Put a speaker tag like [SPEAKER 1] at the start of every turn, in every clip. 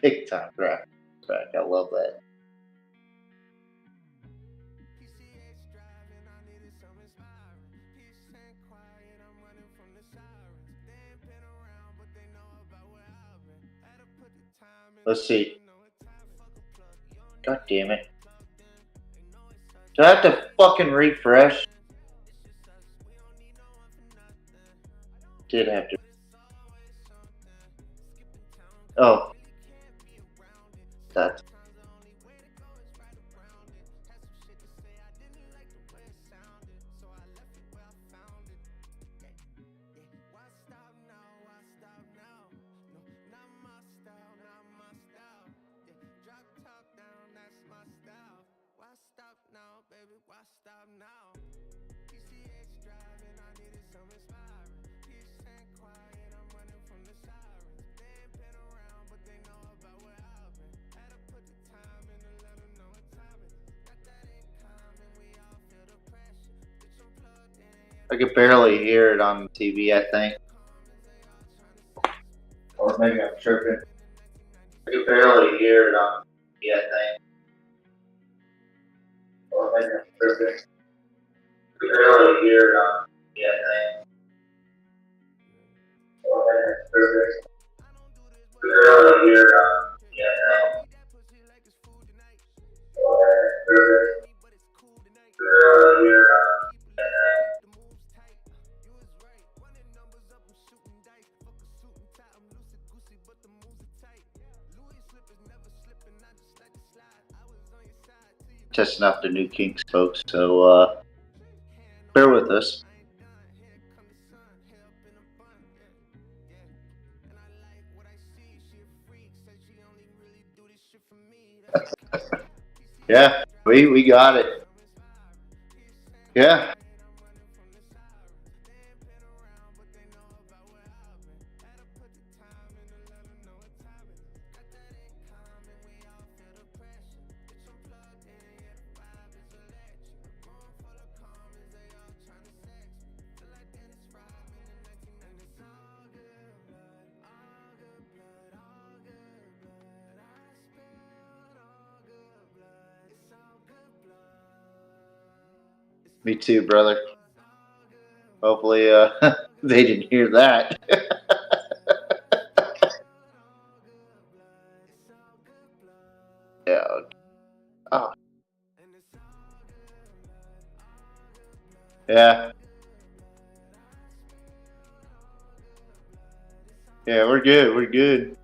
[SPEAKER 1] Big time track. I love that. Let's see. God damn it. Do I have to fucking refresh? Did have to. Oh. That's. I could barely hear it on TV, I think. Or maybe I'm tripping. I could barely hear it on TV, I think. Or maybe I'm tripping. I could barely hear it on TV, I think. Or maybe I'm tripping. I could barely hear it on TV, I think. Or maybe I'm tripping. I could barely hear it on TV, I think. Testing out the new kinks, folks, so bear with us. Yeah, we got it. Yeah. Me too, brother. Hopefully, they didn't hear that. Yeah. Oh. Yeah. Yeah, we're good. We're good.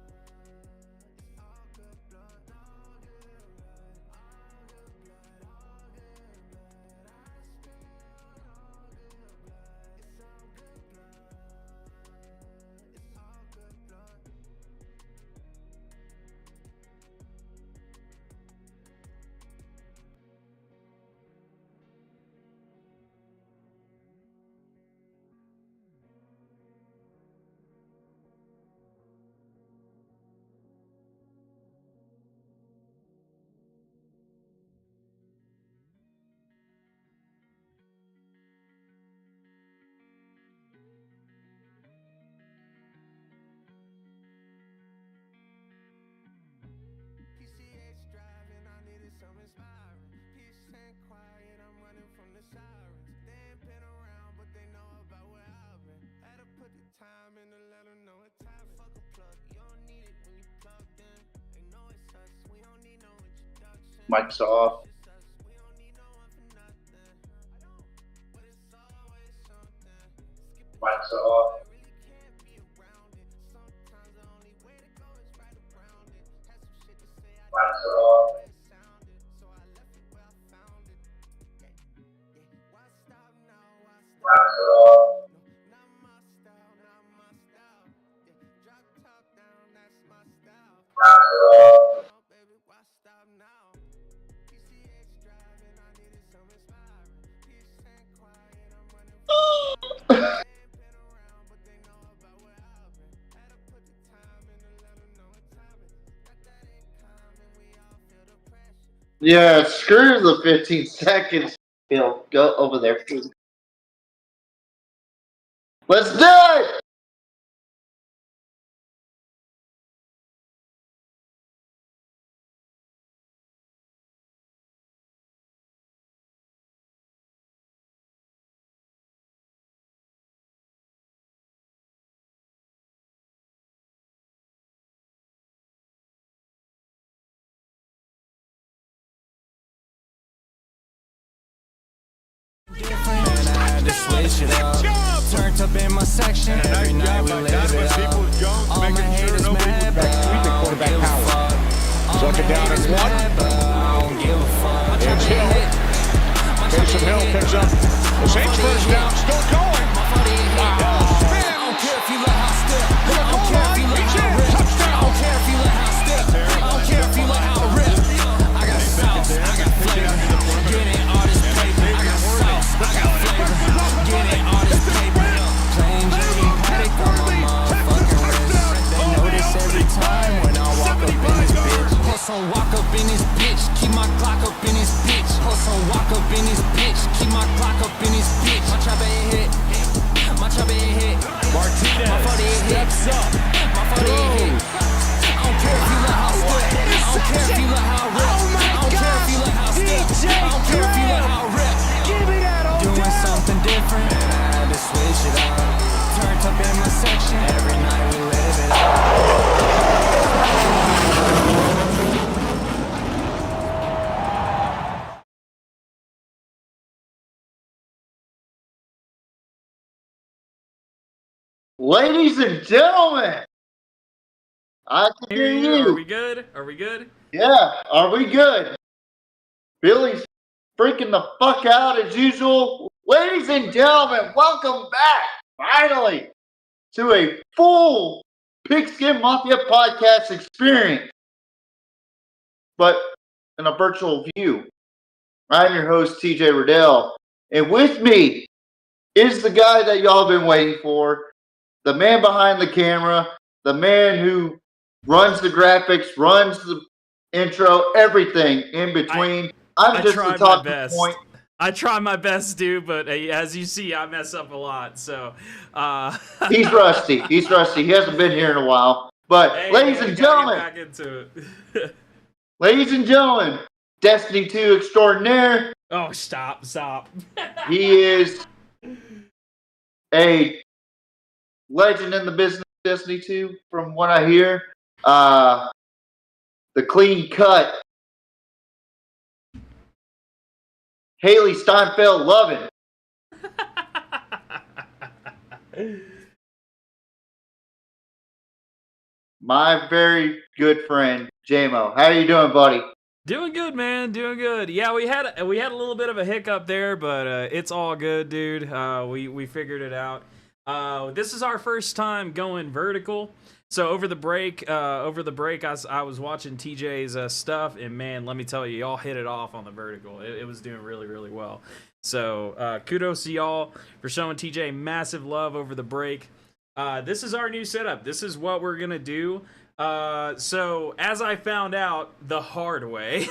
[SPEAKER 1] Mic's off. Mic's off. Mic's off. Mic's off. Mic's off. Yeah, screw the 15 seconds. Bill, go over there, please. Let's do it!
[SPEAKER 2] switch it up. Turned up in my section, every night we live it up. All my haters mad, but I don't give a fuck. All my haters mad, but I don't give a fuck.
[SPEAKER 3] It's Hill. Taysom Hill picks up the Saints first down, still going. Wow.
[SPEAKER 2] I don't care if you let how stiff. I don't care if you let how rip. I don't care if you let how stiff. I don't care if you let how rip. I got sauce, I got flavor. Getting all this paper. I got sauce, I got flavor. Getting all this paper. Plain Jane Paddock on my motherfucking wrist. They notice every time when I walk up in this bitch. Hustle, walk up in this bitch. Keep my clock up in this bitch. Hustle, walk up in this bitch. Keep my clock up in this bitch. My chopper hit. My chopper hit.
[SPEAKER 3] Martinez
[SPEAKER 2] My 48
[SPEAKER 3] steps up.
[SPEAKER 2] My 48 hit. I don't care if you let how stiff. I don't care if you let how rip. I don't care if you let how stiff. I don't care if you let how rip.
[SPEAKER 3] Give me that old
[SPEAKER 2] Doing something different, and I had to switch it up. Turned up in my section, every night we live it up.
[SPEAKER 1] Ladies and gentlemen, I can hear you.
[SPEAKER 4] Are we good? Are we good?
[SPEAKER 1] Yeah, are we good? Billy's freaking the fuck out as usual. Ladies and gentlemen, welcome back, finally, to a full Pigskin Mafia podcast experience, but in a virtual view. I'm your host, TJ Riddell, and with me is the guy that y'all been waiting for, the man behind the camera, the man who runs the graphics, runs the intro, everything in between. I'm just the talking point.
[SPEAKER 4] I try my best, dude, but as you see, I mess up a lot. So
[SPEAKER 1] He's rusty. He's rusty. He hasn't been here in a while. But
[SPEAKER 4] hey,
[SPEAKER 1] ladies and gentlemen,
[SPEAKER 4] back into it.
[SPEAKER 1] ladies and gentlemen, Destiny 2 extraordinaire.
[SPEAKER 4] Oh, stop.
[SPEAKER 1] He is a legend in the business, Destiny 2, from what I hear. The clean cut Haley Steinfeld loving. My very good friend, JMO. How you doing, buddy?
[SPEAKER 4] Doing good, man. Doing good. Yeah, we had a little bit of a hiccup there, but it's all good, dude. We figured it out. This is our first time going vertical. So over the break, I was watching TJ's stuff, and man, let me tell you, y'all hit it off on the vertical. It was doing really, really well. So kudos to y'all for showing TJ massive love over the break. This is our new setup. This is what we're gonna do. So as I found out the hard way,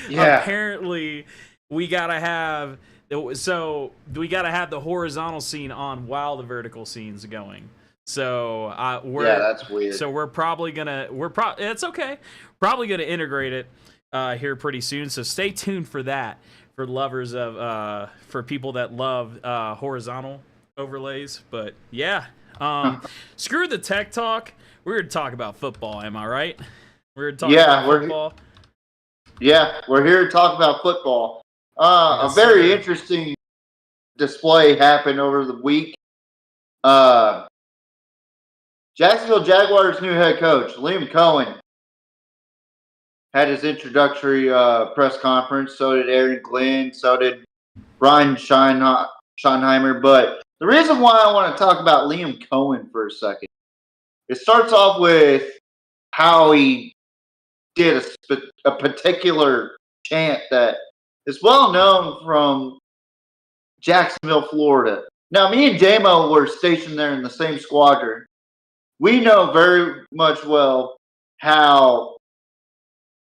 [SPEAKER 4] apparently we gotta have the horizontal scene on while the vertical scene's going. So
[SPEAKER 1] that's weird.
[SPEAKER 4] So we're probably gonna it's okay. Probably gonna integrate it here pretty soon. So stay tuned for that. For lovers of for people that love horizontal overlays. But yeah, screw the tech talk. We're here to talk about football. Am I right? We're here to talk about football.
[SPEAKER 1] Yeah, we're here to talk about football.
[SPEAKER 4] Yes,
[SPEAKER 1] a very
[SPEAKER 4] sir.
[SPEAKER 1] interesting display happened over the week. Jacksonville Jaguars' new head coach, Liam Cohen, had his introductory press conference. So did Aaron Glenn. So did Brian Schottenheimer. But the reason why I want to talk about Liam Cohen for a second, it starts off with how he did a particular chant that is well known from Jacksonville, Florida. Now, me and JMO were stationed there in the same squadron. We know very much well how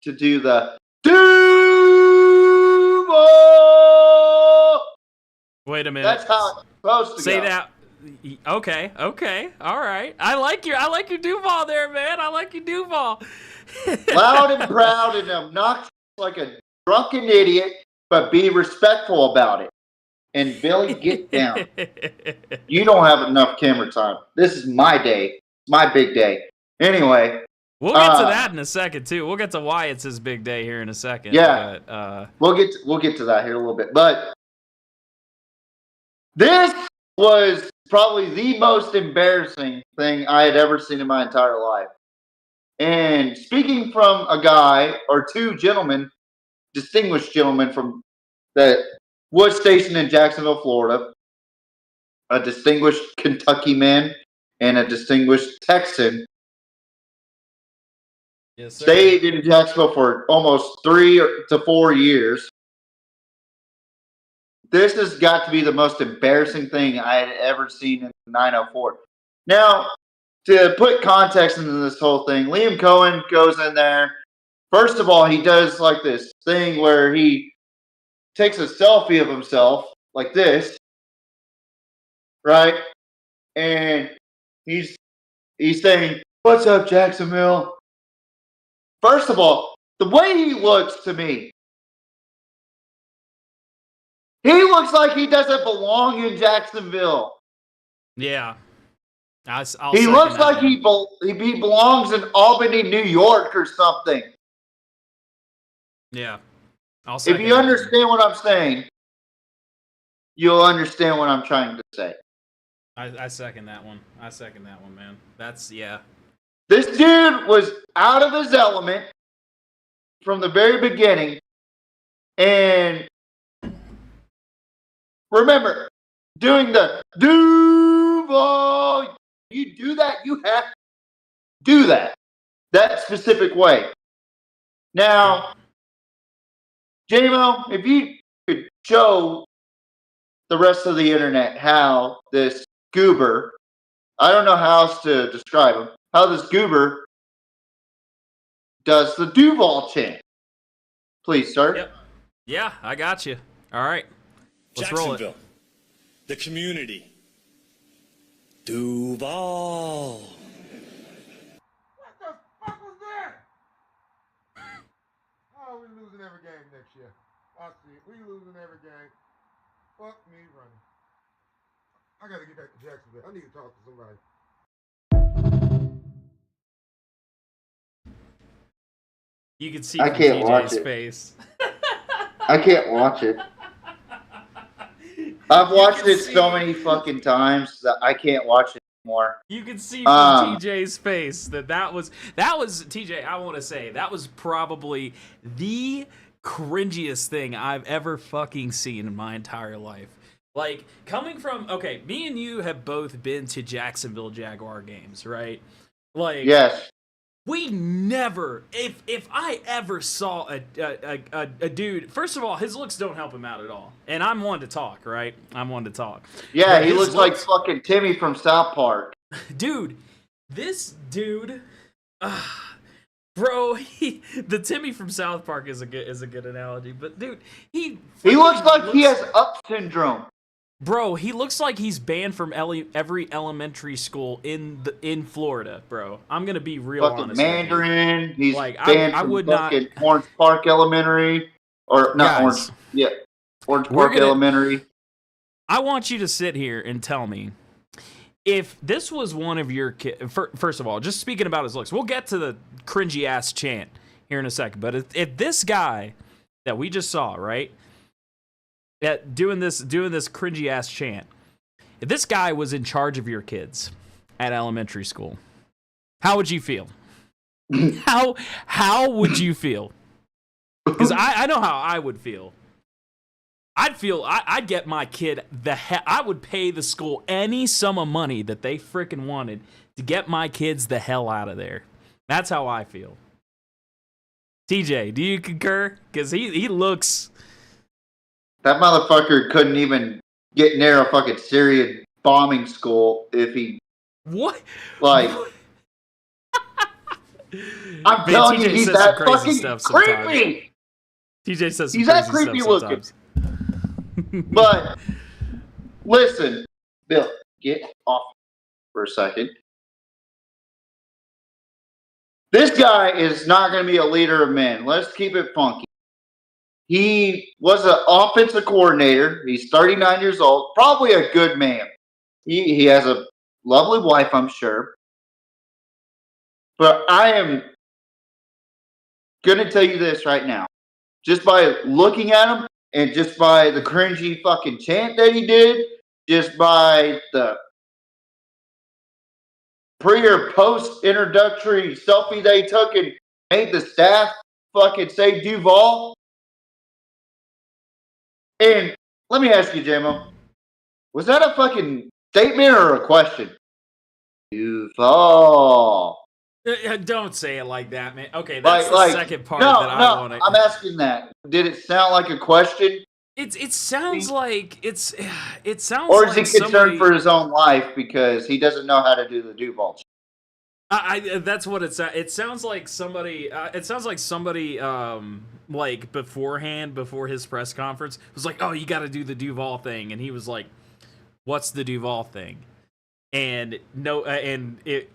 [SPEAKER 1] to do the Duval.
[SPEAKER 4] Wait a minute.
[SPEAKER 1] That's how it's supposed to
[SPEAKER 4] Say
[SPEAKER 1] go.
[SPEAKER 4] that. Okay, all right. I like your Duval there, man. I like your Duval.
[SPEAKER 1] Loud and proud and obnoxious like a drunken idiot, but be respectful about it. And Billy, get down. You don't have enough camera time. This is my day. My big day. Anyway.
[SPEAKER 4] We'll get to that in a second too. We'll get to why it's his big day here in a second.
[SPEAKER 1] Yeah.
[SPEAKER 4] But,
[SPEAKER 1] we'll get to that here in a little bit. But This was probably the most embarrassing thing I had ever seen in my entire life. And speaking from a guy or two gentlemen, distinguished gentlemen from that was stationed in Jacksonville, Florida, a distinguished Kentucky man and a distinguished Texan,
[SPEAKER 4] Yes, sir.
[SPEAKER 1] stayed in Jacksonville for almost 3 to 4 years. This has got to be the most embarrassing thing I had ever seen in 904. Now, to put context into this whole thing, Liam Cohen goes in there. First of all, he does like this thing where he takes a selfie of himself like this, right? And he's saying, "What's up, Jacksonville?" First of all, the way he looks to me, he looks like he doesn't belong in Jacksonville.
[SPEAKER 4] Yeah. I'll
[SPEAKER 1] He
[SPEAKER 4] second
[SPEAKER 1] looks
[SPEAKER 4] that
[SPEAKER 1] like
[SPEAKER 4] one.
[SPEAKER 1] he belongs in Albany, New York or something.
[SPEAKER 4] Yeah. I'll
[SPEAKER 1] If
[SPEAKER 4] second
[SPEAKER 1] you
[SPEAKER 4] that one.
[SPEAKER 1] understand what I'm saying, you'll understand what I'm trying to say.
[SPEAKER 4] I second that one. I second that one, man. That's, yeah.
[SPEAKER 1] This dude was out of his element from the very beginning. And remember, doing the Duval, you do that, you have to do that specific way. Now, JMO, if you could show the rest of the internet how this goober, I don't know how else to describe him, how this goober does the Duval chant. Please, sir.
[SPEAKER 4] Yep. Yeah, I got you. All right. Let's roll it.
[SPEAKER 5] Jacksonville, the community, Duval.
[SPEAKER 3] What the fuck was that? Oh, we losing every game next year. I see it. We losing every game. Fuck me running. I gotta get back to Jacksonville. I need to talk to somebody.
[SPEAKER 4] You can see
[SPEAKER 1] I
[SPEAKER 4] from
[SPEAKER 1] can't watch
[SPEAKER 4] TJ's
[SPEAKER 1] it.
[SPEAKER 4] face.
[SPEAKER 1] I can't watch it. I've watched it so many fucking times that I can't watch it anymore.
[SPEAKER 4] You can see from TJ's face that was TJ. I want to say that was probably the cringiest thing I've ever fucking seen in my entire life. Like, coming from, okay, me and you have both been to Jacksonville Jaguar games, right? Like,
[SPEAKER 1] Yes.
[SPEAKER 4] we never, if I ever saw a dude, first of all, his looks don't help him out at all. And I'm one to talk, right? I'm one to talk.
[SPEAKER 1] Yeah,
[SPEAKER 4] But
[SPEAKER 1] he
[SPEAKER 4] his
[SPEAKER 1] looks like fucking Timmy from South Park.
[SPEAKER 4] Dude, this dude, bro, the Timmy from South Park is a good analogy. But dude, he
[SPEAKER 1] looks like he has up syndrome.
[SPEAKER 4] Bro, he looks like he's banned from every elementary school in Florida, bro. I'm gonna be real
[SPEAKER 1] Fucking
[SPEAKER 4] honest.
[SPEAKER 1] Mandarin. He's
[SPEAKER 4] like,
[SPEAKER 1] banned
[SPEAKER 4] I
[SPEAKER 1] from
[SPEAKER 4] would not.
[SPEAKER 1] fucking Orange Park Elementary, or not
[SPEAKER 4] Guys,
[SPEAKER 1] Orange. Yeah, Orange Park Elementary.
[SPEAKER 4] I want you to sit here and tell me if this was one of your kids. First of all, just speaking about his looks, we'll get to the cringy ass chant here in a second. But if this guy that we just saw, right? At doing this cringy ass chant. If this guy was in charge of your kids at elementary school, how would you feel? How would you feel? Because I know how I would feel. I'd get my kid I would pay the school any sum of money that they freaking wanted to get my kids the hell out of there. That's how I feel. TJ, do you concur? Because he looks.
[SPEAKER 1] That motherfucker couldn't even get near a fucking Syrian bombing school if he.
[SPEAKER 4] What?
[SPEAKER 1] Like. I'm telling you,
[SPEAKER 4] TJ
[SPEAKER 1] he's
[SPEAKER 4] says
[SPEAKER 1] that
[SPEAKER 4] some crazy
[SPEAKER 1] fucking
[SPEAKER 4] stuff sometimes.
[SPEAKER 1] creepy.
[SPEAKER 4] TJ says some
[SPEAKER 1] He's that
[SPEAKER 4] crazy
[SPEAKER 1] creepy
[SPEAKER 4] stuff
[SPEAKER 1] looking.
[SPEAKER 4] sometimes.
[SPEAKER 1] But listen, Bill, get off for a second. This guy is not going to be a leader of men. Let's keep it funky. He was an offensive coordinator. He's 39 years old. Probably a good man. He has a lovely wife, I'm sure. But I am going to tell you this right now. Just by looking at him and just by the cringy fucking chant that he did, just by the pre or post introductory selfie they took and made the staff fucking say Duval? And let me ask you, JMO, was that a fucking statement or a question? Duval.
[SPEAKER 4] Don't say it like that, man. Okay, that's
[SPEAKER 1] Like,
[SPEAKER 4] the second part
[SPEAKER 1] no,
[SPEAKER 4] that I
[SPEAKER 1] no,
[SPEAKER 4] want to.
[SPEAKER 1] I'm asking that. Did it sound like a question?
[SPEAKER 4] It sounds like it sounds
[SPEAKER 1] Or is
[SPEAKER 4] like
[SPEAKER 1] he concerned
[SPEAKER 4] somebody,
[SPEAKER 1] for his own life because he doesn't know how to do the Duval?
[SPEAKER 4] that's what it sounds like somebody. It sounds like somebody like beforehand, before his press conference, was like, "Oh, you got to do the Duval thing," and he was like, "What's the Duval thing?" And no, and it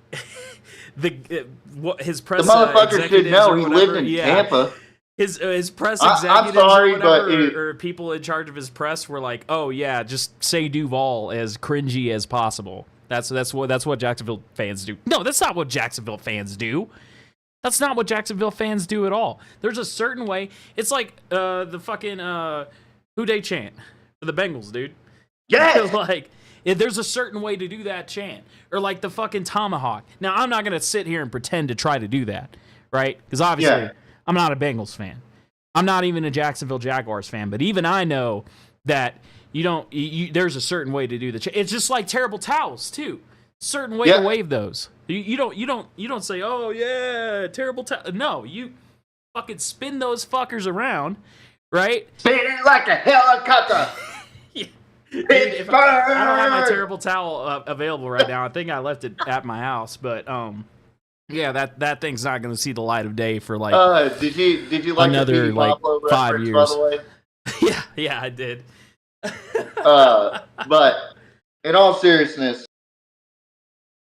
[SPEAKER 4] what his press
[SPEAKER 1] The motherfucker should
[SPEAKER 4] executives
[SPEAKER 1] know
[SPEAKER 4] or
[SPEAKER 1] he
[SPEAKER 4] whatever,
[SPEAKER 1] lived in
[SPEAKER 4] yeah.
[SPEAKER 1] Tampa.
[SPEAKER 4] His press
[SPEAKER 1] I'm
[SPEAKER 4] executives
[SPEAKER 1] sorry,
[SPEAKER 4] or whatever,
[SPEAKER 1] but
[SPEAKER 4] or people in charge of his press were like, "Oh yeah, just say Duval as cringy as possible." That's what Jacksonville fans do. No, that's not what Jacksonville fans do. That's not what Jacksonville fans do at all. There's a certain way. It's like the fucking Who Dey chant for the Bengals, dude.
[SPEAKER 1] Yes!
[SPEAKER 4] Like, there's a certain way to do that chant. Or like the fucking tomahawk. Now, I'm not going to sit here and pretend to try to do that, right? Because obviously, I'm not a Bengals fan. I'm not even a Jacksonville Jaguars fan. But even I know that there's a certain way to do the chant. It's just like terrible towels, too. Certain way to wave those. You don't say, "Oh yeah, terrible towel." No, you fucking spin those fuckers around, right?
[SPEAKER 1] Spin it like a helicopter.
[SPEAKER 4] Dude, I don't have my terrible towel available right now. I think I left it at my house, but yeah, that thing's not going to see the light of day for like
[SPEAKER 1] did you like
[SPEAKER 4] another
[SPEAKER 1] the Petey
[SPEAKER 4] like
[SPEAKER 1] Pablo
[SPEAKER 4] 5
[SPEAKER 1] reference,
[SPEAKER 4] years.
[SPEAKER 1] by the way?
[SPEAKER 4] yeah, I did.
[SPEAKER 1] But in all seriousness,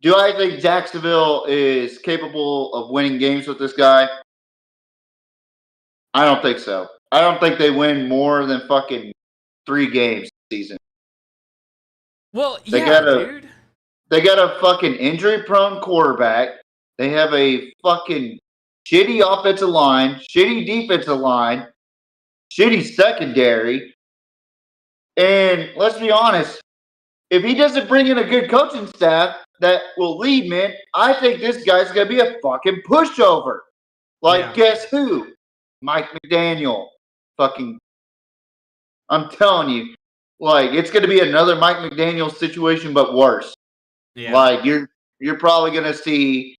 [SPEAKER 1] do I think Jacksonville is capable of winning games with this guy? I don't think so. I don't think they win more than fucking 3 games this season.
[SPEAKER 4] Well,
[SPEAKER 1] They
[SPEAKER 4] yeah,
[SPEAKER 1] got a-
[SPEAKER 4] dude.
[SPEAKER 1] They got a fucking injury-prone quarterback. They have a fucking shitty offensive line, shitty defensive line, shitty secondary. And let's be honest, if he doesn't bring in a good coaching staff that will lead, man, I think this guy's going to be a fucking pushover. Like, guess who? Mike McDaniel. Fucking, I'm telling you, like, it's going to be another Mike McDaniel situation, but worse.
[SPEAKER 4] Yeah.
[SPEAKER 1] Like, you're probably going to see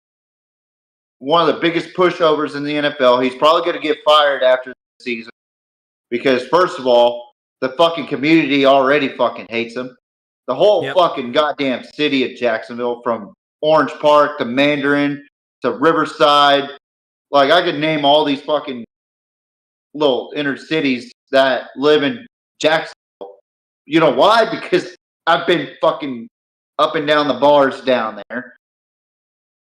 [SPEAKER 1] one of the biggest pushovers in the NFL. He's probably going to get fired after the season because, first of all, the fucking community already fucking hates him. The whole fucking goddamn city of Jacksonville, from Orange Park to Mandarin to Riverside. Like, I could name all these fucking little inner cities that live in Jacksonville. You know why? Because I've been fucking up and down the bars down there.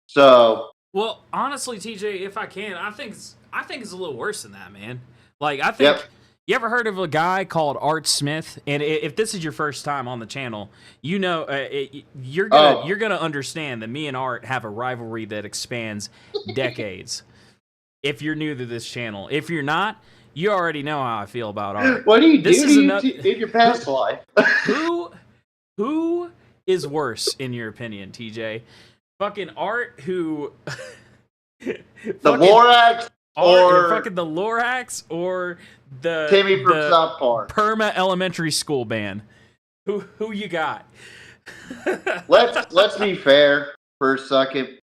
[SPEAKER 1] So,
[SPEAKER 4] well, honestly, TJ, if I can, I think it's a little worse than that, man. Like, I think you ever heard of a guy called Art Smith? And if this is your first time on the channel, you know you're gonna understand that me and Art have a rivalry that expands decades. If you're new to this channel, if you're not, you already know how I feel about Art.
[SPEAKER 1] What do you do in your past life?
[SPEAKER 4] Who is worse in your opinion, TJ? Fucking Art, who
[SPEAKER 1] the Lorax, or
[SPEAKER 4] fucking the Lorax, or the
[SPEAKER 1] Timmy from South Park,
[SPEAKER 4] Perma Elementary School band. Who you got?
[SPEAKER 1] let's be fair for a second.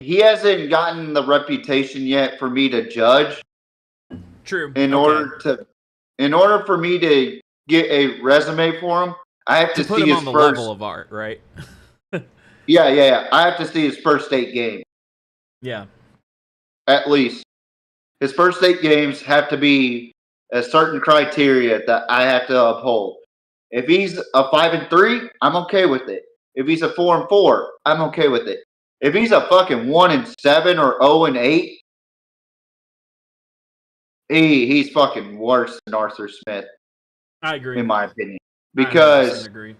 [SPEAKER 1] He hasn't gotten the reputation yet for me to judge.
[SPEAKER 4] True.
[SPEAKER 1] In order for me to get a resume for him, I have to
[SPEAKER 4] put
[SPEAKER 1] see
[SPEAKER 4] him
[SPEAKER 1] his
[SPEAKER 4] on the
[SPEAKER 1] first
[SPEAKER 4] level of Art, right?
[SPEAKER 1] Yeah. I have to see his first 8 games.
[SPEAKER 4] Yeah.
[SPEAKER 1] At least. His first 8 games have to be a certain criteria that I have to uphold. If he's a 5-3, I'm okay with it. If he's a 4-4, I'm okay with it. If he's a fucking 1-7 or 0-8, he's fucking worse than Arthur Smith.
[SPEAKER 4] I agree.
[SPEAKER 1] In my opinion. Because
[SPEAKER 4] agree.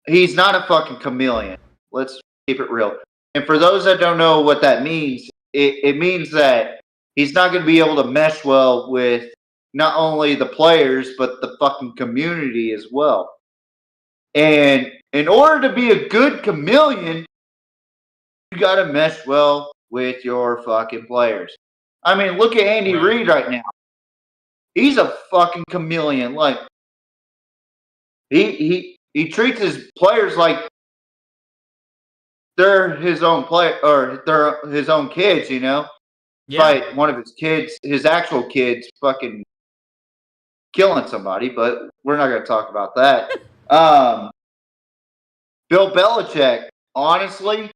[SPEAKER 1] He's not a fucking chameleon. Let's keep it real. And for those that don't know what that means, it means that he's not going to be able to mesh well with not only the players, but the fucking community as well. And in order to be a good chameleon, you got to mesh well with your fucking players. I mean, look at Andy Reid right now. He's a fucking chameleon. Like, he treats his players like they're his own play, or they're his own kids, you know?
[SPEAKER 4] Yeah.
[SPEAKER 1] Despite one of his kids, his actual kids, fucking killing somebody, but we're not going to talk about that. Bill Belichick, honestly,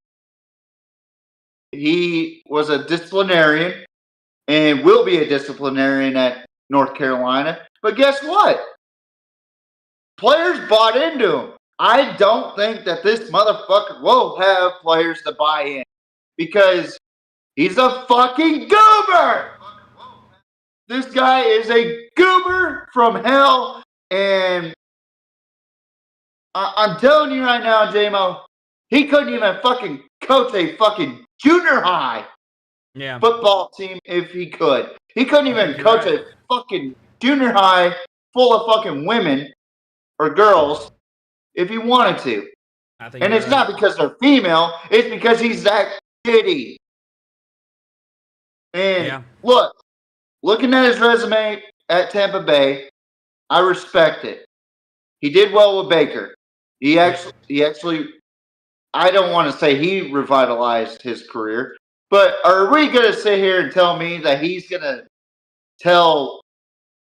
[SPEAKER 1] he was a disciplinarian and will be a disciplinarian at North Carolina. But guess what? Players bought into him. I don't think that this motherfucker will have players to buy in because he's a fucking goober. This guy is a goober from hell, and I'm telling you right now, J-Mo, he couldn't even fucking coach a fucking junior high football team if he could. He couldn't even coach a fucking junior high full of fucking women or girls if he wanted to. And it's not because they're female, it's because he's that shitty. And looking at his resume at Tampa Bay, I respect it. He did well with Baker. He actually, I don't want to say he revitalized his career, but are we going to sit here and tell me that he's going to tell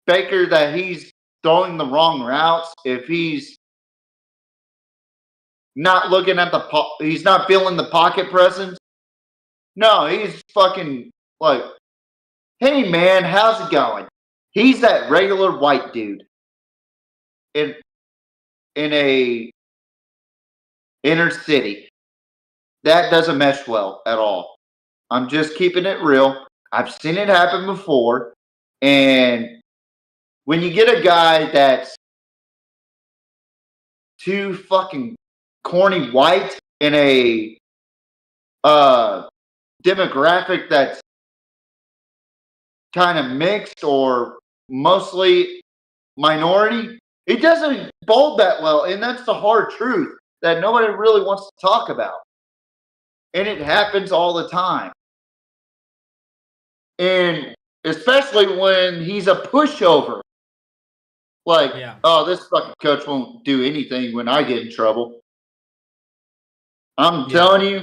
[SPEAKER 1] Baker that he's throwing the wrong routes if he's not looking at he's not feeling the pocket presence? No, he's fucking like, hey man, how's it going? He's that regular white dude in a inner city. That doesn't mesh well at all. I'm just keeping it real. I've seen it happen before. And when you get a guy that's too fucking corny white in a demographic that's kind of mixed or mostly minority, it doesn't bold that well. And that's the hard truth that nobody really wants to talk about. And it happens all the time. And especially when he's a pushover. Like, oh, this fucking coach won't do anything when I get in trouble. I'm telling you,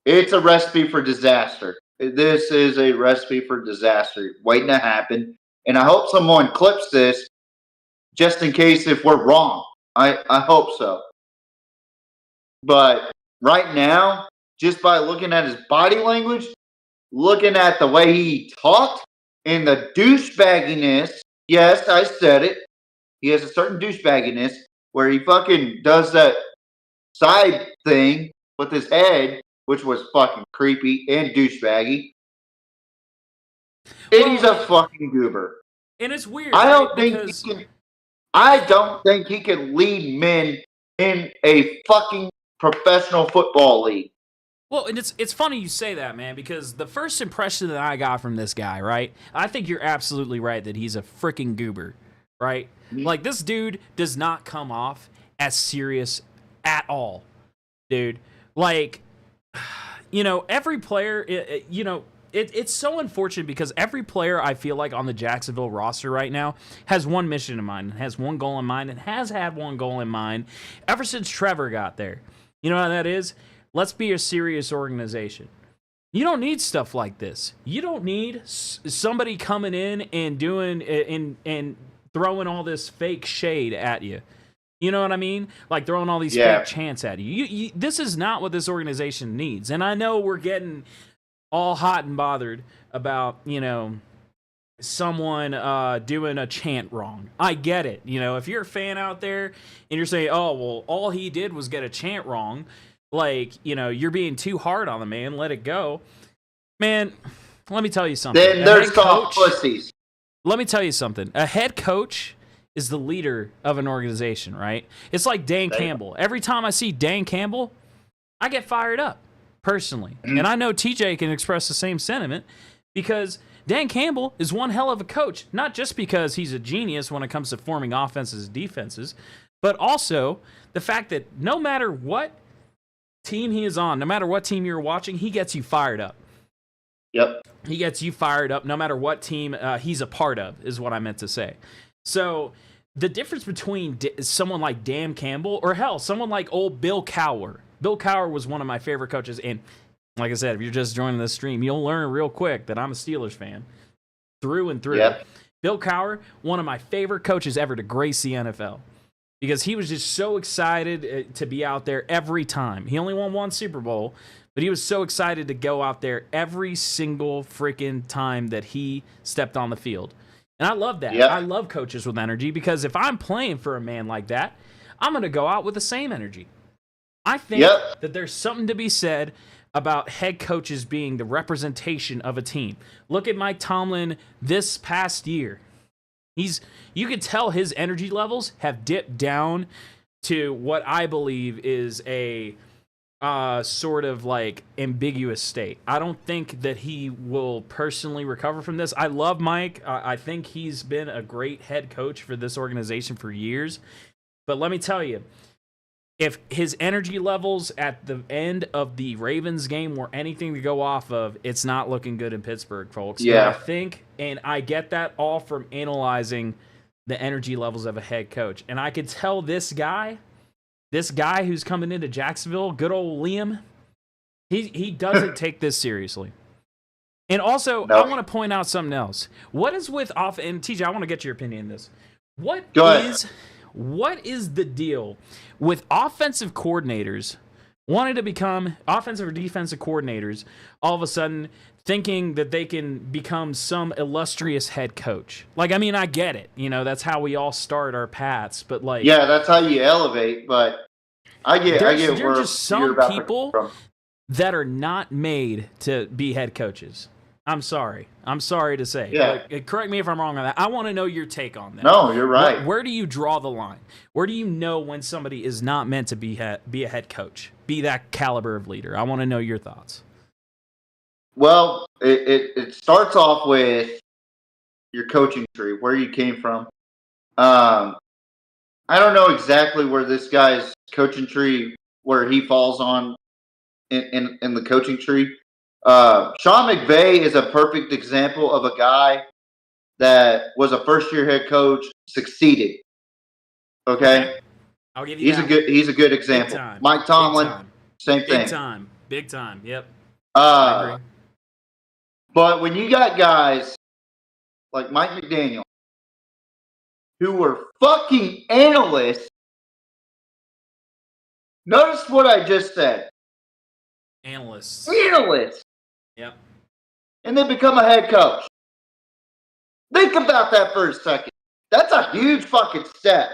[SPEAKER 1] it's a recipe for disaster. This is a recipe for disaster waiting to happen. And I hope someone clips this just in case if we're wrong. I hope so. But right now, just by looking at his body language, looking at the way he talked, and the douchebagginess, yes, I said it, he has a certain douchebagginess where he fucking does that side thing with his head, which was fucking creepy and douchebaggy. And he's a fucking goober.
[SPEAKER 4] And it's weird.
[SPEAKER 1] I don't think he can lead men in a fucking professional football league.
[SPEAKER 4] Well, and it's funny you say that, man, because the first impression that I got from this guy, right? I think you're absolutely right that he's a freaking goober, right? Like, this dude does not come off as serious at all, dude. Like, you know, every player, it's so unfortunate because every player I feel like on the Jacksonville roster right now has one mission in mind, has one goal in mind, and has had one goal in mind ever since Trevor got there. You know what that is? Let's be a serious organization. You don't need stuff like this. You don't need somebody coming in and doing and throwing all this fake shade at you. You know what I mean? Like throwing all these fake chants at you. This is not what this organization needs. And I know we're getting all hot and bothered about, someone doing a chant wrong. I get it. If you're a fan out there and you're saying, oh, well, all he did was get a chant wrong, like, you're being too hard on the man, let it go. Man, let me tell you something.
[SPEAKER 1] Then there's soft pussies.
[SPEAKER 4] Let me tell you something. A head coach is the leader of an organization, right? It's like Dan Campbell. Every time I see Dan Campbell, I get fired up, personally. And I know TJ can express the same sentiment because Dan Campbell is one hell of a coach, not just because he's a genius when it comes to forming offenses and defenses, but also the fact that no matter what team he is on, no matter what team you're watching, he gets you fired up.
[SPEAKER 1] Yep.
[SPEAKER 4] He gets you fired up no matter what team he's a part of, is what I meant to say. So the difference between someone like Dan Campbell or, hell, someone like old Bill Cowher. Bill Cowher was one of my favorite coaches. And like I said, if you're just joining this stream, you'll learn real quick that I'm a Steelers fan through and through.
[SPEAKER 1] Yep.
[SPEAKER 4] Bill Cowher, one of my favorite coaches ever to grace the NFL. Because he was just so excited to be out there every time. He only won one Super Bowl, but he was so excited to go out there every single freaking time that he stepped on the field. And I love that.
[SPEAKER 1] Yep.
[SPEAKER 4] I love coaches with energy because if I'm playing for a man like that, I'm going to go out with the same energy. I think that there's something to be said about head coaches being the representation of a team. Look at Mike Tomlin this past year. You could tell his energy levels have dipped down to what I believe is a sort of like ambiguous state. I don't think that he will personally recover from this. I love Mike. I think he's been a great head coach for this organization for years. But let me tell you, if his energy levels at the end of the Ravens game were anything to go off of, it's not looking good in Pittsburgh, folks.
[SPEAKER 1] Yeah.
[SPEAKER 4] But I think, and I get that all from analyzing the energy levels of a head coach. And I could tell this guy who's coming into Jacksonville, good old Liam, he doesn't take this seriously. And also, I want to point out something else. What is with and TJ, I want to get your opinion on this. What is the deal with offensive coordinators wanting to become offensive or defensive coordinators all of a sudden thinking that they can become some illustrious head coach? Like, I mean, I get it. You know, that's how we all start our paths. But, like...
[SPEAKER 1] Yeah, that's how you elevate. But I get where
[SPEAKER 4] there are just some
[SPEAKER 1] you're
[SPEAKER 4] people that are not made to be head coaches. I'm sorry to say.
[SPEAKER 1] Yeah.
[SPEAKER 4] Like, correct me if I'm wrong on that. I want to know your take on that.
[SPEAKER 1] No, you're right.
[SPEAKER 4] Where do you draw the line? Where do you know when somebody is not meant to be a head coach, be that caliber of leader? I want to know your thoughts.
[SPEAKER 1] Well, it starts off with your coaching tree, where you came from. I don't know exactly where this guy's coaching tree, where he falls on in the coaching tree. Sean McVay is a perfect example of a guy that was a first-year head coach, succeeded. Okay,
[SPEAKER 4] I'll give you.
[SPEAKER 1] He's a good example. Mike Tomlin, same thing.
[SPEAKER 4] Big time. Yep.
[SPEAKER 1] I agree. But when you got guys like Mike McDaniel, who were fucking analysts, notice what I just said.
[SPEAKER 4] Analysts.
[SPEAKER 1] Yep. And then become a head coach. Think about that for a second. That's a huge fucking step.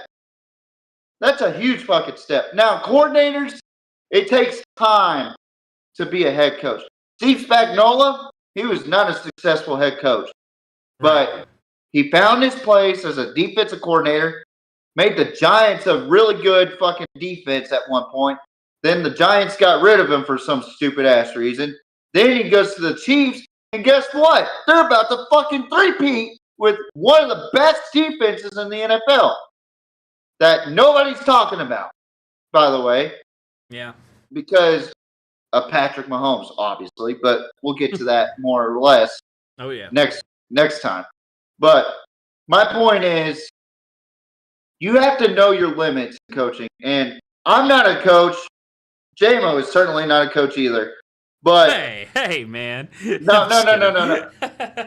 [SPEAKER 1] Now, coordinators, it takes time to be a head coach. Steve Spagnuolo, he was not a successful head coach. But he found his place as a defensive coordinator, made the Giants a really good fucking defense at one point. Then the Giants got rid of him for some stupid-ass reason. Then he goes to the Chiefs, and guess what? They're about to fucking three-peat with one of the best defenses in the NFL that nobody's talking about, by the way.
[SPEAKER 4] Yeah.
[SPEAKER 1] Because of Patrick Mahomes, obviously, but we'll get to that more or less next time. But my point is, you have to know your limits in coaching. And I'm not a coach. JMO is certainly not a coach either. But
[SPEAKER 4] hey, man.
[SPEAKER 1] No.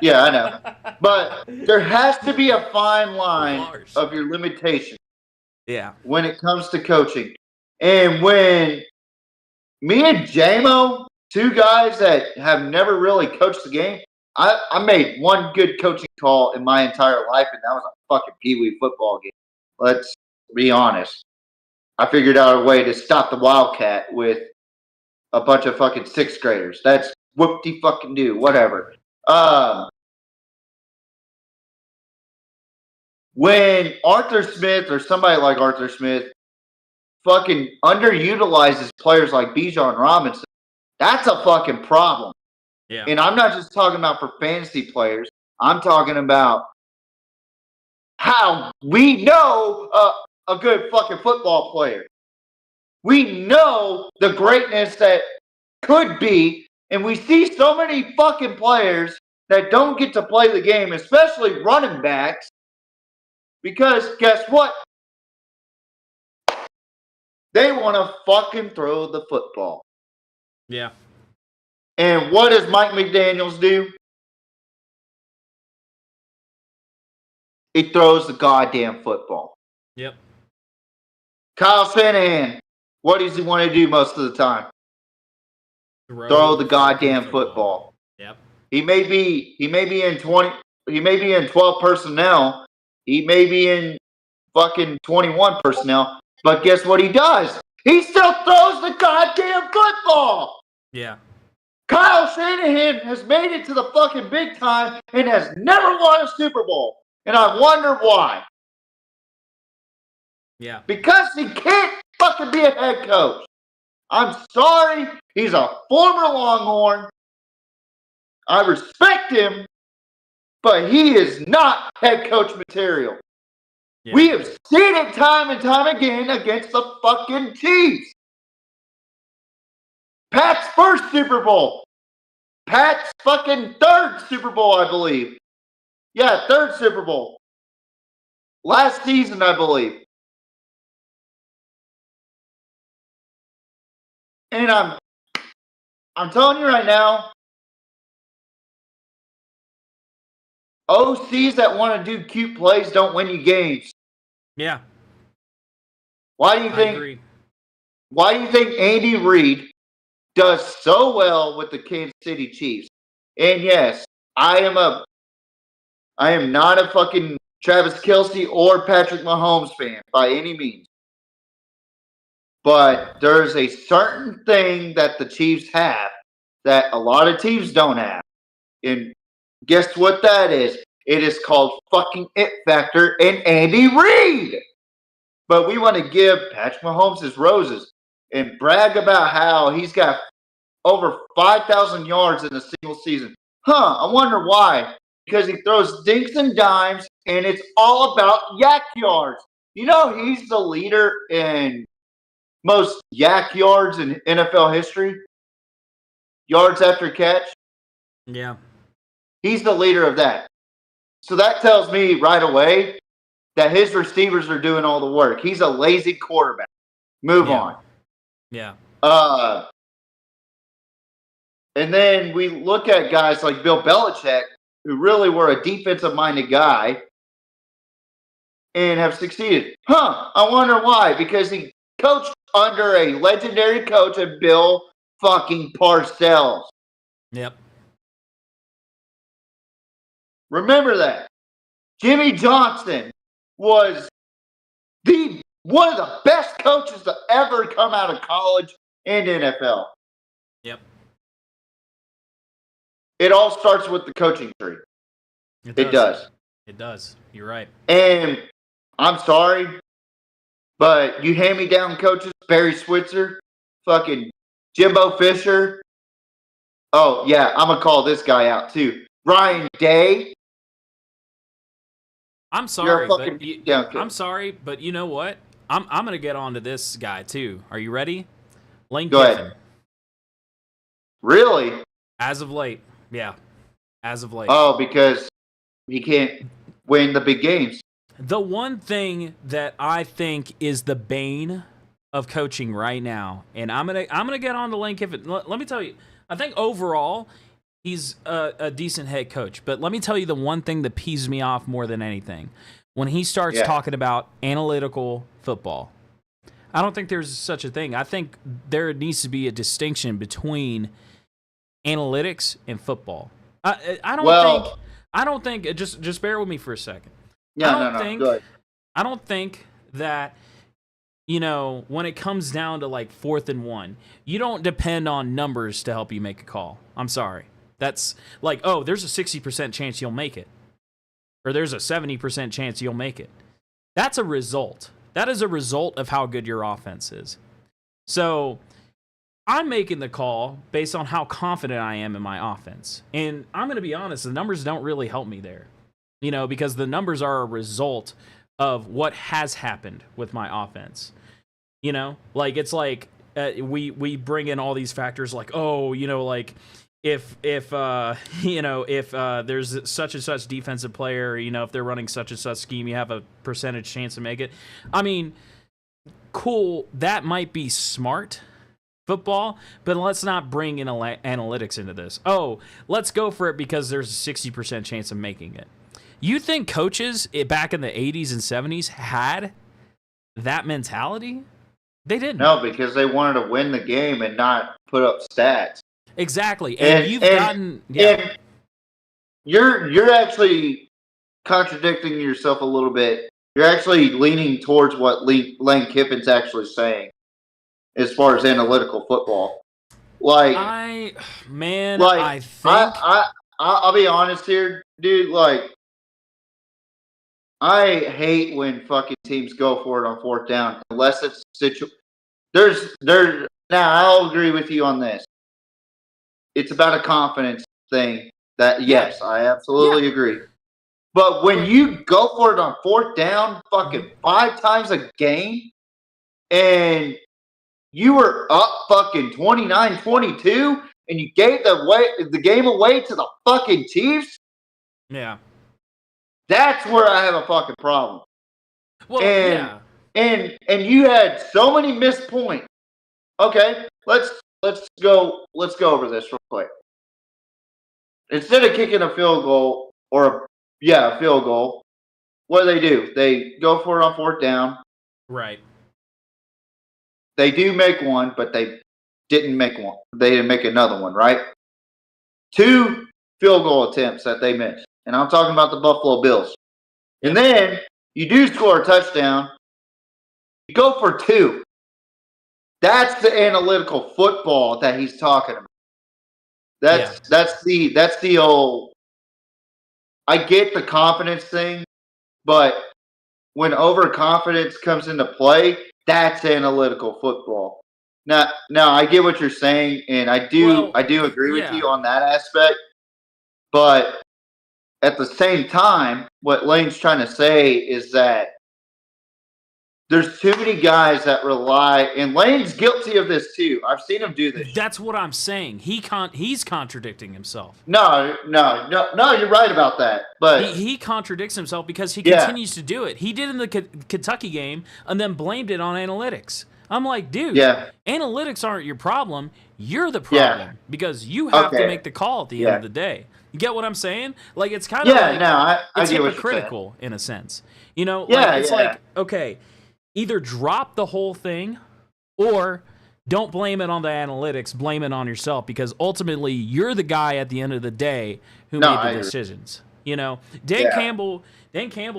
[SPEAKER 1] Yeah, I know. But there has to be a fine line of your limitation.
[SPEAKER 4] Yeah.
[SPEAKER 1] When it comes to coaching. And when me and JMO, two guys that have never really coached the game, I made one good coaching call in my entire life, and that was a fucking peewee football game. Let's be honest. I figured out a way to stop the Wildcat with a bunch of fucking sixth graders. That's whoop-de-fucking-do, whatever. When Arthur Smith or somebody like Arthur Smith fucking underutilizes players like Bijan Robinson, that's a fucking problem.
[SPEAKER 4] Yeah.
[SPEAKER 1] And I'm not just talking about for fantasy players. I'm talking about how we know a good fucking football player. We know the greatness that could be, and we see so many fucking players that don't get to play the game, especially running backs, because guess what? They want to fucking throw the football.
[SPEAKER 4] Yeah.
[SPEAKER 1] And what does Mike McDaniels do? He throws the goddamn football.
[SPEAKER 4] Yep.
[SPEAKER 1] Kyle Shanahan, what does he want to do most of the time? Throw the goddamn football.
[SPEAKER 4] Yep.
[SPEAKER 1] He may be in 20, he may be in 12 personnel, he may be in fucking 21 personnel, but guess what he does? He still throws the goddamn football.
[SPEAKER 4] Yeah.
[SPEAKER 1] Kyle Shanahan has made it to the fucking big time and has never won a Super Bowl. And I wonder why.
[SPEAKER 4] Yeah.
[SPEAKER 1] Because he can't fucking be a head coach. I'm sorry. He's a former Longhorn. I respect him, but he is not head coach material.
[SPEAKER 4] Yeah.
[SPEAKER 1] We have seen it time and time again against the fucking Chiefs. Pat's first Super Bowl. Pat's fucking third Super Bowl, I believe. Yeah, third Super Bowl. Last season, I believe. And I'm telling you right now, OCs that want to do cute plays don't win you games.
[SPEAKER 4] Yeah.
[SPEAKER 1] Why do you
[SPEAKER 4] I
[SPEAKER 1] think?
[SPEAKER 4] agree.
[SPEAKER 1] Why do you think Andy Reid does so well with the Kansas City Chiefs? And yes, I am not a fucking Travis Kelce or Patrick Mahomes fan by any means. But there's a certain thing that the Chiefs have that a lot of teams don't have. And guess what that is? It is called fucking it factor and Andy Reid. But we want to give Patrick Mahomes his roses and brag about how he's got over 5,000 yards in a single season. I wonder why. Because he throws dinks and dimes, and it's all about yak yards. You know, he's the leader in most yak yards in NFL history. Yards after catch.
[SPEAKER 4] Yeah.
[SPEAKER 1] He's the leader of that. So that tells me right away that his receivers are doing all the work. He's a lazy quarterback. Move on.
[SPEAKER 4] Yeah.
[SPEAKER 1] And then we look at guys like Bill Belichick, who really were a defensive-minded guy and have succeeded. I wonder why. Because he coached under a legendary coach of Bill fucking Parcells.
[SPEAKER 4] Yep.
[SPEAKER 1] Remember that. Jimmy Johnson was one of the best coaches to ever come out of college and NFL.
[SPEAKER 4] Yep.
[SPEAKER 1] It all starts with the coaching tree. It does.
[SPEAKER 4] It does. You're right.
[SPEAKER 1] And I'm sorry, but you hand-me-down coaches, Barry Switzer, fucking Jimbo Fisher. Oh, yeah, I'm going to call this guy out, too. Ryan Day.
[SPEAKER 4] I'm sorry,
[SPEAKER 1] but
[SPEAKER 4] I'm sorry, but you know what? I'm going to get on to this guy, too. Are you ready? Lane
[SPEAKER 1] Go
[SPEAKER 4] Kiffin.
[SPEAKER 1] ahead. Really?
[SPEAKER 4] As of late. Yeah. As of late.
[SPEAKER 1] Oh, because he can't win the big games.
[SPEAKER 4] The one thing that I think is the bane of coaching right now, and I'm gonna get on to Lane Kiffin. Let me tell you, I think overall he's a decent head coach. But let me tell you the one thing that pees me off more than anything. When he starts talking about analytical football. I don't think there's such a thing. I think there needs to be a distinction between analytics and football. I don't think just bear with me for a second.
[SPEAKER 1] Good.
[SPEAKER 4] I don't think that, when it comes down to like 4th and 1, you don't depend on numbers to help you make a call. I'm sorry. That's like, oh, there's a 60% chance you'll make it. Or there's a 70% chance you'll make it. That's a result. That is a result of how good your offense is. So I'm making the call based on how confident I am in my offense. And I'm going to be honest, the numbers don't really help me there. Because the numbers are a result of what has happened with my offense. It's like we bring in all these factors like, if there's such and such defensive player, if they're running such and such scheme, you have a percentage chance to make it. I mean, cool, that might be smart football, but let's not bring in analytics into this. Oh, let's go for it because there's a 60% chance of making it. You think coaches back in the 80s and 70s had that mentality? They didn't.
[SPEAKER 1] No, because they wanted to win the game and not put up stats.
[SPEAKER 4] Exactly. And
[SPEAKER 1] you're actually contradicting yourself a little bit. You're actually leaning towards what Lane Kiffin's actually saying as far as analytical football.
[SPEAKER 4] I think
[SPEAKER 1] I'll be honest here, dude. I hate when fucking teams go for it on fourth down unless it's Now I'll agree with you on this. It's about a confidence thing. Yes, I absolutely agree. But when you go for it on fourth down, fucking 5 times a game, and you were up fucking 29-22, and you gave the game away to the fucking Chiefs.
[SPEAKER 4] Yeah.
[SPEAKER 1] That's where I have a fucking problem.
[SPEAKER 4] Well,
[SPEAKER 1] and you had so many missed points. Okay, let's go over this real quick. Instead of kicking a field goal a field goal, what do? They go for it on fourth down.
[SPEAKER 4] Right.
[SPEAKER 1] They do make one, but they didn't make one. They didn't make another one, right? 2 field goal attempts that they missed. And I'm talking about the Buffalo Bills. And then you do score a touchdown. You go for 2. That's the analytical football that he's talking about. That's the old. I get the confidence thing, but when overconfidence comes into play, that's analytical football. Now I get what you're saying, and I do agree with you on that aspect. But at the same time, what Lane's trying to say is that there's too many guys that rely, and Lane's guilty of this too. I've seen him do this.
[SPEAKER 4] That's what I'm saying. He's contradicting himself.
[SPEAKER 1] No, you're right about that. But
[SPEAKER 4] he contradicts himself because he continues to do it. He did in the Kentucky game and then blamed it on analytics. I'm like, dude, analytics aren't your problem. You're the problem because you have to make the call at the end of the day. You get what I'm saying? Like, it's kind of
[SPEAKER 1] it's
[SPEAKER 4] hypocritical in a sense. Like, okay, either drop the whole thing or don't blame it on the analytics, blame it on yourself, because ultimately you're the guy at the end of the day who made the decisions. Dan Campbell,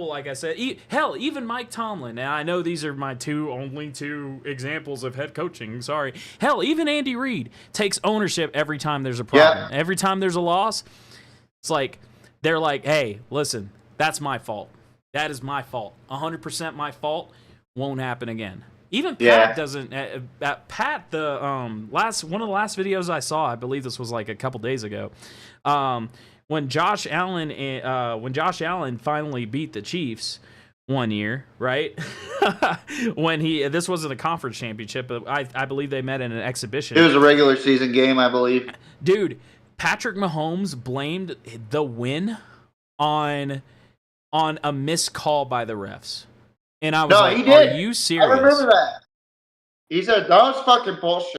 [SPEAKER 4] like I said, even Mike Tomlin, and I know these are my only two examples of head coaching, sorry. Hell, even Andy Reid takes ownership every time there's a problem. Every time there's a loss, it's like, they're like, hey, listen, that's my fault. That is my fault. 100% my fault. Won't happen again. Even Pat doesn't. Pat, the one of the last videos I saw, I believe this was like a couple days ago, when Josh Allen finally beat the Chiefs one year, right? This wasn't a conference championship, but I believe they met in an exhibition.
[SPEAKER 1] It was a regular season game, I believe.
[SPEAKER 4] Dude, Patrick Mahomes blamed the win on a missed call by the refs. And I was
[SPEAKER 1] he did.
[SPEAKER 4] Are you serious?
[SPEAKER 1] I remember that. He said, that was fucking bullshit.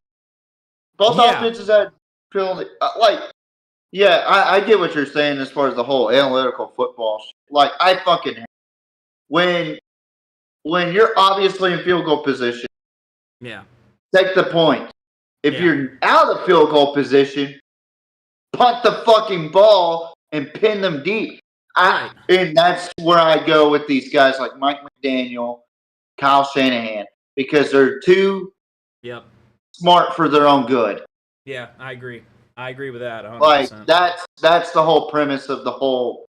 [SPEAKER 1] Both offenses had penalty. I get what you're saying as far as the whole analytical football. Like, I fucking hate when you're obviously in field goal position.
[SPEAKER 4] Yeah.
[SPEAKER 1] Take the point. If you're out of field goal position, punt the fucking ball and pin them deep. And that's where I go with these guys like Mike McDaniel, Kyle Shanahan, because they're too smart for their own good.
[SPEAKER 4] Yeah, I agree. I agree with that 100%.
[SPEAKER 1] Like, that's the whole premise of the whole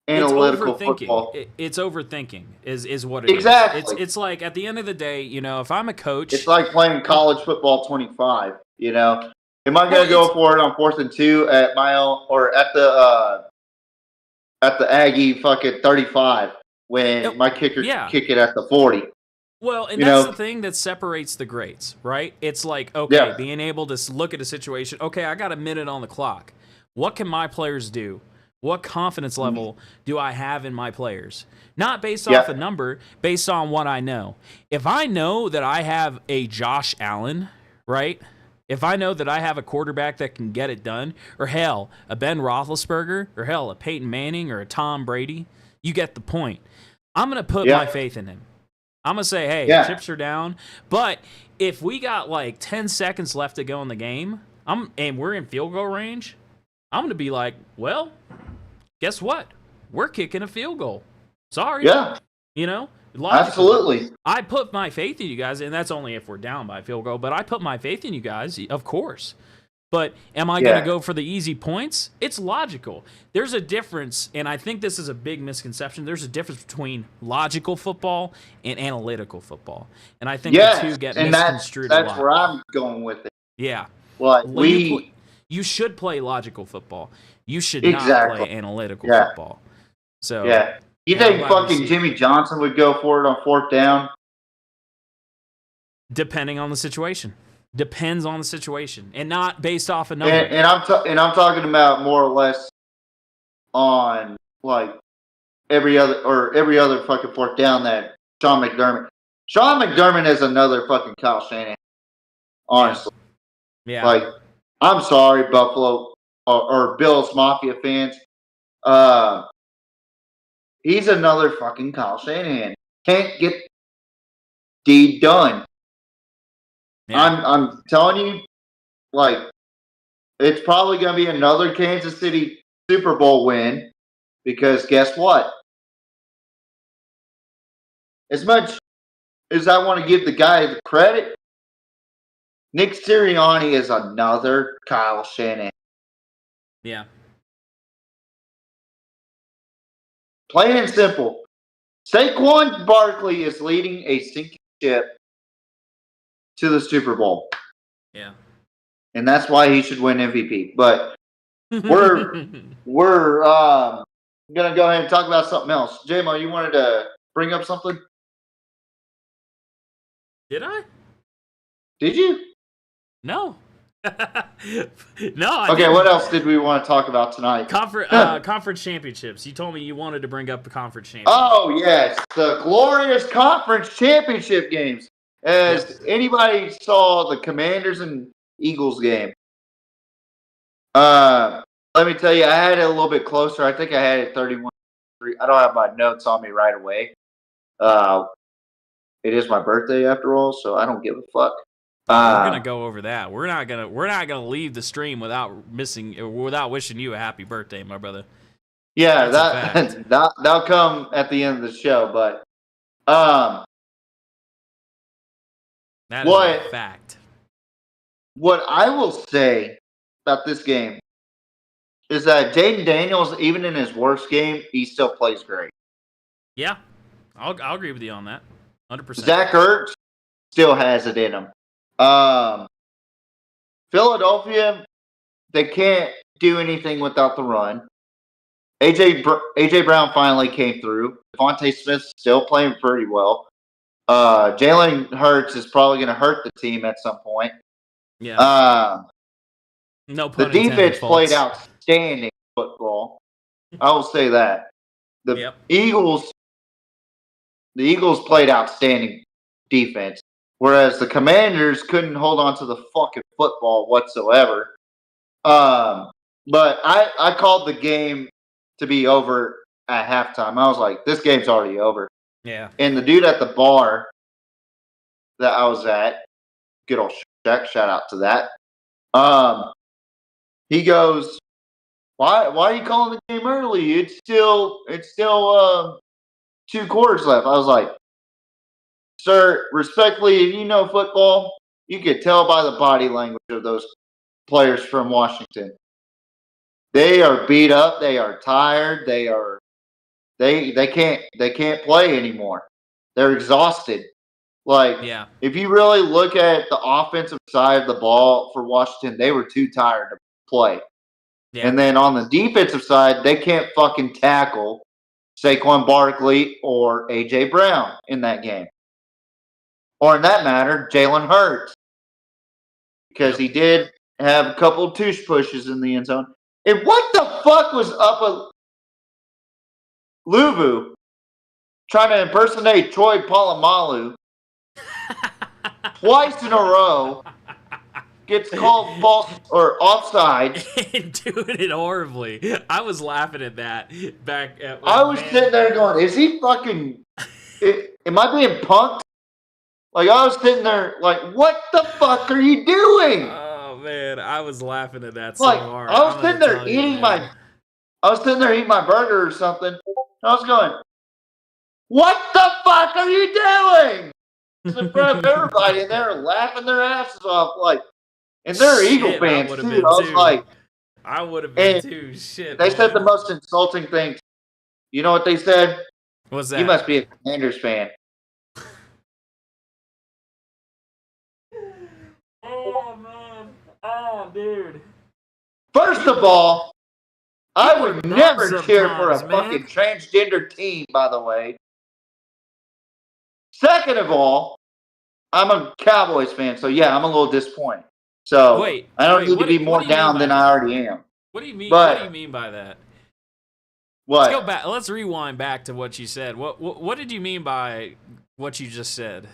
[SPEAKER 1] analytical football.
[SPEAKER 4] It's overthinking is what it is.
[SPEAKER 1] Exactly.
[SPEAKER 4] It's like, at the end of the day, if I'm a coach.
[SPEAKER 1] It's like playing college football 25. You know, am I going to go for it on 4th and 2 at my own or at the Aggie fucking 35 when my kicker kick it at the 40?
[SPEAKER 4] Well, and that's the thing that separates the greats, right? It's like, okay, being able to look at a situation. Okay, I got a minute on the clock. What can my players do? What confidence level do I have in my players? Not based off a number, based on what I know. If I know that I have a Josh Allen, right? If I know that I have a quarterback that can get it done, or hell, a Ben Roethlisberger, or hell, a Peyton Manning, or a Tom Brady, you get the point. I'm going to put my faith in him. I'm going to say, hey, chips are down. But if we got like 10 seconds left to go in the game, and we're in field goal range, I'm going to be like, well, guess what? We're kicking a field goal. Sorry.
[SPEAKER 1] Yeah.
[SPEAKER 4] You know?
[SPEAKER 1] Absolutely.
[SPEAKER 4] I put my faith in you guys, and that's only if we're down by a field goal, but I put my faith in you guys, of course. But am I going to go for the easy points? It's logical. There's a difference, and I think this is a big misconception. There's a difference between logical football and analytical football. And I think the two get misconstrued a lot.
[SPEAKER 1] That's where I'm going with it.
[SPEAKER 4] Yeah.
[SPEAKER 1] Like
[SPEAKER 4] you should play logical football. You should not play analytical football. So
[SPEAKER 1] you think fucking Jimmy Johnson would go for it on 4th down?
[SPEAKER 4] Depending on the situation. Depends on the situation, and not based off a number.
[SPEAKER 1] And I'm talking about more or less on like every other fucking 4th down that Sean McDermott is another fucking Kyle Shanahan. Honestly, like I'm sorry, Buffalo or Bills Mafia fans. He's another fucking Kyle Shanahan. Can't get deed done. Yeah. I'm telling you, like, it's probably going to be another Kansas City Super Bowl win because guess what? As much as I want to give the guy the credit, Nick Sirianni is another Kyle Shanahan.
[SPEAKER 4] Yeah.
[SPEAKER 1] Plain and simple. Saquon Barkley is leading a sinking ship to the Super Bowl.
[SPEAKER 4] Yeah.
[SPEAKER 1] And that's why he should win MVP. But we're going to go ahead and talk about something else. J-Mo, you wanted to bring up something?
[SPEAKER 4] Did I?
[SPEAKER 1] Did you?
[SPEAKER 4] No.
[SPEAKER 1] Okay, what else did we want to talk about tonight?
[SPEAKER 4] Conference championships. You told me you wanted to bring up the conference championships.
[SPEAKER 1] Oh, yes. The glorious conference championship games. As anybody saw the Commanders and Eagles game, let me tell you, I had it a little bit closer. I think I had it 31-3. I don't have my notes on me right away. It is my birthday after all, so I don't give a fuck.
[SPEAKER 4] We're gonna go over that. We're not gonna leave the stream without wishing you a happy birthday, my brother.
[SPEAKER 1] Yeah, that'll come at the end of the show, but
[SPEAKER 4] that is a fact.
[SPEAKER 1] What I will say about this game is that Jaden Daniels, even in his worst game, he still plays great.
[SPEAKER 4] Yeah, I'll agree with you on that. 100%.
[SPEAKER 1] Zach Ertz still has it in him. Philadelphia, they can't do anything without the run. AJ Brown finally came through. Devontae Smith's still playing pretty well. Jalen Hurts is probably going to hurt the team at some point.
[SPEAKER 4] Yeah. No pun
[SPEAKER 1] the defense played outstanding football. I will say that. The Eagles played outstanding defense, whereas the Commanders couldn't hold on to the fucking football whatsoever. But I called the game to be over at halftime. I was like, this game's already over.
[SPEAKER 4] Yeah.
[SPEAKER 1] And the dude at the bar that I was at, good old Shaq, shout out to that. He goes, Why are you calling the game early? It's still 2 quarters left. I was like, sir, respectfully, if you know football, you could tell by the body language of those players from Washington. They are beat up. They are tired. They can't play anymore. They're exhausted. Like,
[SPEAKER 4] Yeah.
[SPEAKER 1] if you really look at the offensive side of the ball for Washington, they were too tired to play.
[SPEAKER 4] Yeah.
[SPEAKER 1] And then on the defensive side, they can't fucking tackle Saquon Barkley or A.J. Brown in that game. Or in that matter, Jalen Hurts. Because he did have a couple of tush pushes in the end zone. And what the fuck was up with Luvu trying to impersonate Troy Polamalu twice in a row? Gets called false or offside.
[SPEAKER 4] Doing it horribly. I was laughing at that back at.
[SPEAKER 1] I was sitting there going, is he fucking. Am I being punked? Like, I was sitting there like, what the fuck are you doing?
[SPEAKER 4] Oh, man. I was laughing at that so
[SPEAKER 1] Like,
[SPEAKER 4] hard.
[SPEAKER 1] I was sitting there eating my burger or something. I was going, what the fuck are you doing? It's in front of everybody, and they're laughing their asses off. Like, and they're Eagle fans, too. I was like,
[SPEAKER 4] I would have been too. Shit.
[SPEAKER 1] They said the most insulting things. You know what they said?
[SPEAKER 4] What's that?
[SPEAKER 1] You must be a Commanders fan.
[SPEAKER 4] Oh, man. Oh, dude.
[SPEAKER 1] First of all, I
[SPEAKER 4] People
[SPEAKER 1] would
[SPEAKER 4] are
[SPEAKER 1] never
[SPEAKER 4] dumb
[SPEAKER 1] cheer for a
[SPEAKER 4] sometimes, man.
[SPEAKER 1] fucking transgender team, by the way. Second of all, I'm a Cowboys fan, so yeah, I'm a little disappointed. So I don't need to be more down than I already am.
[SPEAKER 4] What do you mean?
[SPEAKER 1] But,
[SPEAKER 4] what do you mean by that?
[SPEAKER 1] What?
[SPEAKER 4] Let's go back. Let's rewind back to what you said. What did you mean by what you just said?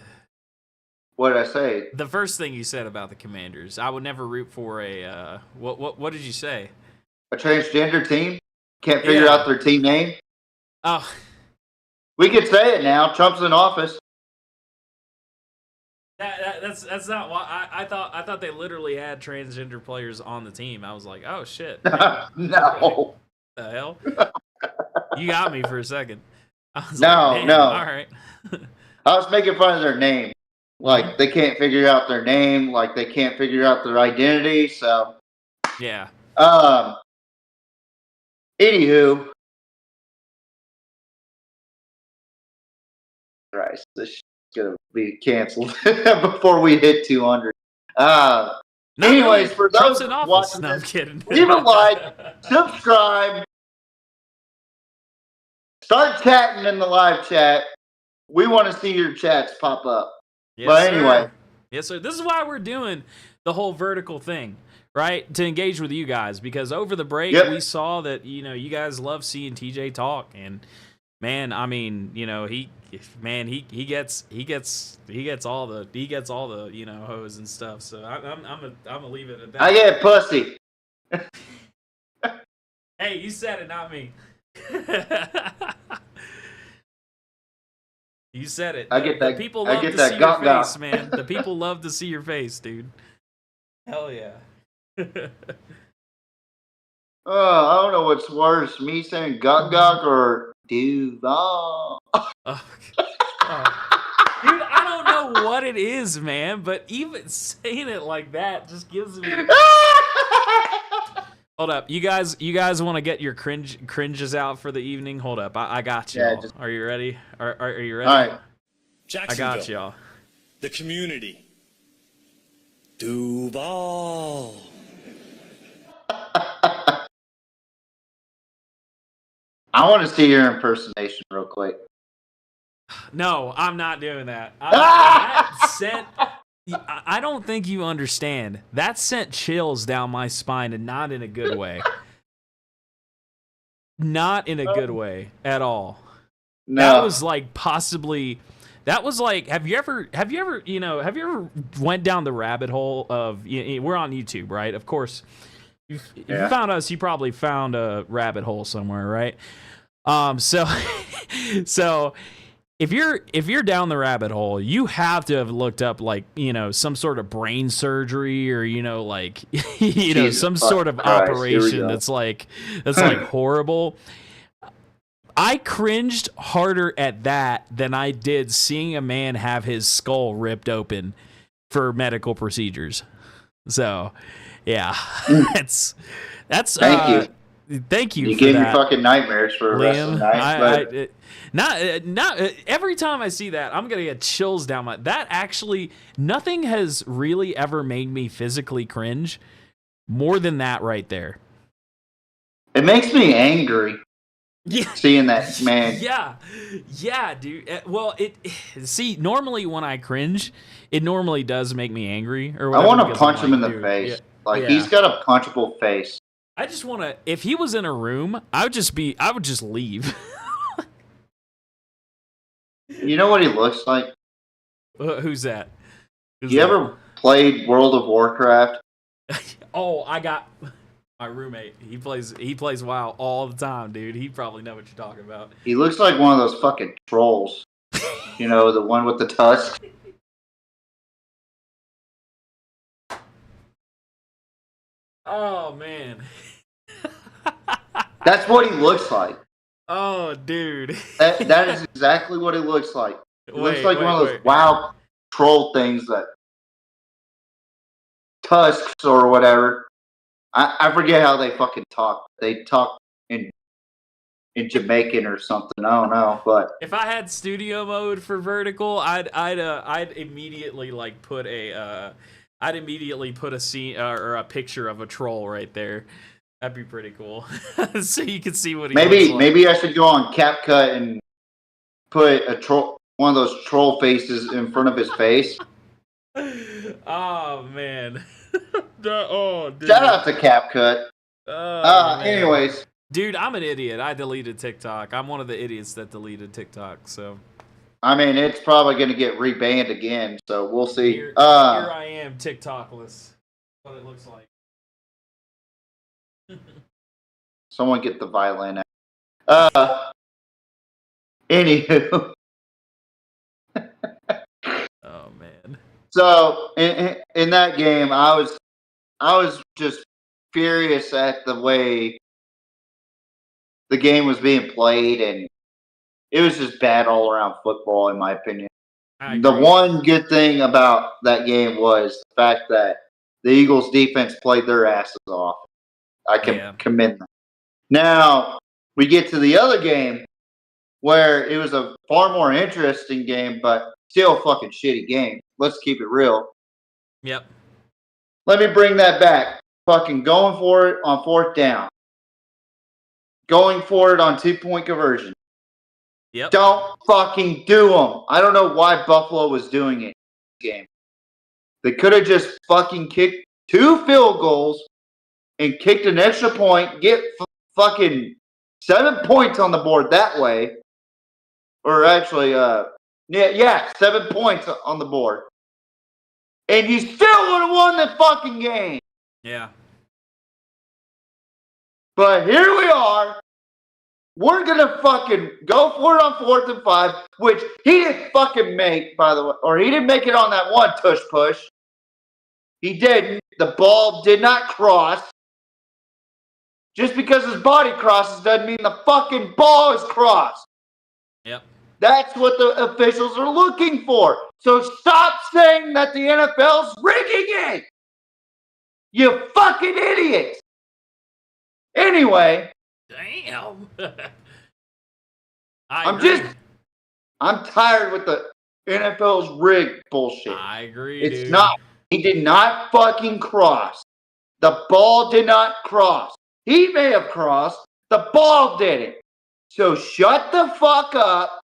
[SPEAKER 1] What did I say?
[SPEAKER 4] The first thing you said about the Commanders. I would never root for a. What did you say?
[SPEAKER 1] A transgender team? Can't figure out their team name?
[SPEAKER 4] Oh.
[SPEAKER 1] We could say it now. Trump's in office.
[SPEAKER 4] That's not why I thought they literally had transgender players on the team. I was like, oh shit.
[SPEAKER 1] No.
[SPEAKER 4] What the hell? You got me for a second. I was
[SPEAKER 1] No.
[SPEAKER 4] all right.
[SPEAKER 1] I was making fun of their name. Like, they can't figure out their name. Like, they can't figure out their identity. So,
[SPEAKER 4] yeah.
[SPEAKER 1] Anywho. Christ, this shit's gonna be canceled before we hit 200. Anyways, for
[SPEAKER 4] Trump's
[SPEAKER 1] those
[SPEAKER 4] in office.
[SPEAKER 1] watching
[SPEAKER 4] No, I'm
[SPEAKER 1] this,
[SPEAKER 4] kidding.
[SPEAKER 1] leave a like, subscribe, start chatting in the live chat. We want to see your chats pop up.
[SPEAKER 4] Yes,
[SPEAKER 1] but anyway.
[SPEAKER 4] Sir. Yes, sir. This is why we're doing the whole vertical thing, right? To engage with you guys, because over the break we saw that you guys love seeing TJ talk, and man, I mean, he gets all the hoes and stuff. So I'm gonna leave it at that.
[SPEAKER 1] I get pussy.
[SPEAKER 4] Hey, you said it, not me. You said it.
[SPEAKER 1] I get that.
[SPEAKER 4] The people love to see your face, man. The people love to see your face, dude. Hell yeah.
[SPEAKER 1] Oh, I don't know what's worse, me saying "gok gok" or Duval.
[SPEAKER 4] Oh. Dude, I don't know what it is, man, but even saying it like that just gives me. Hold up, you guys want to get your cringes out for the evening? Hold up, I got you.
[SPEAKER 1] Yeah,
[SPEAKER 4] Are you ready? Are you ready?
[SPEAKER 1] All right,
[SPEAKER 4] I got y'all.
[SPEAKER 5] The community. Duval.
[SPEAKER 1] I want to see your impersonation real quick.
[SPEAKER 4] No, I'm not doing that. That sent. I don't think you understand. That sent chills down my spine, and not in a good way. Not in a good way at all.
[SPEAKER 1] No.
[SPEAKER 4] That was like possibly. That was like. Have you ever went down the rabbit hole of? We're on YouTube, right? Of course. If you found us, you probably found a rabbit hole somewhere, right? So if you're down the rabbit hole, you have to have looked up like, some sort of brain surgery or, like, some sort of operation that's like horrible. I cringed harder at that than I did seeing a man have his skull ripped open for medical procedures. So, yeah, that's
[SPEAKER 1] Thank you.
[SPEAKER 4] Thank you
[SPEAKER 1] You
[SPEAKER 4] for
[SPEAKER 1] gave
[SPEAKER 4] that,
[SPEAKER 1] me fucking nightmares for the rest of the night.
[SPEAKER 4] not every time I see that, I'm gonna get chills down my. That actually, nothing has really ever made me physically cringe more than that right there.
[SPEAKER 1] It makes me angry.
[SPEAKER 4] Yeah,
[SPEAKER 1] seeing that man.
[SPEAKER 4] yeah, dude. Well, see, normally when I cringe, it normally does make me angry or
[SPEAKER 1] I
[SPEAKER 4] whatever.
[SPEAKER 1] want to
[SPEAKER 4] Because I'm
[SPEAKER 1] punch him
[SPEAKER 4] like,
[SPEAKER 1] in the
[SPEAKER 4] dude,
[SPEAKER 1] face.
[SPEAKER 4] yeah.
[SPEAKER 1] He's got a punchable face.
[SPEAKER 4] I just want to. If he was in a room, I would just leave.
[SPEAKER 1] You know what he looks like?
[SPEAKER 4] Who's that?
[SPEAKER 1] You ever played World of Warcraft?
[SPEAKER 4] Oh, I got my roommate. He plays WoW all the time, dude. He probably know what you're talking about.
[SPEAKER 1] He looks like one of those fucking trolls. You know, the one with the tusk.
[SPEAKER 4] Oh man.
[SPEAKER 1] That's what he looks like.
[SPEAKER 4] Oh, dude.
[SPEAKER 1] That is exactly what he looks like. He looks like one of those WoW troll things that tusks or whatever. I forget how they fucking talk. They talk in Jamaican or something. I don't know, but
[SPEAKER 4] if I had studio mode for vertical, I'd immediately like put a scene or a picture of a troll right there. That'd be pretty cool. So you can see what he looks like.
[SPEAKER 1] Maybe I should go on CapCut and put one of those troll faces in front of his face.
[SPEAKER 4] Oh man. Oh, dude.
[SPEAKER 1] Shout out to CapCut. Anyways.
[SPEAKER 4] Dude, I'm an idiot. I deleted TikTok. I'm one of the idiots that deleted TikTok, so.
[SPEAKER 1] I mean, it's probably going to get rebanned again, so we'll see.
[SPEAKER 4] Here I am, TikTokless. What it looks like.
[SPEAKER 1] Someone get the violin out. Anywho.
[SPEAKER 4] Oh, man.
[SPEAKER 1] So, in that game, I was just furious at the way the game was being played, and it was just bad all around football, in my opinion. The one good thing about that game was the fact that the Eagles' defense played their asses off. I can commend them. Now, we get to the other game where it was a far more interesting game, but still a fucking shitty game. Let's keep it real.
[SPEAKER 4] Yep.
[SPEAKER 1] Let me bring that back. Fucking going for it on fourth down. Going for it on 2-point conversion.
[SPEAKER 4] Yep.
[SPEAKER 1] Don't fucking do them. I don't know why Buffalo was doing it in this game. They could have just fucking kicked 2 field goals and kicked an extra point, get fucking 7 points on the board that way. Or actually, 7 points on the board. And you still would have won the fucking game.
[SPEAKER 4] Yeah.
[SPEAKER 1] But here we are. We're going to fucking go for it on 4th and 5, which he didn't fucking make, by the way. Or he didn't make it on that one tush push. He didn't. The ball did not cross. Just because his body crosses doesn't mean the fucking ball is crossed.
[SPEAKER 4] Yep.
[SPEAKER 1] That's what the officials are looking for. So stop saying that the NFL's rigging it. You fucking idiots. Anyway.
[SPEAKER 4] Damn.
[SPEAKER 1] I'm tired with the NFL's rigged bullshit.
[SPEAKER 4] I agree,
[SPEAKER 1] It's not. He did not fucking cross. The ball did not cross. He may have crossed. The ball didn't. So shut the fuck up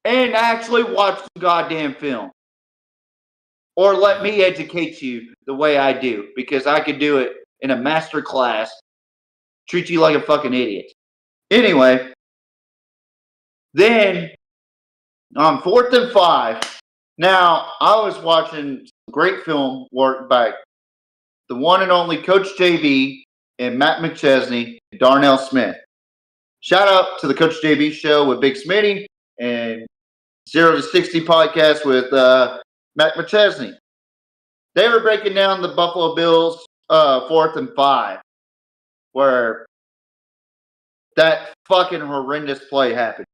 [SPEAKER 1] and actually watch the goddamn film. Or let me educate you the way I do, because I could do it in a master class. Treat you like a fucking idiot. Anyway, then on 4th and 5, now I was watching great film work by the one and only Coach JB and Matt McChesney and Darnell Smith. Shout out to the Coach JB show with Big Smitty and 0 to 60 podcast with Matt McChesney. They were breaking down the Buffalo Bills 4th and 5, where that fucking horrendous play happened.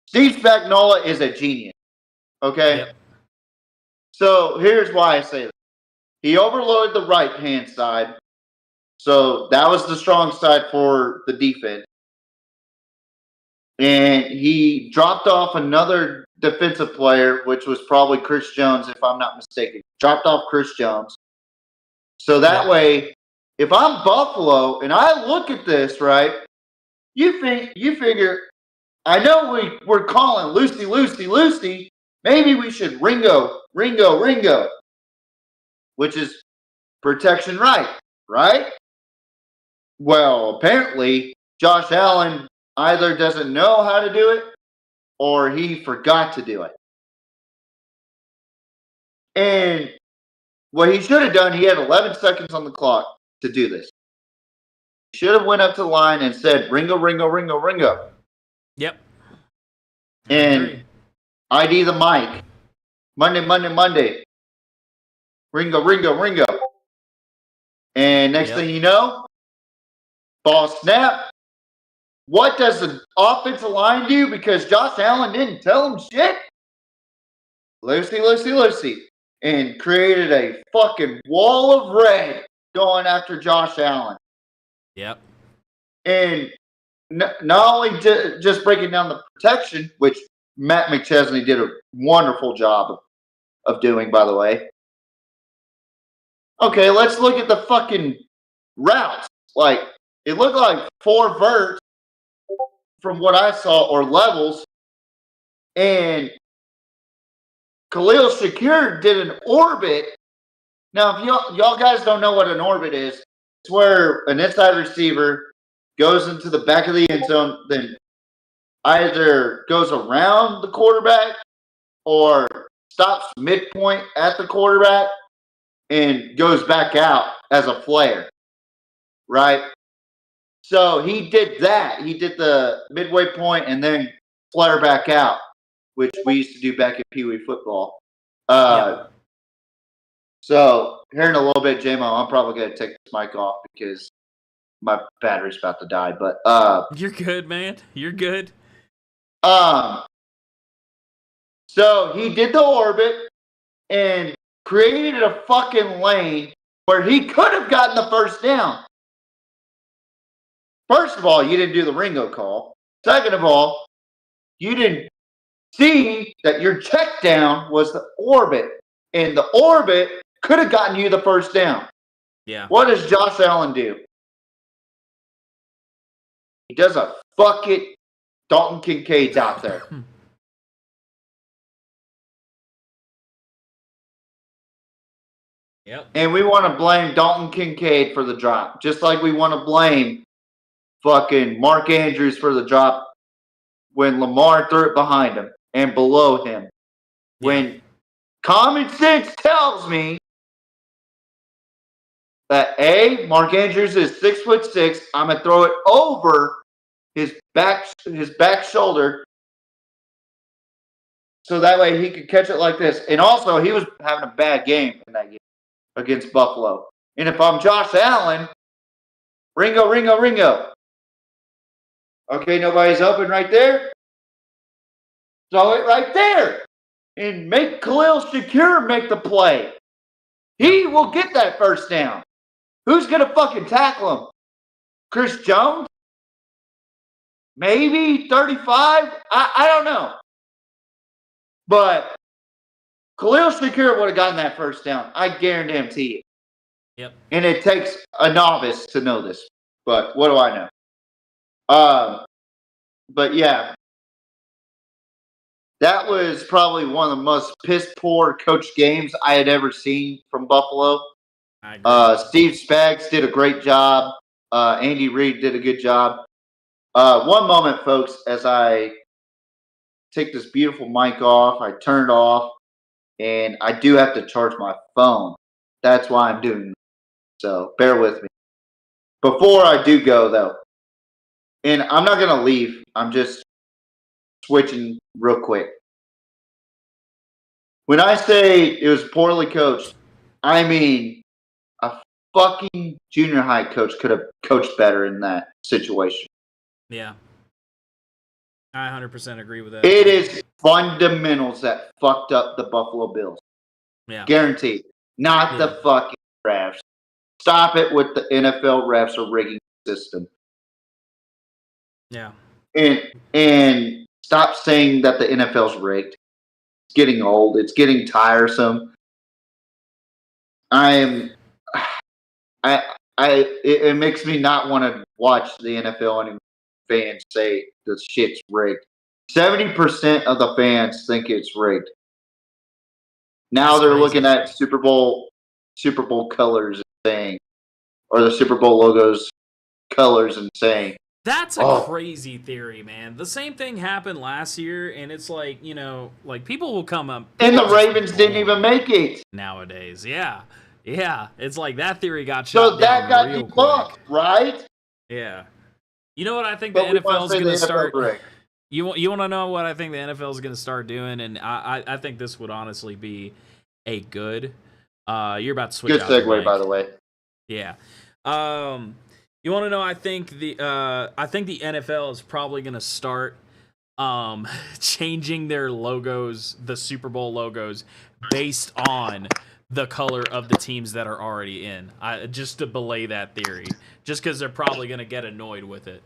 [SPEAKER 1] Steve Spagnuolo is a genius. Okay?
[SPEAKER 4] Yep.
[SPEAKER 1] So here's why I say that. He overloaded the right-hand side, So that was the strong side for the defense. And he dropped off another defensive player, which was probably Chris Jones, if I'm not mistaken. Dropped off Chris Jones. So that way, if I'm Buffalo and I look at this, right, you figure, I know we're calling Lucy. Maybe we should Ringo, which is protection right? Well, apparently, Josh Allen either doesn't know how to do it or he forgot to do it. And what he should have done, he had 11 seconds on the clock to do this. He should have went up to the line and said, Ringo.
[SPEAKER 4] Yep.
[SPEAKER 1] And ID the mic. Monday. Ringo. And next thing you know, ball snap. What does the offensive line do? Because Josh Allen didn't tell him shit. Lucy. And created a fucking wall of red going after Josh Allen.
[SPEAKER 4] Yep.
[SPEAKER 1] And not only just breaking down the protection, which Matt McChesney did a wonderful job of doing, by the way. Okay, let's look at the fucking routes. Like, it looked like 4 verts from what I saw, or levels. And Khalil Shakir did an orbit. Now, if y'all guys don't know what an orbit is, it's where an inside receiver goes into the back of the end zone, then either goes around the quarterback or stops midpoint at the quarterback and goes back out as a flare, right? So he did that. He did the midway point and then flare back out, which we used to do back in Pee Wee football. So here in a little bit, J-Mo, I'm probably going to take this mic off because my battery's about to die. But
[SPEAKER 4] you're good, man. You're good.
[SPEAKER 1] So he did the orbit and created a fucking lane where he could have gotten the first down. First of all, you didn't do the Ringo call. Second of all, you didn't see that your check down was the orbit. And the orbit could have gotten you the first down.
[SPEAKER 4] Yeah.
[SPEAKER 1] What does Josh Allen do? He does a fuck it. Dalton Kincaid's out there.
[SPEAKER 4] Yep.
[SPEAKER 1] And we want to blame Dalton Kincaid for the drop. Just like we want to blame fucking Mark Andrews for the drop when Lamar threw it behind him and below him. Yeah. When common sense tells me that Mark Andrews is 6'6". I'm gonna throw it over his back shoulder, so that way he could catch it like this. And also, he was having a bad game in that game against Buffalo. And if I'm Josh Allen, Ringo. Okay, nobody's open right there. Throw it right there. And make Khalil Shakir make the play. He will get that first down. Who's going to fucking tackle him? Chris Jones? Maybe 35? I don't know. But Khalil Shakir would have gotten that first down. I guarantee it.
[SPEAKER 4] Yep.
[SPEAKER 1] And it takes a novice to know this. But what do I know? But yeah. That was probably one of the most piss-poor coach games I had ever seen from Buffalo. Steve Spags did a great job. Andy Reid did a good job. One moment, folks, as I take this beautiful mic off, I turn it off, and I do have to charge my phone. That's why I'm doing this. So bear with me. Before I do go, though, and I'm not going to leave. I'm just switching real quick. When I say it was poorly coached, I mean a fucking junior high coach could have coached better in that situation.
[SPEAKER 4] Yeah. I 100% agree with that.
[SPEAKER 1] It is fundamentals that fucked up the Buffalo Bills.
[SPEAKER 4] Yeah.
[SPEAKER 1] Guaranteed. Not the fucking refs. stop it with the NFL refs or rigging system.
[SPEAKER 4] Yeah.
[SPEAKER 1] And stop saying that the NFL's rigged. It's getting old. It's getting tiresome. It makes me not want to watch the NFL and fans say the shit's rigged. 70% of the fans think it's rigged. Now
[SPEAKER 4] That's
[SPEAKER 1] they're
[SPEAKER 4] crazy.
[SPEAKER 1] looking at Super Bowl colors and saying, or the Super Bowl logos colors and saying,
[SPEAKER 4] That's a
[SPEAKER 1] Oh.
[SPEAKER 4] crazy theory, man. The same thing happened last year, and it's like, like people will come up.
[SPEAKER 1] and the
[SPEAKER 4] people are just
[SPEAKER 1] Ravens didn't even
[SPEAKER 4] boring
[SPEAKER 1] make it.
[SPEAKER 4] nowadays. Yeah. It's like that theory got
[SPEAKER 1] So
[SPEAKER 4] shot
[SPEAKER 1] that
[SPEAKER 4] down
[SPEAKER 1] got
[SPEAKER 4] real
[SPEAKER 1] debunked,
[SPEAKER 4] quick.
[SPEAKER 1] right?
[SPEAKER 4] Yeah. You know what I think
[SPEAKER 1] But
[SPEAKER 4] the
[SPEAKER 1] we want
[SPEAKER 4] NFL is
[SPEAKER 1] to say
[SPEAKER 4] going
[SPEAKER 1] the
[SPEAKER 4] to
[SPEAKER 1] NFL's
[SPEAKER 4] start?
[SPEAKER 1] rigged.
[SPEAKER 4] You want to know what I think the NFL is going to start doing? And I think this would honestly be a good. You're about to switch
[SPEAKER 1] Good
[SPEAKER 4] out the
[SPEAKER 1] segue,
[SPEAKER 4] mic.
[SPEAKER 1] by the way.
[SPEAKER 4] Yeah. You want to know? I think the NFL is probably going to start changing their logos, the Super Bowl logos, based on the color of the teams that are already in. Just to belay that theory, just because they're probably going to get annoyed with it.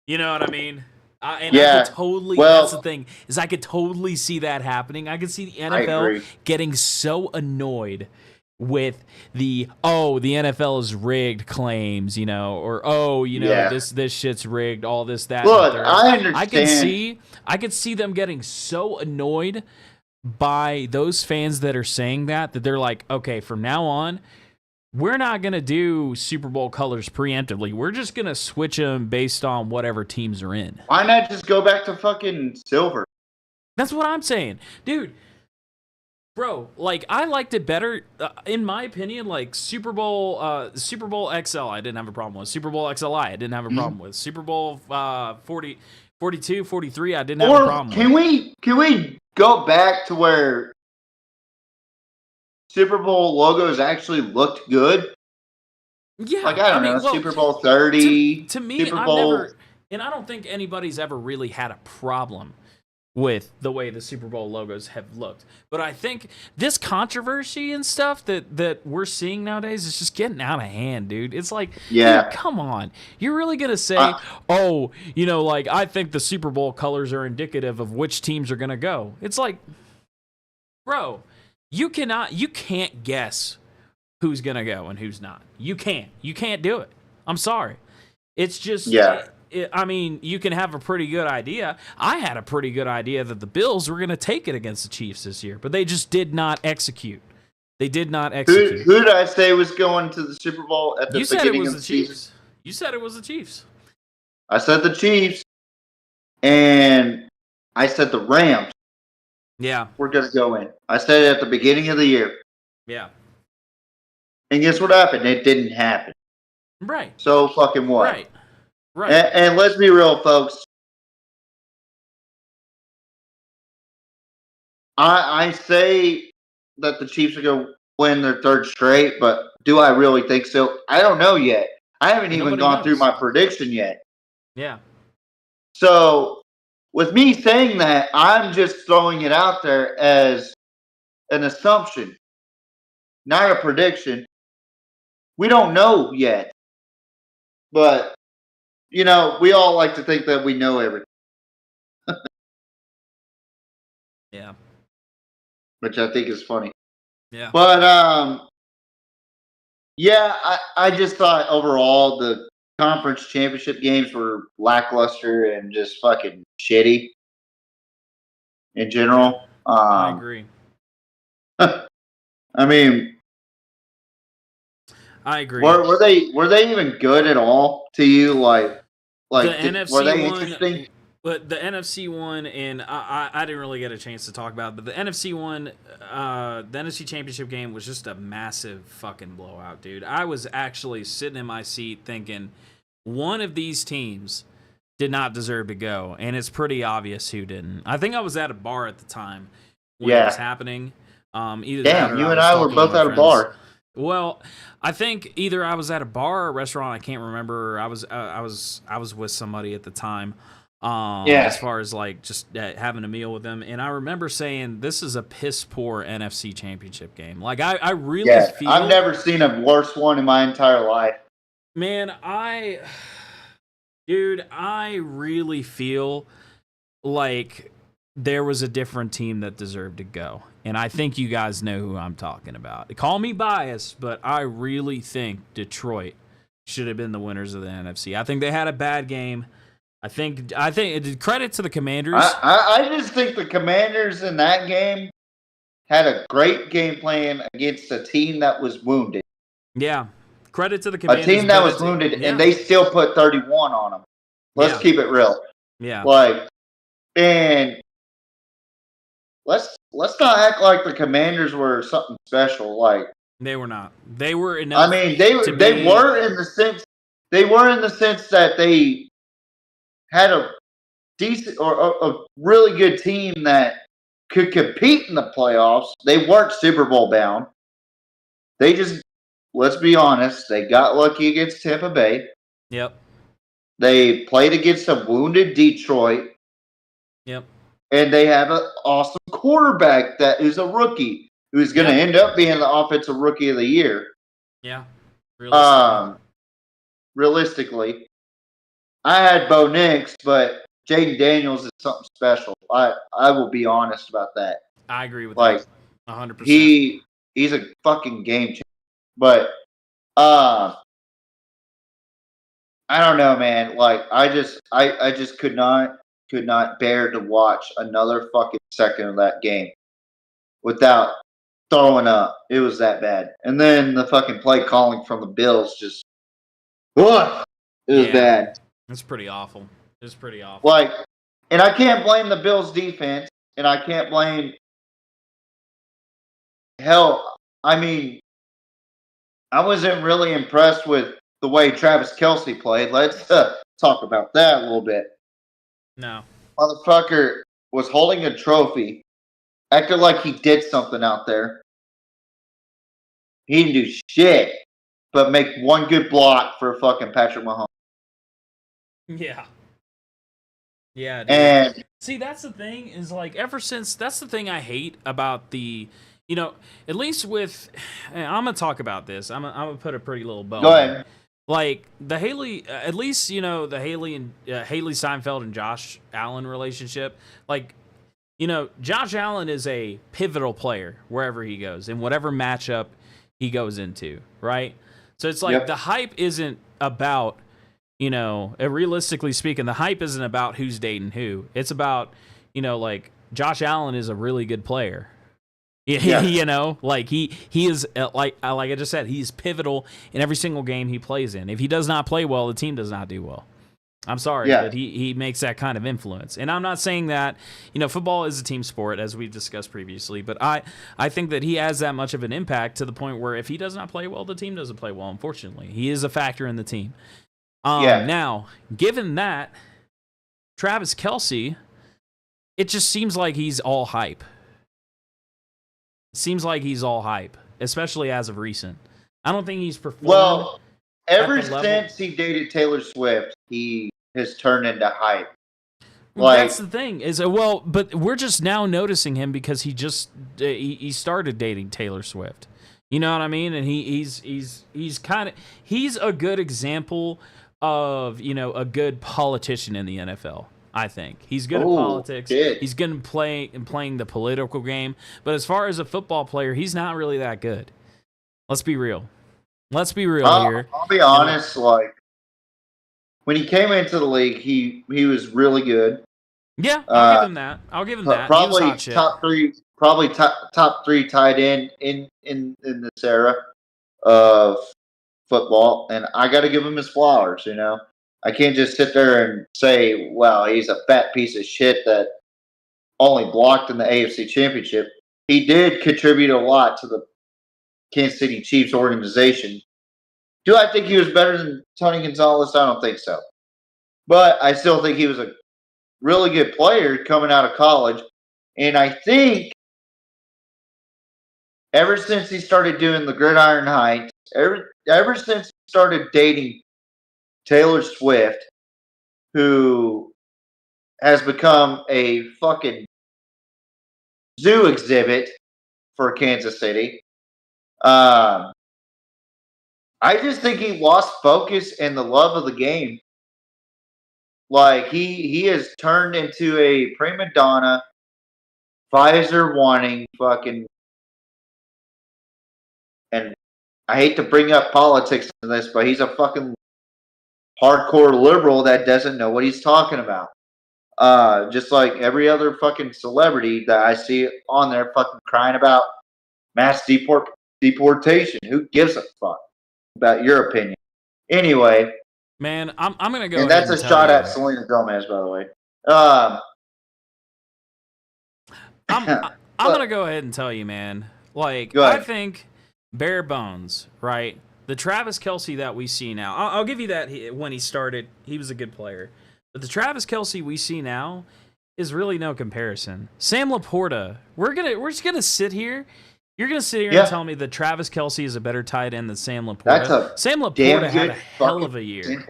[SPEAKER 4] You know what I mean? I
[SPEAKER 1] Yeah.
[SPEAKER 4] could totally.
[SPEAKER 1] Well-
[SPEAKER 4] That's the thing, is I could totally see that happening. I could see the
[SPEAKER 1] I
[SPEAKER 4] NFL
[SPEAKER 1] agree.
[SPEAKER 4] getting so annoyed with the NFL is rigged claims, or
[SPEAKER 1] Yeah.
[SPEAKER 4] this shit's rigged, all this that.
[SPEAKER 1] Look,
[SPEAKER 4] and the third.
[SPEAKER 1] I understand.
[SPEAKER 4] I could see them getting so annoyed by those fans that are saying that they're like, okay, from now on, we're not going to do Super Bowl colors preemptively. We're just going to switch them based on whatever teams are in.
[SPEAKER 1] Why not just go back to fucking silver?
[SPEAKER 4] That's what I'm saying. Dude, bro, like, I liked it better, in my opinion, like Super Bowl XL, I didn't have a problem with. Super Bowl XLI, I didn't have a problem with. Super Bowl 42, 43, I didn't have a
[SPEAKER 1] Or
[SPEAKER 4] problem
[SPEAKER 1] can
[SPEAKER 4] with.
[SPEAKER 1] we go back to where Super Bowl logos actually looked good?
[SPEAKER 4] Yeah,
[SPEAKER 1] Like, I don't know,
[SPEAKER 4] well,
[SPEAKER 1] Super Bowl 30.
[SPEAKER 4] to me,
[SPEAKER 1] Super
[SPEAKER 4] I've
[SPEAKER 1] Bowl.
[SPEAKER 4] never, and I don't think anybody's ever really had a problem with the way the Super Bowl logos have looked. But I think this controversy and stuff that we're seeing nowadays is just getting out of hand, dude. It's like,
[SPEAKER 1] Yeah.
[SPEAKER 4] dude, come on. You're really going to say, like, I think the Super Bowl colors are indicative of which teams are going to go. It's like, bro, you can't guess who's going to go and who's not. You can't do it. I'm sorry. It's just,
[SPEAKER 1] Yeah.
[SPEAKER 4] I mean, you can have a pretty good idea. I had a pretty good idea that the Bills were going to take it against the Chiefs this year, but they just did not execute. They did not execute.
[SPEAKER 1] Who did I say was going to the Super Bowl at the
[SPEAKER 4] You said it
[SPEAKER 1] beginning
[SPEAKER 4] was
[SPEAKER 1] of
[SPEAKER 4] the
[SPEAKER 1] the season?
[SPEAKER 4] Chiefs. You said it was the Chiefs.
[SPEAKER 1] I said the Chiefs, and I said the Rams
[SPEAKER 4] Yeah,
[SPEAKER 1] were going to go in. I said it at the beginning of the year.
[SPEAKER 4] yeah.
[SPEAKER 1] And guess what happened? It didn't happen.
[SPEAKER 4] Right,
[SPEAKER 1] So fucking what?
[SPEAKER 4] right, right.
[SPEAKER 1] And let's be real, folks. I say that the Chiefs are going to win their third straight, but do I really think so? I don't know yet. I haven't even
[SPEAKER 4] Nobody
[SPEAKER 1] gone through
[SPEAKER 4] knows.
[SPEAKER 1] my prediction yet.
[SPEAKER 4] Yeah,
[SPEAKER 1] So, with me saying that, I'm just throwing it out there as an assumption, not a prediction. We don't know yet. But, we all like to think that we know everything,
[SPEAKER 4] yeah,
[SPEAKER 1] which I think is funny.
[SPEAKER 4] yeah.
[SPEAKER 1] But, yeah, I just thought overall the conference championship games were lackluster and just fucking shitty in general.
[SPEAKER 4] I agree.
[SPEAKER 1] I mean,
[SPEAKER 4] I agree.
[SPEAKER 1] were they even good at all to you? Like
[SPEAKER 4] the
[SPEAKER 1] were
[SPEAKER 4] NFC
[SPEAKER 1] they
[SPEAKER 4] one,
[SPEAKER 1] interesting?
[SPEAKER 4] but the NFC one, and I didn't really get a chance to talk about it, but the NFC one, the NFC Championship game was just a massive fucking blowout, dude. I was actually sitting in my seat thinking one of these teams did not deserve to go, and it's pretty obvious who didn't. I think I was at a bar at the time when it was happening. Either that or
[SPEAKER 1] Damn, you and
[SPEAKER 4] was
[SPEAKER 1] I were
[SPEAKER 4] talking to
[SPEAKER 1] both
[SPEAKER 4] my
[SPEAKER 1] at a
[SPEAKER 4] friends.
[SPEAKER 1] bar.
[SPEAKER 4] Well, I think either I was at a bar or a restaurant. I can't remember. I was with somebody at the time. As far as like just having a meal with them. And I remember saying, this is a piss poor NFC championship game. Like I really feel,
[SPEAKER 1] I've never seen a worse one in my entire life.
[SPEAKER 4] Man, dude, I really feel like there was a different team that deserved to go. And I think you guys know who I'm talking about. Call me biased, but I really think Detroit should have been the winners of the NFC. I think they had a bad game. I think credit to the Commanders.
[SPEAKER 1] I just think the Commanders in that game had a great game plan against a team that was wounded.
[SPEAKER 4] Yeah. Credit to the Commanders.
[SPEAKER 1] A team that was wounded, and they still put 31 on them. Let's keep it real.
[SPEAKER 4] Yeah.
[SPEAKER 1] And let's not act like the Commanders were something special. Like,
[SPEAKER 4] they were not. They were enough.
[SPEAKER 1] I mean, they were in the sense that they had a decent or a really good team that could compete in the playoffs. They weren't Super Bowl bound. They just, let's be honest, they got lucky against Tampa Bay.
[SPEAKER 4] Yep.
[SPEAKER 1] They played against a wounded Detroit.
[SPEAKER 4] Yep.
[SPEAKER 1] And they have an awesome quarterback that is a rookie who's going to end up being the offensive rookie of the year.
[SPEAKER 4] Yeah.
[SPEAKER 1] Realistically. I had Bo Nix, but Jaden Daniels is something special. I will be honest about that.
[SPEAKER 4] I agree with that. 100%.
[SPEAKER 1] He's a fucking game changer. But I don't know, man. Like, I just could not bear to watch another fucking second of that game without throwing up. It was that bad. And then the fucking play calling from the Bills just, ugh, it was bad.
[SPEAKER 4] It's pretty awful. It's pretty awful.
[SPEAKER 1] Like, and I can't blame the Bills defense, and I can't blame, hell, I mean, I wasn't really impressed with the way Travis Kelce played. Let's talk about that a little bit.
[SPEAKER 4] No.
[SPEAKER 1] Motherfucker was holding a trophy, acted like he did something out there. He didn't do shit but make one good block for fucking Patrick Mahomes.
[SPEAKER 4] Yeah. Yeah, dude.
[SPEAKER 1] And
[SPEAKER 4] see, that's the thing, is like, ever since, that's the thing I hate about the, at least with, I'm going to talk about this. I'm going to put a pretty little bow.
[SPEAKER 1] Go ahead.
[SPEAKER 4] Like, the Haley, at least, the Haley and Haley Seinfeld and Josh Allen relationship, like, Josh Allen is a pivotal player wherever he goes, in whatever matchup he goes into, right? So it's like, the hype isn't about, realistically speaking, the hype isn't about who's dating who. It's about, like, Josh Allen is a really good player. Yeah. Like he is, like I just said, he's pivotal in every single game he plays in. If he does not play well, the team does not do well. I'm sorry, but he makes that kind of influence. And I'm not saying that, football is a team sport, as we've discussed previously, but I think that he has that much of an impact to the point where if he does not play well, the team doesn't play well, unfortunately. He is a factor in the team. Now, given that, Travis Kelce, it just seems like he's all hype. Seems like he's all hype, especially as of recent. I don't think he's performed.
[SPEAKER 1] Well, ever since he dated Taylor Swift, he has turned into hype.
[SPEAKER 4] That's the thing, is but we're just now noticing him because he started dating Taylor Swift. You know what I mean? And he's a good example of, a good politician in the NFL. I think he's good at politics.
[SPEAKER 1] Shit.
[SPEAKER 4] He's good at playing the political game. But as far as a football player, he's not really that good. Let's be real. Here.
[SPEAKER 1] I'll be honest. Like, when he came into the league, he was really good.
[SPEAKER 4] Yeah, I'll give him that.
[SPEAKER 1] Probably top three tight end in this era of football, and I got to give him his flowers. I can't just sit there and say, well, he's a fat piece of shit that only blocked in the AFC Championship. He did contribute a lot to the Kansas City Chiefs organization. Do I think he was better than Tony Gonzalez? I don't think so. But I still think he was a really good player coming out of college. And I think ever since he started doing the Gridiron Heights, ever since he started dating Taylor Swift, who has become a fucking zoo exhibit for Kansas City. I just think he lost focus and the love of the game. Like he has turned into a prima donna, Pfizer wanting fucking, and I hate to bring up politics in this, but he's a fucking hardcore liberal that doesn't know what he's talking about. Just like every other fucking celebrity that I see on there fucking crying about mass deportation. Who gives a fuck about your opinion? Anyway,
[SPEAKER 4] Man, I'm gonna go
[SPEAKER 1] and
[SPEAKER 4] ahead
[SPEAKER 1] that's
[SPEAKER 4] and
[SPEAKER 1] a
[SPEAKER 4] tell
[SPEAKER 1] shot
[SPEAKER 4] you.
[SPEAKER 1] at Selena Gomez, by the way.
[SPEAKER 4] I'm gonna go ahead and tell you, man. Like,
[SPEAKER 1] Go
[SPEAKER 4] I
[SPEAKER 1] ahead.
[SPEAKER 4] think bare bones, right? The Travis Kelce that we see now, I'll give you that. When he started, he was a good player, but the Travis Kelce we see now is really no comparison. Sam Laporta, we're just gonna sit here. You're gonna sit here and tell me that Travis Kelce is a better tight end than Sam Laporta.
[SPEAKER 1] That's a
[SPEAKER 4] Sam
[SPEAKER 1] damn
[SPEAKER 4] Laporta had
[SPEAKER 1] good
[SPEAKER 4] a hell of a
[SPEAKER 1] fucking
[SPEAKER 4] year.
[SPEAKER 1] team.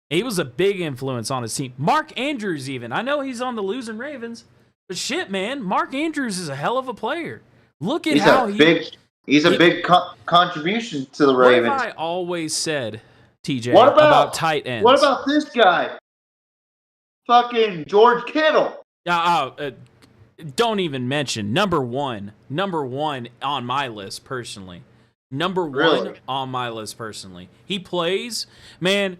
[SPEAKER 4] He was a big influence on his team. Mark Andrews, even. I know he's on the losing Ravens, but shit, man, Mark Andrews is a hell of a player. Look at how
[SPEAKER 1] He's a big contribution to the
[SPEAKER 4] What have
[SPEAKER 1] Ravens.
[SPEAKER 4] I always said, TJ,
[SPEAKER 1] What
[SPEAKER 4] about tight ends?
[SPEAKER 1] What about this guy? Fucking George Kittle.
[SPEAKER 4] Don't even mention number one on my list personally. Number one
[SPEAKER 1] Really?
[SPEAKER 4] on my list personally. He plays, man.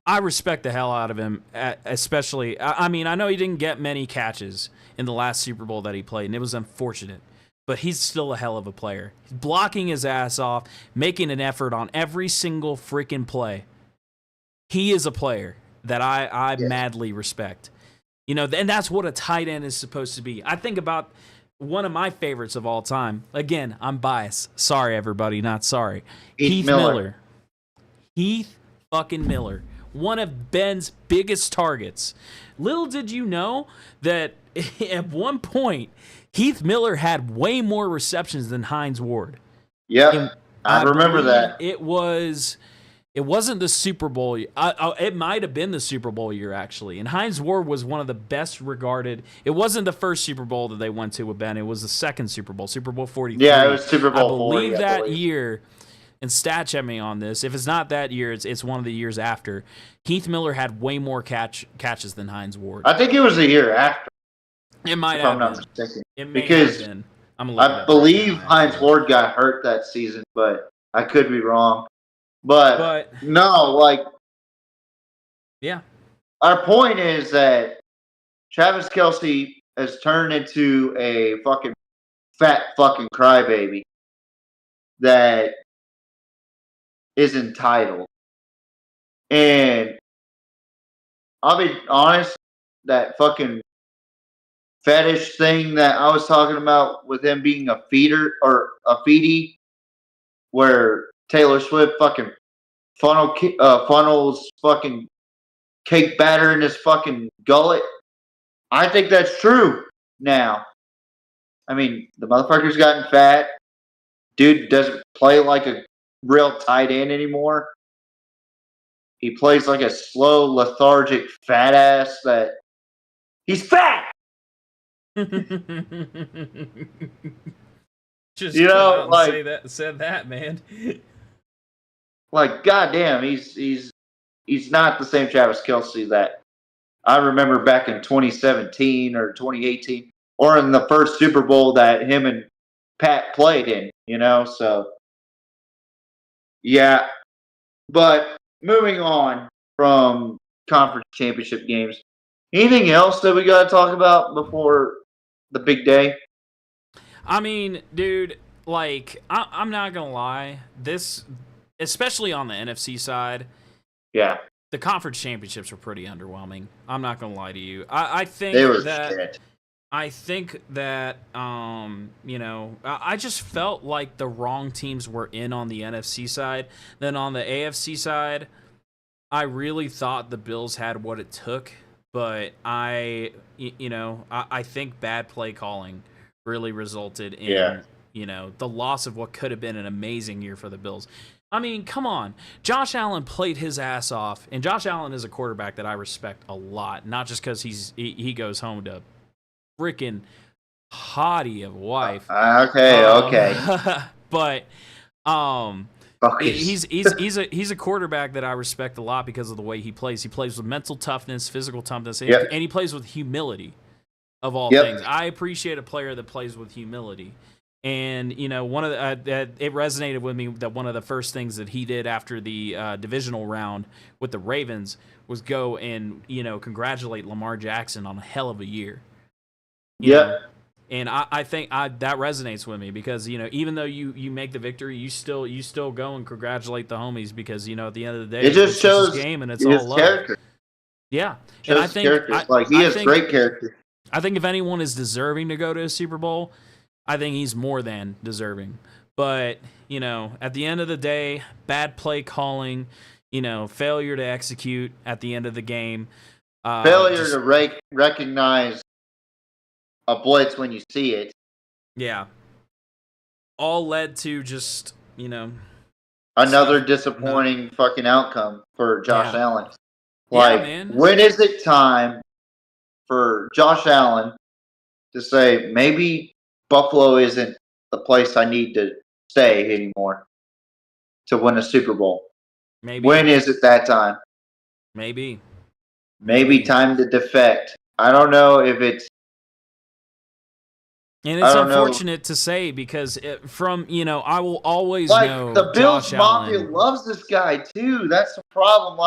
[SPEAKER 4] I respect the hell out of him, especially. I mean, I know he didn't get many catches in the last Super Bowl that he played, and it was unfortunate. But he's still a hell of a player. He's blocking his ass off, making an effort on every single freaking play. He is a player that I madly respect. You know, and that's what a tight end is supposed to be. I think about one of my favorites of all time. Again, I'm biased. Sorry, everybody, not sorry.
[SPEAKER 1] Heath Miller.
[SPEAKER 4] Heath fucking Miller. One of Ben's biggest targets. Little did you know that at one point, Heath Miller had way more receptions than Hines Ward.
[SPEAKER 1] Yep, I remember that.
[SPEAKER 4] It wasn't the Super Bowl. It might have been the Super Bowl year, actually. And Hines Ward was one of the best regarded. It wasn't the first Super Bowl that they went to with Ben. It was the second Super Bowl, Super Bowl 43.
[SPEAKER 1] Yeah, it was Super Bowl 40.
[SPEAKER 4] I believe that year, and stat check me on this. If it's not that year, it's one of the years after. Heath Miller had way more catches than Hines Ward.
[SPEAKER 1] I think it was a year after.
[SPEAKER 4] It might
[SPEAKER 1] if
[SPEAKER 4] have
[SPEAKER 1] I'm not
[SPEAKER 4] been.
[SPEAKER 1] mistaken.
[SPEAKER 4] It may
[SPEAKER 1] Because
[SPEAKER 4] have been.
[SPEAKER 1] I believe Hines Ward got hurt that season, but I could be wrong. But no, like,
[SPEAKER 4] yeah.
[SPEAKER 1] Our point is that Travis Kelce has turned into a fucking fat fucking crybaby that is entitled. And I'll be honest, that fucking fetish thing that I was talking about with him being a feeder or a feedie, where Taylor Swift fucking funnels fucking cake batter in his fucking gullet. I think that's true now. I mean, the motherfucker's gotten fat. Dude doesn't play like a real tight end anymore. He plays like a slow, lethargic, fat ass that he's fat.
[SPEAKER 4] Just
[SPEAKER 1] you know, like
[SPEAKER 4] said that, man.
[SPEAKER 1] Like, goddamn, he's not the same Travis Kelce that I remember back in 2017 or 2018, or in the first Super Bowl that him and Pat played in. You know, so yeah. But moving on from conference championship games, anything else that we got to talk about before the big day?
[SPEAKER 4] I mean, dude, like, I'm not going to lie. This, especially on the NFC side,
[SPEAKER 1] yeah,
[SPEAKER 4] the conference championships were pretty underwhelming. I'm not going to lie to you. I think
[SPEAKER 1] they were
[SPEAKER 4] that
[SPEAKER 1] shit.
[SPEAKER 4] I think that, you know, I just felt like the wrong teams were in on the NFC side. Then on the AFC side, I really thought the Bills had what it took, but I think bad play calling really resulted in, the loss of what could have been an amazing year for the Bills. I mean, come on. Josh Allen played his ass off, and Josh Allen is a quarterback that I respect a lot, not just because he goes home to freaking hottie of a wife.
[SPEAKER 1] Okay.
[SPEAKER 4] But
[SPEAKER 1] Focus.
[SPEAKER 4] he's a quarterback that I respect a lot because of the way he plays. He plays with mental toughness, physical toughness, and,
[SPEAKER 1] Yep.
[SPEAKER 4] and he plays with humility of all
[SPEAKER 1] Yep.
[SPEAKER 4] things. I appreciate a player that plays with humility. And one of the it resonated with me that one of the first things that he did after the divisional round with the Ravens was go and congratulate Lamar Jackson on a hell of a year. You know? And I think that resonates with me because even though you make the victory, you still go and congratulate the homies because at the end of the day
[SPEAKER 1] It just shows
[SPEAKER 4] his game and it's
[SPEAKER 1] his
[SPEAKER 4] all love.
[SPEAKER 1] character.
[SPEAKER 4] Yeah,
[SPEAKER 1] Shows
[SPEAKER 4] and I
[SPEAKER 1] his
[SPEAKER 4] think
[SPEAKER 1] character. He has great character.
[SPEAKER 4] I think if anyone is deserving to go to a Super Bowl, I think he's more than deserving. But, at the end of the day, bad play calling, failure to execute at the end of the game.
[SPEAKER 1] Failure to recognize a blitz when you see it.
[SPEAKER 4] Yeah. All led to just,
[SPEAKER 1] Another disappointing fucking outcome for Josh Allen.
[SPEAKER 4] Yeah, man.
[SPEAKER 1] When is it time for Josh Allen to say, maybe Buffalo isn't the place I need to stay anymore to win a Super Bowl?
[SPEAKER 4] Maybe.
[SPEAKER 1] When is it that time?
[SPEAKER 4] Maybe.
[SPEAKER 1] Maybe time to defect. I don't know if it's.
[SPEAKER 4] And it's unfortunate to say because I will always know
[SPEAKER 1] the Bills
[SPEAKER 4] Josh
[SPEAKER 1] Mafia
[SPEAKER 4] Allen.
[SPEAKER 1] loves this guy too. That's the problem.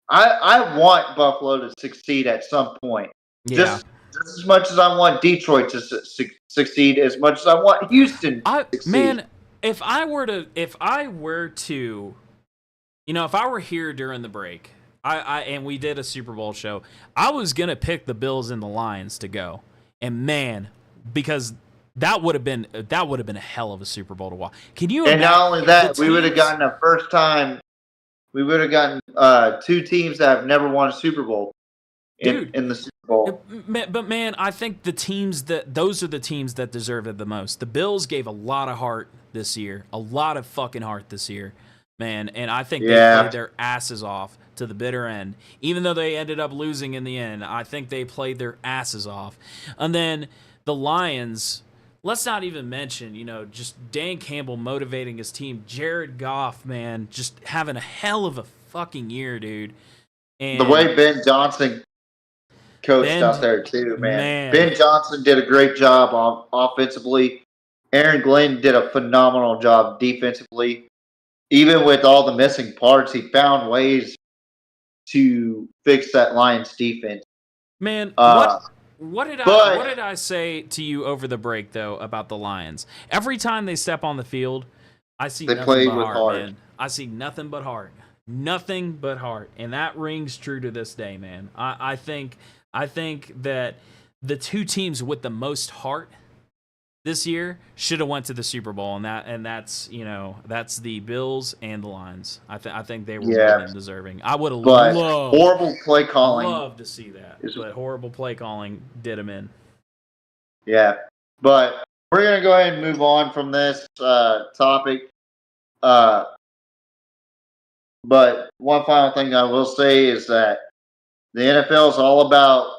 [SPEAKER 1] I want Buffalo to succeed at some point.
[SPEAKER 4] Yeah.
[SPEAKER 1] Just as much as I want Detroit to succeed, as much as I want Houston to succeed.
[SPEAKER 4] Man, if I were here during the break, and we did a Super Bowl show, I was gonna pick the Bills and the Lions to go. And man, because that would have been a hell of a Super Bowl to watch. Can you imagine?
[SPEAKER 1] And not only that, we would have gotten a first time. We would have gotten two teams that have never won a Super Bowl in the Super Bowl.
[SPEAKER 4] But man, I think those are the teams that deserve it the most. The Bills gave a lot of heart this year, a lot of fucking heart this year, man. And I think they played their asses off to the bitter end. Even though they ended up losing in the end, I think they played their asses off. And then the Lions. Let's not even mention, just Dan Campbell motivating his team. Jared Goff, man, just having a hell of a fucking year, dude. And
[SPEAKER 1] the way Ben Johnson coached out there, too, man. Ben Johnson did a great job offensively. Aaron Glenn did a phenomenal job defensively. Even with all the missing parts, he found ways to fix that Lions defense.
[SPEAKER 4] Man, What did I say to you over the break though about the Lions? Every time they step on the field, I see nothing but heart, man. I see nothing but heart. Nothing but heart. And that rings true to this day, man. I think that the two teams with the most heart this year should have went to the Super Bowl, and that's the Bills and the Lions. I think they were more than deserving. I would have loved
[SPEAKER 1] horrible play calling.
[SPEAKER 4] Love to see that, but horrible play calling did them in.
[SPEAKER 1] Yeah, but we're gonna go ahead and move on from this topic. But one final thing I will say is that the NFL is all about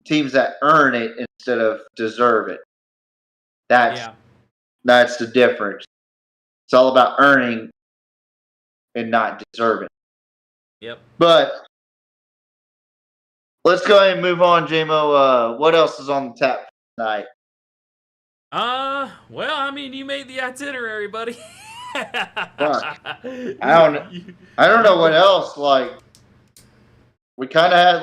[SPEAKER 1] teams that earn it instead of deserve it. That's the difference. It's all about earning and not deserving.
[SPEAKER 4] Yep.
[SPEAKER 1] But let's go ahead and move on, JMO. What else is on the tap tonight?
[SPEAKER 4] Well, I mean, you made the itinerary, buddy.
[SPEAKER 1] Fuck. I don't know what else. We kind of had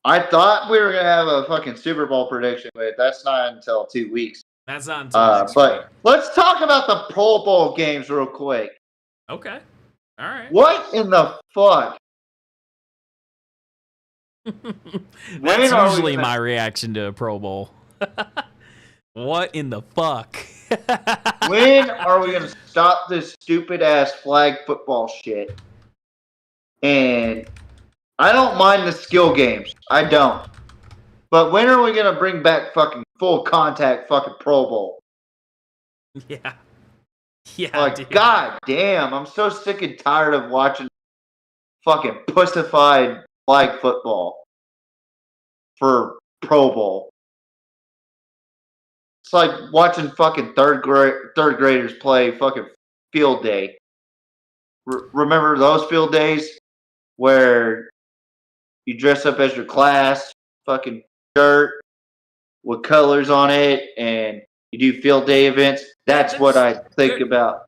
[SPEAKER 1] I thought we were gonna have a fucking Super Bowl prediction, but that's not until 2 weeks.
[SPEAKER 4] That's not until next week.
[SPEAKER 1] Let's talk about the Pro Bowl games real quick.
[SPEAKER 4] Okay. All right.
[SPEAKER 1] What in the fuck?
[SPEAKER 4] That's usually my reaction to a Pro Bowl. What in the fuck?
[SPEAKER 1] When are we gonna stop this stupid ass flag football shit? And I don't mind the skill games. I don't. But when are we gonna bring back fucking full contact fucking Pro Bowl.
[SPEAKER 4] Yeah. Yeah,
[SPEAKER 1] Like,
[SPEAKER 4] dude.
[SPEAKER 1] god damn, I'm so sick and tired of watching fucking pussified flag football for Pro Bowl. It's like watching fucking third graders play fucking field day. Remember those field days where you dress up as your class, fucking shirt with colors on it, and you do field day events? That's what I think about.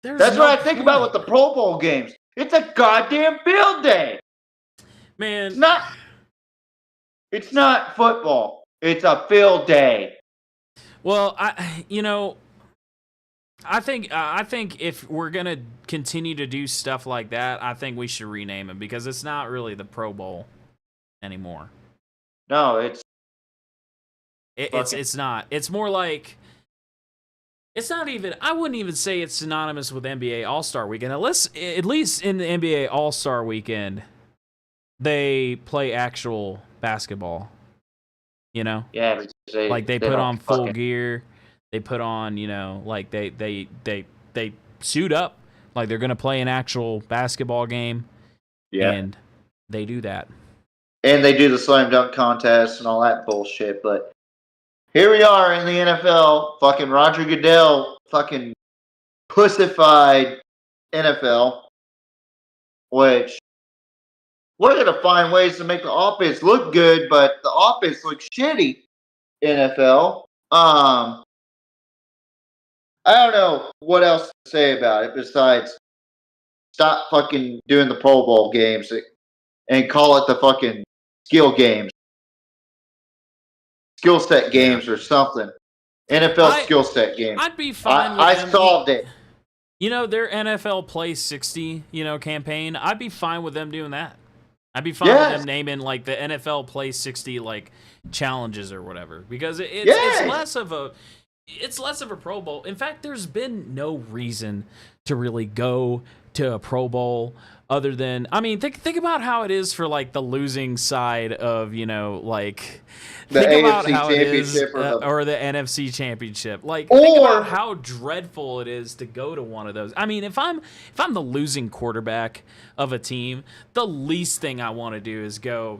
[SPEAKER 1] That's what I think about with the Pro Bowl games. It's a goddamn field day.
[SPEAKER 4] Man,
[SPEAKER 1] It's not football. It's a field day.
[SPEAKER 4] well, I think if we're gonna continue to do stuff like that, I think we should rename it because it's not really the Pro Bowl anymore.
[SPEAKER 1] No, it's
[SPEAKER 4] It's not. It's more like it's not even. I wouldn't even say it's synonymous with NBA All-Star Weekend. At least in the NBA All-Star Weekend, they play actual basketball. You know,
[SPEAKER 1] yeah,
[SPEAKER 4] like they put
[SPEAKER 1] don't
[SPEAKER 4] on full
[SPEAKER 1] fucking-
[SPEAKER 4] gear. They put on, like they suit up like they're gonna play an actual basketball game.
[SPEAKER 1] Yeah,
[SPEAKER 4] And they do that.
[SPEAKER 1] and they do the slam dunk contest and all that bullshit. But here we are in the NFL. Fucking Roger Goodell, fucking pussified NFL, which we're gonna find ways to make the offense look good, but the offense looks shitty. NFL. I don't know what else to say about it besides stop fucking doing the Pro Bowl games and call it the fucking skill games, skill set games or something. NFL skill set games.
[SPEAKER 4] I'd be fine with
[SPEAKER 1] I
[SPEAKER 4] them.
[SPEAKER 1] solved it.
[SPEAKER 4] Their NFL Play 60, campaign. I'd be fine with them doing that. I'd be fine with them naming like the NFL Play 60 like challenges or whatever because it's less of a Pro Bowl. In fact, there's been no reason to really go to a Pro Bowl other than think about how it is for like the losing side of like
[SPEAKER 1] The
[SPEAKER 4] think about
[SPEAKER 1] AFC
[SPEAKER 4] how it is
[SPEAKER 1] championship
[SPEAKER 4] or the NFC championship. Like
[SPEAKER 1] Or-
[SPEAKER 4] think about how dreadful it is to go to one of those. I mean, if I'm the losing quarterback of a team, the least thing I want to do is go,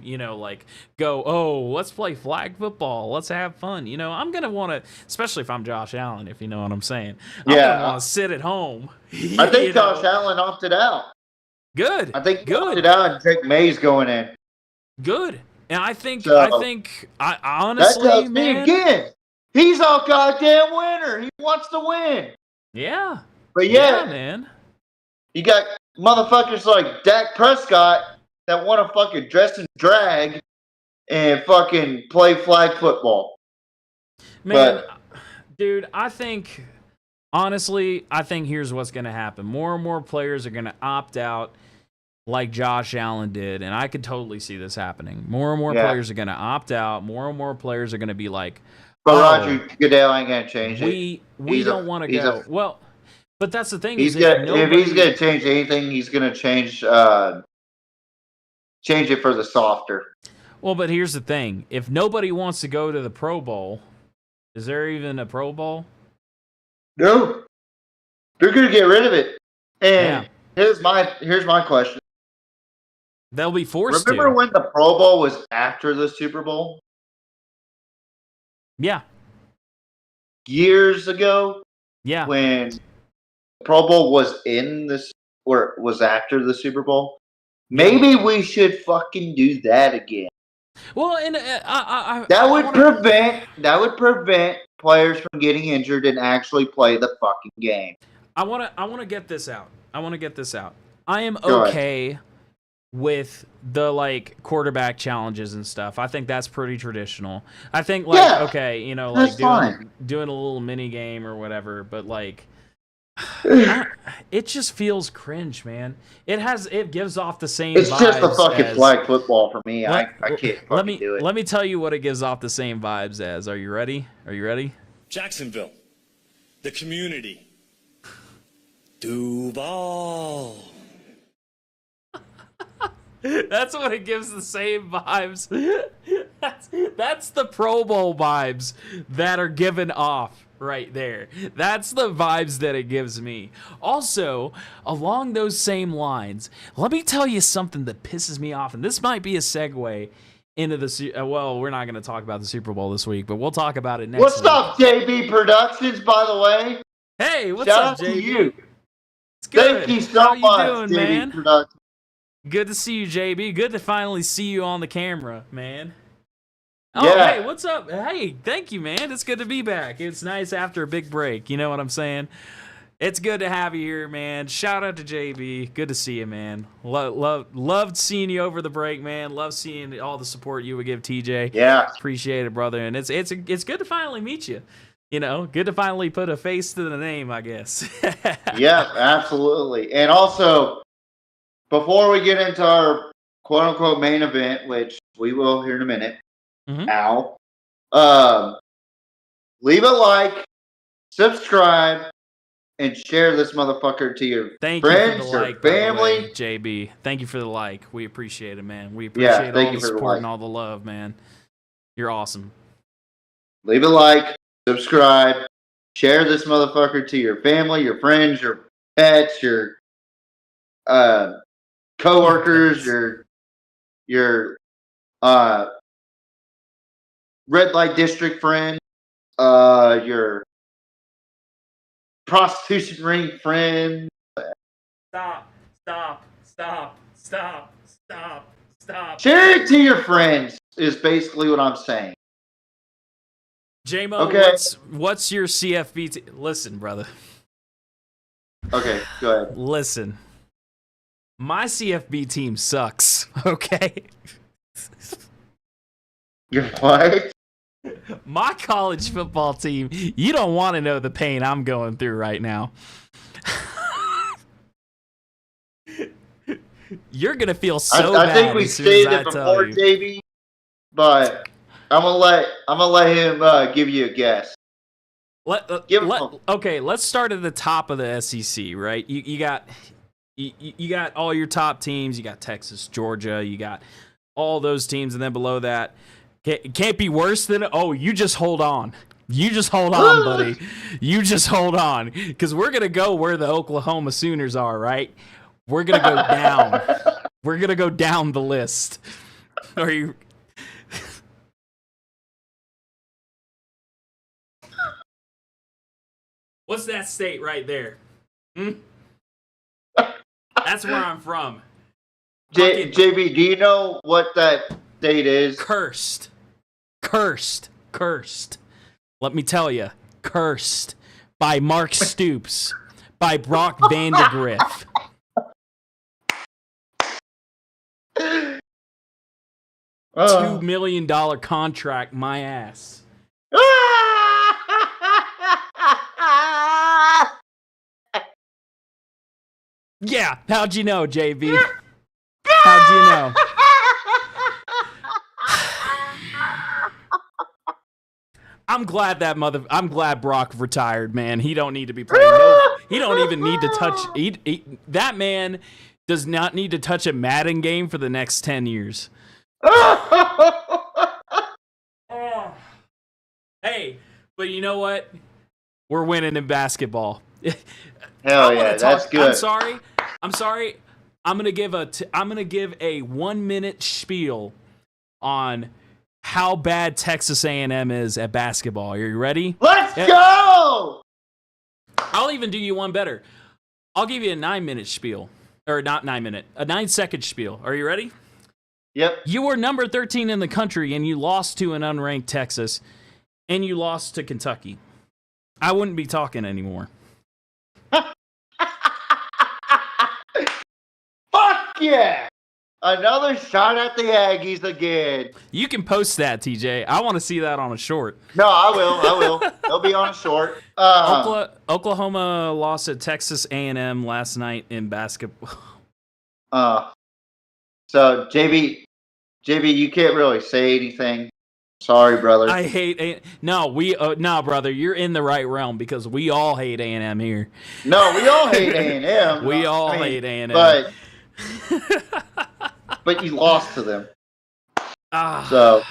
[SPEAKER 4] let's play flag football, let's have fun. I'm gonna want to, especially if I'm Josh Allen, if you know what I'm saying. I'm gonna want to sit at home.
[SPEAKER 1] I think Josh Allen opted out.
[SPEAKER 4] Good.
[SPEAKER 1] I think he
[SPEAKER 4] good.
[SPEAKER 1] opted out and Drake May's going in.
[SPEAKER 4] Good. And I think
[SPEAKER 1] So-
[SPEAKER 4] I
[SPEAKER 1] That
[SPEAKER 4] honestly,
[SPEAKER 1] tells me
[SPEAKER 4] man.
[SPEAKER 1] again. He's a goddamn winner. He wants to win.
[SPEAKER 4] Yeah.
[SPEAKER 1] But
[SPEAKER 4] Yeah, man.
[SPEAKER 1] you got motherfuckers like Dak Prescott that want to fucking dress and drag and fucking play flag football.
[SPEAKER 4] Man, dude, I think here's what's going to happen. More and more players are going to opt out like Josh Allen did, and I could totally see this happening. More and more players are going to opt out. More and more players are going to be like,
[SPEAKER 1] But Roger Goodell ain't going to change it.
[SPEAKER 4] We don't want to go. Well, but that's the thing.
[SPEAKER 1] If he's going to change anything, he's going to change it for the softer.
[SPEAKER 4] Well, but here's the thing. If nobody wants to go to the Pro Bowl, is there even a Pro Bowl?
[SPEAKER 1] No. They're going to get rid of it. And here's my question.
[SPEAKER 4] They'll be forced
[SPEAKER 1] Remember
[SPEAKER 4] to.
[SPEAKER 1] when the Pro Bowl was after the Super Bowl?
[SPEAKER 4] Yeah.
[SPEAKER 1] Years ago?
[SPEAKER 4] Yeah.
[SPEAKER 1] When Pro Bowl was in this or was after the Super Bowl? Maybe we should fucking do that again.
[SPEAKER 4] Well, and
[SPEAKER 1] That would prevent players from getting injured and actually play the fucking game.
[SPEAKER 4] I want to get this out. I am
[SPEAKER 1] Go ahead.
[SPEAKER 4] okay with the like quarterback challenges and stuff. I think that's pretty traditional. I think okay, like doing a little mini game or whatever, but like it just feels cringe, man. It gives off the same
[SPEAKER 1] It's
[SPEAKER 4] vibes
[SPEAKER 1] just the fucking
[SPEAKER 4] as,
[SPEAKER 1] flag football for me. I can't fucking do it.
[SPEAKER 4] Let me tell you what it gives off the same vibes as. Are you ready?
[SPEAKER 5] Jacksonville, the community, Duval.
[SPEAKER 4] That's what it gives the same vibes That's the Pro Bowl vibes that are given off right there. That's the vibes that it gives me. Also, along those same lines, let me tell you something that pisses me off, and this might be a segue into the well, we're not going to talk about the Super Bowl this week, but we'll talk about it next
[SPEAKER 1] What's
[SPEAKER 4] week.
[SPEAKER 1] up, JB Productions, by the way?
[SPEAKER 4] Hey, what's
[SPEAKER 1] Shout
[SPEAKER 4] up,
[SPEAKER 1] out to
[SPEAKER 4] JB?
[SPEAKER 1] you.
[SPEAKER 4] It's good.
[SPEAKER 1] Thank you so
[SPEAKER 4] How
[SPEAKER 1] much,
[SPEAKER 4] you doing,
[SPEAKER 1] JB
[SPEAKER 4] man?
[SPEAKER 1] Productions.
[SPEAKER 4] Good to see you, JB. Good to finally see you on the camera, man. Oh,
[SPEAKER 1] Yeah.
[SPEAKER 4] hey, what's up? Hey, thank you, man. It's good to be back. It's nice after a big break. You know what I'm saying? It's good to have you here, man. Shout out to JB. Good to see you, man. Loved seeing you over the break, man. Love seeing all the support you would give TJ.
[SPEAKER 1] Yeah.
[SPEAKER 4] Appreciate it, brother. And it's good to finally meet you. You know, good to finally put a face to the name, I guess.
[SPEAKER 1] Yeah, absolutely. And also, before we get into our quote-unquote main event, which we will here in a minute,
[SPEAKER 4] Mhm.
[SPEAKER 1] leave a like, subscribe, and share this motherfucker to your
[SPEAKER 4] Thank you
[SPEAKER 1] friends,
[SPEAKER 4] for the
[SPEAKER 1] your
[SPEAKER 4] like, by the
[SPEAKER 1] family.
[SPEAKER 4] way, JB. Thank you for the like. We appreciate it, man. We
[SPEAKER 1] Yeah,
[SPEAKER 4] appreciate
[SPEAKER 1] thank
[SPEAKER 4] all
[SPEAKER 1] you
[SPEAKER 4] the
[SPEAKER 1] for the
[SPEAKER 4] support
[SPEAKER 1] like.
[SPEAKER 4] and all the love, man. You're awesome.
[SPEAKER 1] Leave a like, subscribe, share this motherfucker to your family, your friends, your pets, your coworkers,
[SPEAKER 4] Pets.
[SPEAKER 1] your red light district friend, your prostitution ring friend.
[SPEAKER 4] Stop.
[SPEAKER 1] Share it to your friends is basically what I'm saying.
[SPEAKER 4] J-Mo,
[SPEAKER 1] Okay.
[SPEAKER 4] what's your CFB? Listen, brother.
[SPEAKER 1] Okay, go ahead.
[SPEAKER 4] Listen. My CFB team sucks, okay?
[SPEAKER 1] Your what?
[SPEAKER 4] My college football team, you don't want to know the pain I'm going through right now. You're going to feel so
[SPEAKER 1] I
[SPEAKER 4] bad
[SPEAKER 1] think we
[SPEAKER 4] as soon as
[SPEAKER 1] stated
[SPEAKER 4] I
[SPEAKER 1] it
[SPEAKER 4] tell
[SPEAKER 1] before,
[SPEAKER 4] you.
[SPEAKER 1] JB, but I'm gonna let him give you a guess.
[SPEAKER 4] Okay, let's start at the top of the SEC, right? You got all your top teams. You got Texas, Georgia. You got all those teams, and then below that, it can't be worse than. Oh, you just hold on. You just hold on, buddy. You just hold on, because we're gonna go where the Oklahoma Sooners are, right? We're gonna go down. We're gonna go down the list. Are you? What's that state right there? That's where I'm from. Fucking
[SPEAKER 1] JB, do you know what that state is?
[SPEAKER 4] cursed. Let me tell you, cursed by Mark Stoops, by Brock Vandegrift. $2 million contract, my ass. Yeah, how'd you know, JB? How'd you know? I'm glad Brock retired, man. He don't need to be playing. He don't even need to touch. That man does not need to touch a Madden game for the next 10 years. Hey, but you know what? We're winning in basketball.
[SPEAKER 1] Hell yeah, that's good.
[SPEAKER 4] I'm sorry. I'm gonna give a 1 minute spiel on how bad Texas A&M is at basketball. Are you ready?
[SPEAKER 1] Let's go!
[SPEAKER 4] I'll even do you one better. I'll give you a 9 minute spiel, or not 9 minute, a 9 second spiel. Are you ready?
[SPEAKER 1] Yep.
[SPEAKER 4] You were number 13 in the country, and you lost to an unranked Texas, and you lost to Kentucky. I wouldn't be talking anymore.
[SPEAKER 1] Fuck yeah! Another shot at the Aggies again.
[SPEAKER 4] You can post that, TJ. I want to see that on a short.
[SPEAKER 1] No, I will. They'll be on a short.
[SPEAKER 4] Oklahoma lost at Texas A&M last night in basketball.
[SPEAKER 1] So JB, you can't really say anything. Sorry, brother.
[SPEAKER 4] I hate no, brother. You're in the right realm because we all hate A&M here.
[SPEAKER 1] No, we all hate A&M.
[SPEAKER 4] We all hate A&M.
[SPEAKER 1] But you lost to them.
[SPEAKER 4] Ah,
[SPEAKER 1] So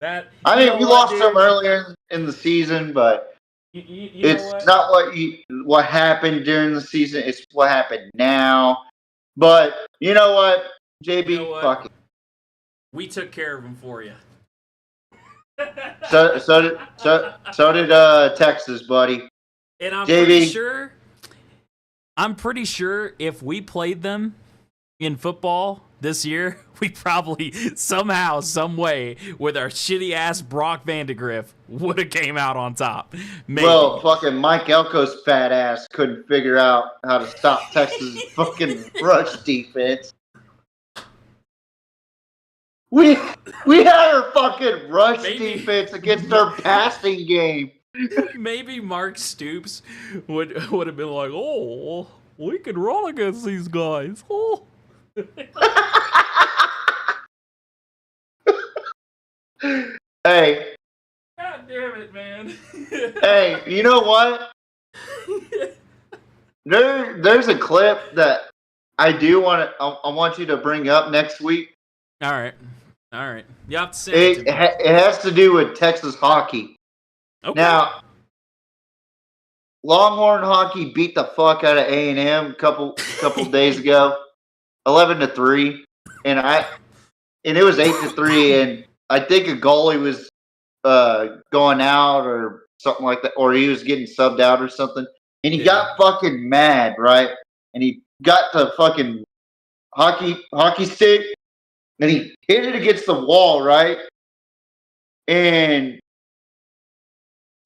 [SPEAKER 4] That
[SPEAKER 1] I
[SPEAKER 4] you
[SPEAKER 1] mean,
[SPEAKER 4] know
[SPEAKER 1] we
[SPEAKER 4] what,
[SPEAKER 1] lost
[SPEAKER 4] dude?
[SPEAKER 1] them earlier in the season, but
[SPEAKER 4] You know
[SPEAKER 1] it's
[SPEAKER 4] what?
[SPEAKER 1] not what happened during the season. It's what happened now. But you know what, JB,
[SPEAKER 4] You know
[SPEAKER 1] fuck
[SPEAKER 4] what?
[SPEAKER 1] it.
[SPEAKER 4] We took care of them for you.
[SPEAKER 1] So did Texas, buddy.
[SPEAKER 4] And
[SPEAKER 1] JB,
[SPEAKER 4] I'm pretty sure if we played them in football this year, we probably somehow, some way, with our shitty ass Brock Vandegrift, would have came out on top. Maybe.
[SPEAKER 1] well, fucking Mike Elko's fat ass couldn't figure out how to stop Texas' fucking rush defense. We had our fucking rush
[SPEAKER 4] Maybe.
[SPEAKER 1] defense against our passing game.
[SPEAKER 4] Maybe Mark Stoops would have been like, "Oh, we could run against these guys." Oh.
[SPEAKER 1] Hey,
[SPEAKER 4] God damn it, man.
[SPEAKER 1] hey, you know what? There's a clip that I do want to. I want you to bring up next week.
[SPEAKER 4] All right. You have to send it to me.
[SPEAKER 1] It has to do with Texas hockey.
[SPEAKER 4] Okay.
[SPEAKER 1] Now, Longhorn hockey beat the fuck out of A&M a couple days ago, 11-3, and it was 8-3, and I think a goalie was going out or something like that, or he was getting subbed out or something, and he got fucking mad, right? And he got the fucking hockey stick, and he hit it against the wall, right? And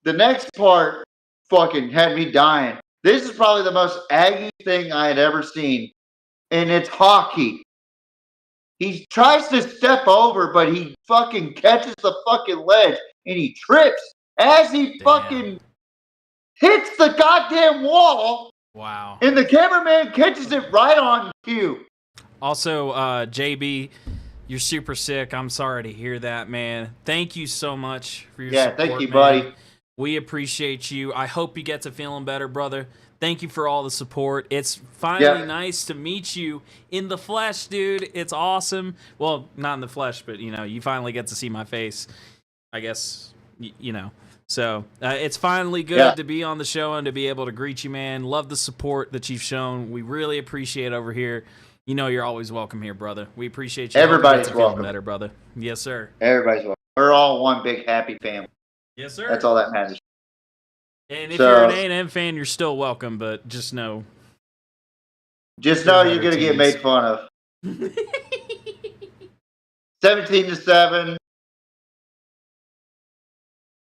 [SPEAKER 1] the next part fucking had me dying. This is probably the most Aggie thing I had ever seen, and it's hockey. He tries to step over, but he fucking catches the fucking ledge, and he trips as he fucking hits the goddamn wall.
[SPEAKER 4] Wow.
[SPEAKER 1] And the cameraman catches it right on cue.
[SPEAKER 4] Also, JB, you're super sick. I'm sorry to hear that, man. Thank you so much for your support,
[SPEAKER 1] thank you,
[SPEAKER 4] man.
[SPEAKER 1] buddy.
[SPEAKER 4] We appreciate you. I hope you get to feeling better, brother. Thank you for all the support. It's finally nice to meet you in the flesh, dude. It's awesome. Well, not in the flesh, but, you finally get to see my face. I guess, So, it's finally good to be on the show and to be able to greet you, man. Love the support that you've shown. We really appreciate over here. You're always welcome here, brother. We appreciate you.
[SPEAKER 1] Everybody's
[SPEAKER 4] feeling
[SPEAKER 1] welcome.
[SPEAKER 4] better, brother. Yes, sir.
[SPEAKER 1] Everybody's welcome. We're all one big happy family.
[SPEAKER 4] Yes, sir.
[SPEAKER 1] That's all that matters.
[SPEAKER 4] And if you're an A&M fan, you're still welcome, but just know.
[SPEAKER 1] Just know you're going to get made fun of. 17-7.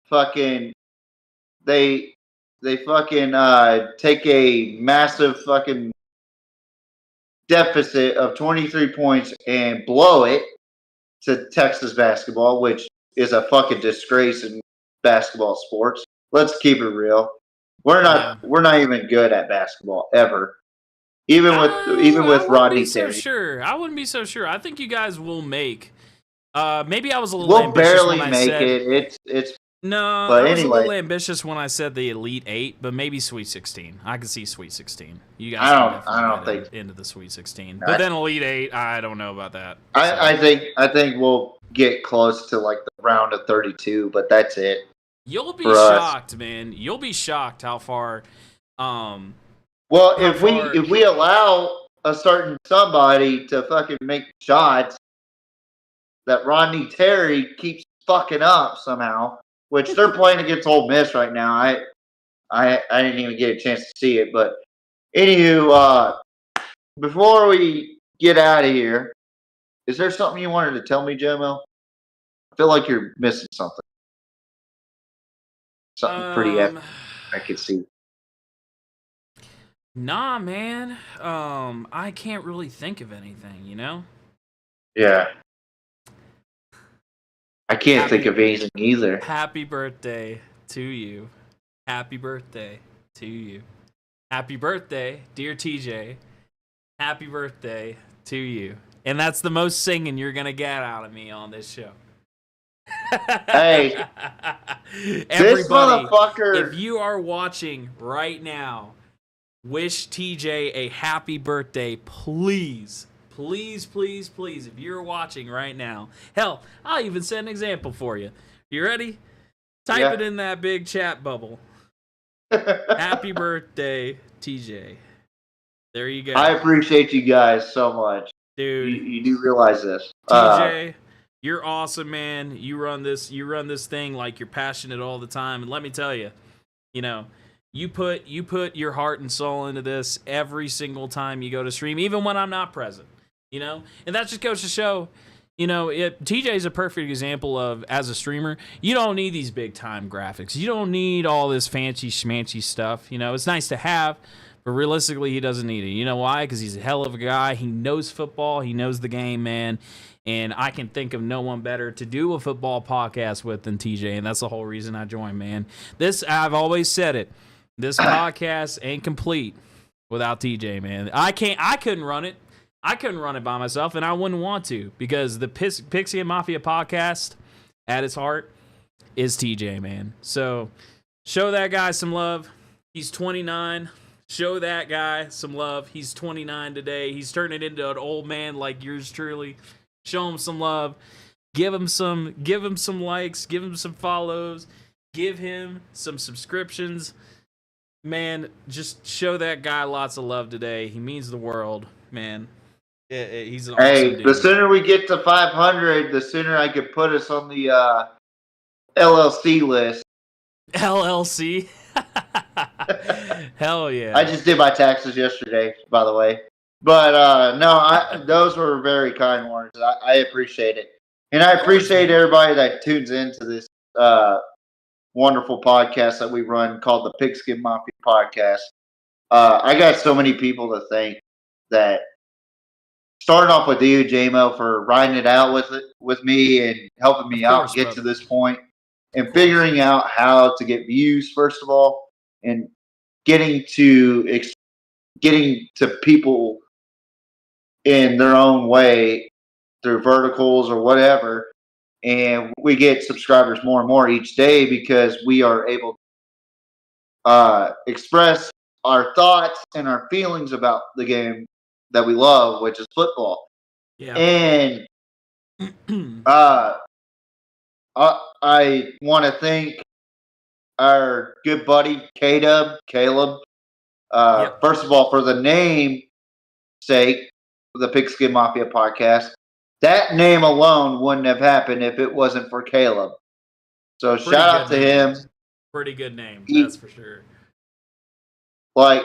[SPEAKER 1] Fucking, they fucking take a massive fucking deficit of 23 points and blow it to Texas basketball, which is a fucking disgrace in basketball sports. Let's keep it real. We're not even good at basketball ever. Even with Rodney Terry.
[SPEAKER 4] I wouldn't be so sure. I think you guys will make. Maybe I was a little ambitious when I said.
[SPEAKER 1] We'll barely make it.
[SPEAKER 4] No,
[SPEAKER 1] but
[SPEAKER 4] I was
[SPEAKER 1] anyway.
[SPEAKER 4] a little ambitious when I said the Elite Eight, but maybe Sweet 16. I could see Sweet 16. You guys
[SPEAKER 1] I don't think
[SPEAKER 4] into the Sweet 16, but then Elite Eight, I don't know about that.
[SPEAKER 1] I think we'll get close to like the round of 32, but that's it.
[SPEAKER 4] You'll be shocked, man. You'll be shocked how far.
[SPEAKER 1] Well, if we allow a certain somebody to fucking make shots, that Rodney Terry keeps fucking up somehow. Which they're playing against Ole Miss right now. I didn't even get a chance to see it, but anywho, before we get out of here, is there something you wanted to tell me, Jomo? I feel like you're missing something. Something pretty epic I could see.
[SPEAKER 4] Nah, man. I can't really think of anything,
[SPEAKER 1] Yeah. I can't think of anything either.
[SPEAKER 4] Happy birthday to you. Happy birthday to you. Happy birthday, dear TJ. Happy birthday to you. And that's the most singing you're going to get out of me on this show.
[SPEAKER 1] Hey,
[SPEAKER 4] everybody,
[SPEAKER 1] this motherfucker.
[SPEAKER 4] If you are watching right now, wish TJ a happy birthday, please. please, please, please, if you're watching right now, hell, I'll even set an example for you. You ready? Type it in that big chat bubble. Happy birthday, TJ. There you go.
[SPEAKER 1] I appreciate you guys so much.
[SPEAKER 4] Dude.
[SPEAKER 1] You do realize this.
[SPEAKER 4] TJ, you're awesome, man. You run this thing like you're passionate all the time. And let me tell you, you put your heart and soul into this every single time you go to stream, even when I'm not present. And that just goes to show, TJ is a perfect example of, as a streamer, you don't need these big time graphics. You don't need all this fancy schmancy stuff. It's nice to have, but realistically, he doesn't need it. You know why? Because he's a hell of a guy. He knows football. He knows the game, man. And I can think of no one better to do a football podcast with than TJ, and that's the whole reason I joined, man. I've always said it. This podcast ain't complete without TJ, man. I couldn't run it. I couldn't run it by myself, and I wouldn't want to, because the Pixie and Mafia podcast, at its heart, is TJ, man. So show that guy some love. He's 29. Show that guy some love. He's 29 today. He's turning into an old man like yours truly. Show him some love. Give him some likes. Give him some follows. Give him some subscriptions. Man, just show that guy lots of love today. He means the world, man. He's an awesome dude.
[SPEAKER 1] The sooner we get to 500, the sooner I could put us on the LLC list.
[SPEAKER 4] LLC? Hell yeah.
[SPEAKER 1] I just did my taxes yesterday, by the way. But no, those were very kind words. I appreciate it. And I appreciate everybody that tunes into this wonderful podcast that we run called the Pigskin Mafia Podcast. I got so many people to thank, that starting off with you, JMO, for riding it out with me and helping me out get to this point, and figuring out how to get views, first of all, and getting to people in their own way through verticals or whatever. And we get subscribers more and more each day, because we are able to express our thoughts and our feelings about the game that we love, which is football.
[SPEAKER 4] Yeah.
[SPEAKER 1] And I want to thank our good buddy Caleb. First of all, for the name sake, the Pigskin Mafia Podcast. That name alone wouldn't have happened if it wasn't for Caleb. So shout out to him.
[SPEAKER 4] Pretty good name, that's for sure.
[SPEAKER 1] Like,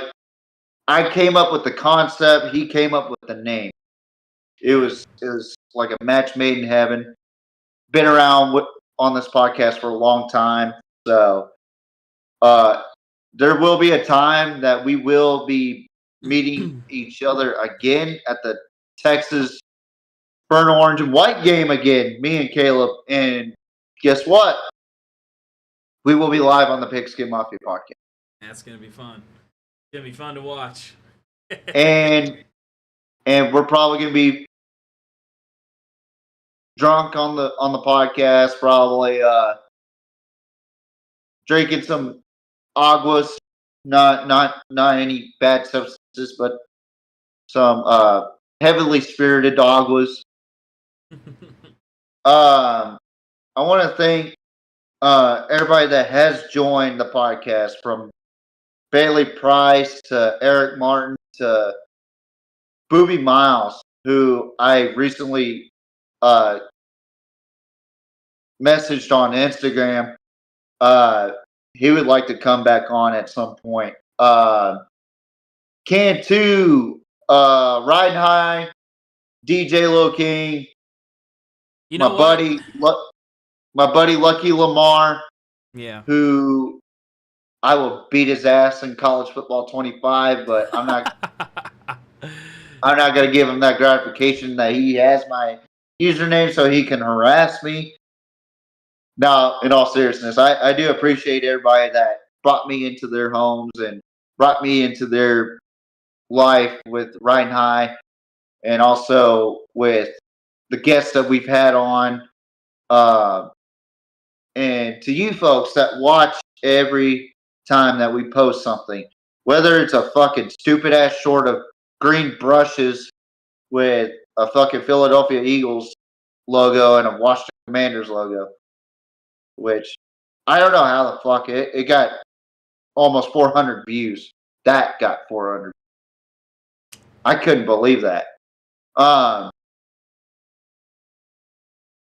[SPEAKER 1] I came up with the concept, he came up with the name. It was like a match made in heaven. Been around on this podcast for a long time. So there will be a time that we will be meeting each other again at the Texas Burn Orange and White game again, me and Caleb. And guess what? We will be live on the Pigskin Mafia Podcast.
[SPEAKER 4] That's going to be fun. It's going to be fun to watch.
[SPEAKER 1] and we're probably going to be drunk on the podcast, probably drinking some aguas, not any bad substances, but some heavily spirited aguas. I want to thank everybody that has joined the podcast, from Bailey Price to Eric Martin to Booby Miles, who I recently messaged on Instagram. He would like to come back on at some point. Cantu, Riding High, DJ Lil King, my buddy Lucky Lamar, who I will beat his ass in college football 25, but I'm not going to give him that gratification that he has my username so he can harass me. Now, in all seriousness, I do appreciate everybody that brought me into their homes and brought me into their life with Riding High, and also with the guests that we've had on. And to you folks that watch every time that we post something, whether it's a fucking stupid ass short of green brushes with a fucking Philadelphia Eagles logo and a Washington Commanders logo, which I don't know how the fuck it got almost 400 views. That got 400. I couldn't believe that. I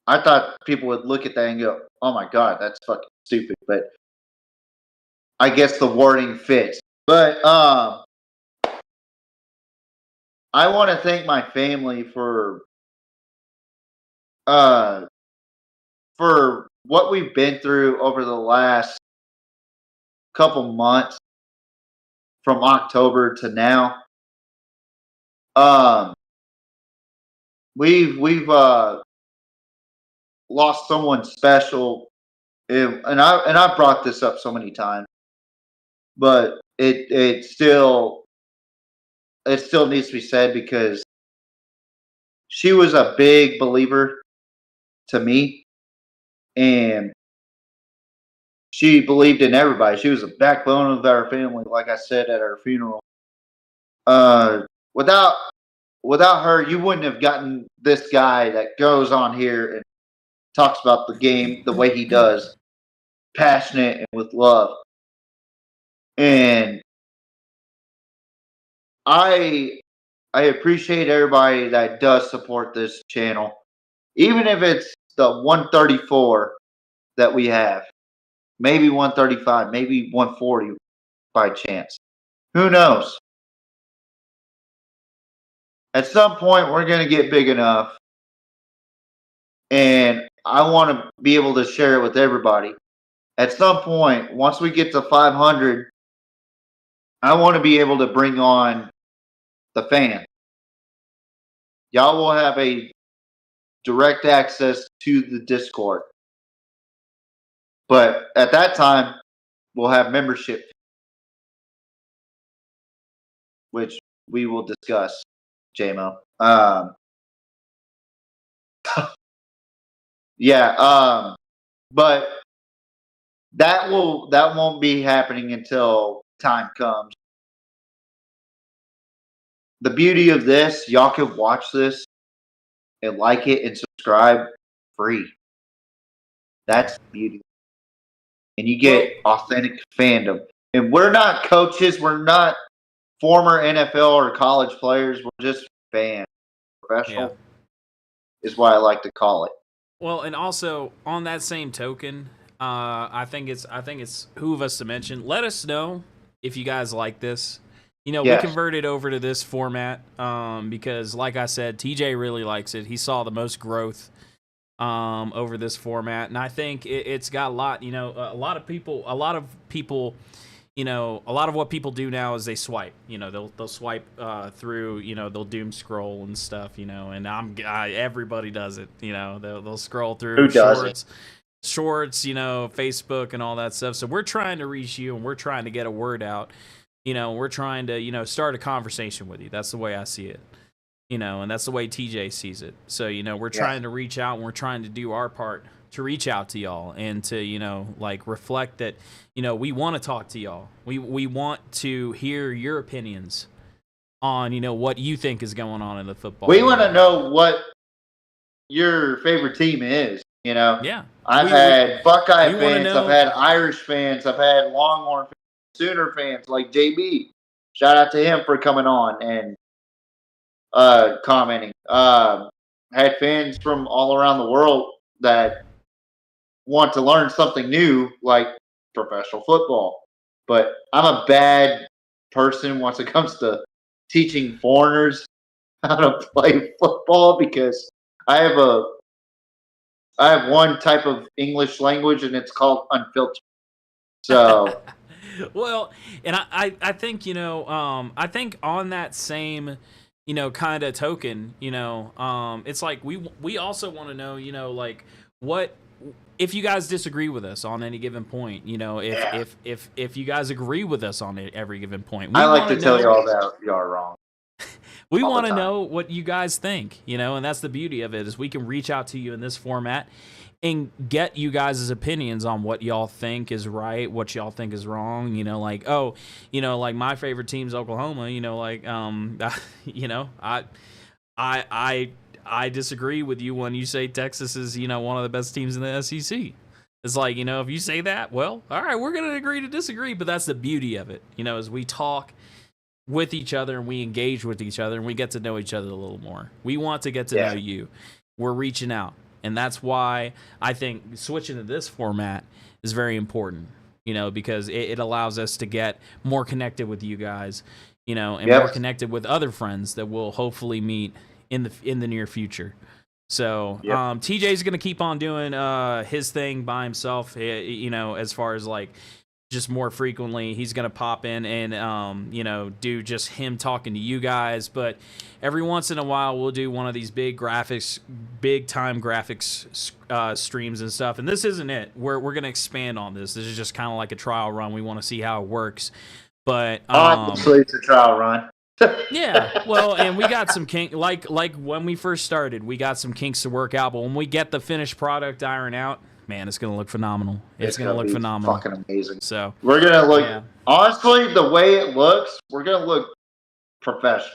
[SPEAKER 1] thought people would look at that and go, "Oh my god, that's fucking stupid." But I guess the wording fits. But I want to thank my family for what we've been through over the last couple months from October to now. We've lost someone special, and I brought this up so many times, but it still needs to be said because she was a big believer to me, and she believed in everybody. She was a backbone of our family, like I said at our funeral. Without her, you wouldn't have gotten this guy that goes on here and talks about the game the way he does, passionate and with love. And I appreciate everybody that does support this channel, even if it's the 134 that we have, maybe 135, maybe 140 by chance. Who knows? At some point, we're going to get big enough, and I want to be able to share it with everybody. At some point, once we get to 500, I want to be able to bring on the fan. Y'all will have a direct access to the Discord. But at that time, we'll have membership, which we will discuss, JMO. Yeah, but that won't be happening until time comes. The beauty of this, y'all can watch this and like it and subscribe free. That's the beauty. And you get authentic fandom. And we're not coaches, we're not former NFL or college players, we're just fans. Professional is what I like to call it.
[SPEAKER 4] Well, and also on that same token, I think it's who of us to mention. Let us know if you guys like this. You know,
[SPEAKER 1] Yes.
[SPEAKER 4] we converted over to this format because, like I said, TJ really likes it. He saw the most growth over this format, and I think it's got a lot. You know, a lot of people. You know, a lot of what people do now is they swipe. You know, they'll swipe through. You know, they'll doom scroll and stuff. You know, and everybody does it. You know, they'll scroll through
[SPEAKER 1] Who doesn't?
[SPEAKER 4] shorts. You know, Facebook and all that stuff. So we're trying to reach you, and we're trying to get a word out. You know, we're trying to, you know, start a conversation with you. That's the way I see it. You know, and that's the way TJ sees it. So, you know, we're trying to reach out, and we're trying to do our part to reach out to y'all and to, you know, like reflect that, you know, we want to talk to y'all. We want to hear your opinions on, you know, what you think is going on in the football.
[SPEAKER 1] We want to know what your favorite team is, you know?
[SPEAKER 4] Yeah.
[SPEAKER 1] I've had Buckeye
[SPEAKER 4] we wanna
[SPEAKER 1] fans,
[SPEAKER 4] know-
[SPEAKER 1] I've had Irish fans, I've had Longhorn fans, Sooner fans like JB. Shout out to him for coming on and commenting. Had fans from all around the world that want to learn something new, like professional football. But I'm a bad person once it comes to teaching foreigners how to play football because I have one type of English language and it's called unfiltered. So
[SPEAKER 4] Well, and I think, you know, I think on that same, you know, kind of token, you know, it's like we also want to know, you know, like what if you guys disagree with us on any given point, you know, if you guys agree with us on every given point.
[SPEAKER 1] I like to tell y'all that y'all are wrong.
[SPEAKER 4] We
[SPEAKER 1] all the
[SPEAKER 4] want to
[SPEAKER 1] time.
[SPEAKER 4] know what you guys think, you know, and that's the beauty of it is we can reach out to you in this format and get you guys' opinions on what y'all think is right, what y'all think is wrong, you know, like, oh, you know, like my favorite team's Oklahoma, you know, like, you know, I disagree with you when you say Texas is, one of the best teams in the SEC. It's like, if you say that, well, all right, we're going to agree to disagree, but that's the beauty of it. As we talk with each other and we engage with each other and we get to know each other a little more. We want to get to know you. We're reaching out. And that's why I think switching to this format is very important, because it allows us to get more connected with you guys, and more connected with other friends that we'll hopefully meet in the near future. So TJ's going to keep on doing his thing by himself, as far as like just more frequently. He's going to pop in and, do just him talking to you guys. But every once in a while, we'll do one of these big time graphics streams and stuff. And this isn't it. We're going to expand on this. This is just kind of like a trial run. We want to see how it works. But
[SPEAKER 1] obviously, it's a trial run.
[SPEAKER 4] Yeah, well, and we got some kink, like when we first started, we got some kinks to work out. But when we get the finished product ironed out, man, it's gonna look phenomenal. It's gonna look phenomenal.
[SPEAKER 1] Fucking amazing.
[SPEAKER 4] So
[SPEAKER 1] we're gonna look. Honestly, the way it looks, we're gonna look professional.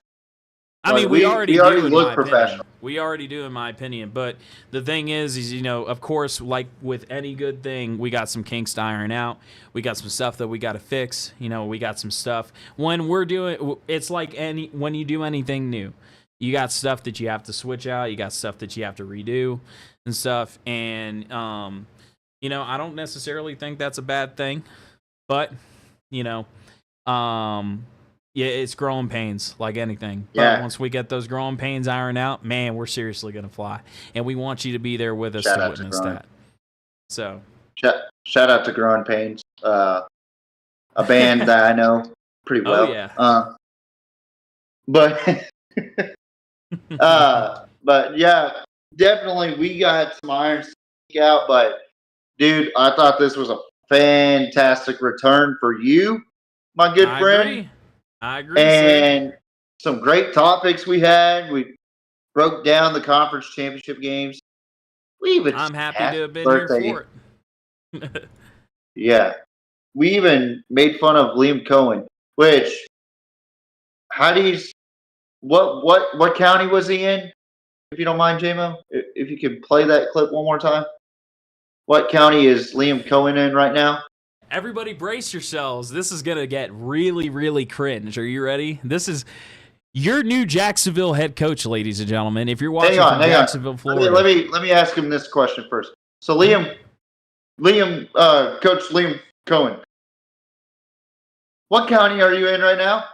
[SPEAKER 4] I mean, we already
[SPEAKER 1] look professional.
[SPEAKER 4] We already do, in my opinion. But the thing is, of course, like with any good thing, we got some kinks to iron out. We got some stuff that we got to fix. We got some stuff. When we're doing, it's like when you do anything new, you got stuff that you have to switch out. You got stuff that you have to redo and stuff. And, I don't necessarily think that's a bad thing. But, yeah, it's growing pains like anything. But once we get those growing pains ironed out, man, we're seriously going to fly. And we want you to be there with us to witness that. So,
[SPEAKER 1] shout out to Growing Pains, a band that I know pretty well.
[SPEAKER 4] Oh, yeah.
[SPEAKER 1] But yeah, definitely we got some irons to stick out. But, dude, I thought this was a fantastic return for you, my good friend.
[SPEAKER 4] I agree.
[SPEAKER 1] And some great topics we had. We broke down the conference championship games. I'm
[SPEAKER 4] happy to have been here for it.
[SPEAKER 1] Yeah. We even made fun of Liam Cohen, which what county was he in? If you don't mind, JMO, if you could play that clip one more time. What county is Liam Cohen in right now?
[SPEAKER 4] Everybody brace yourselves. This is going to get really, really cringe. Are you ready? This is your new Jacksonville head coach, ladies and gentlemen. If you're watching from Jacksonville, Florida.
[SPEAKER 1] Let me ask him this question first. So Coach Liam Cohen, what county are you in right now?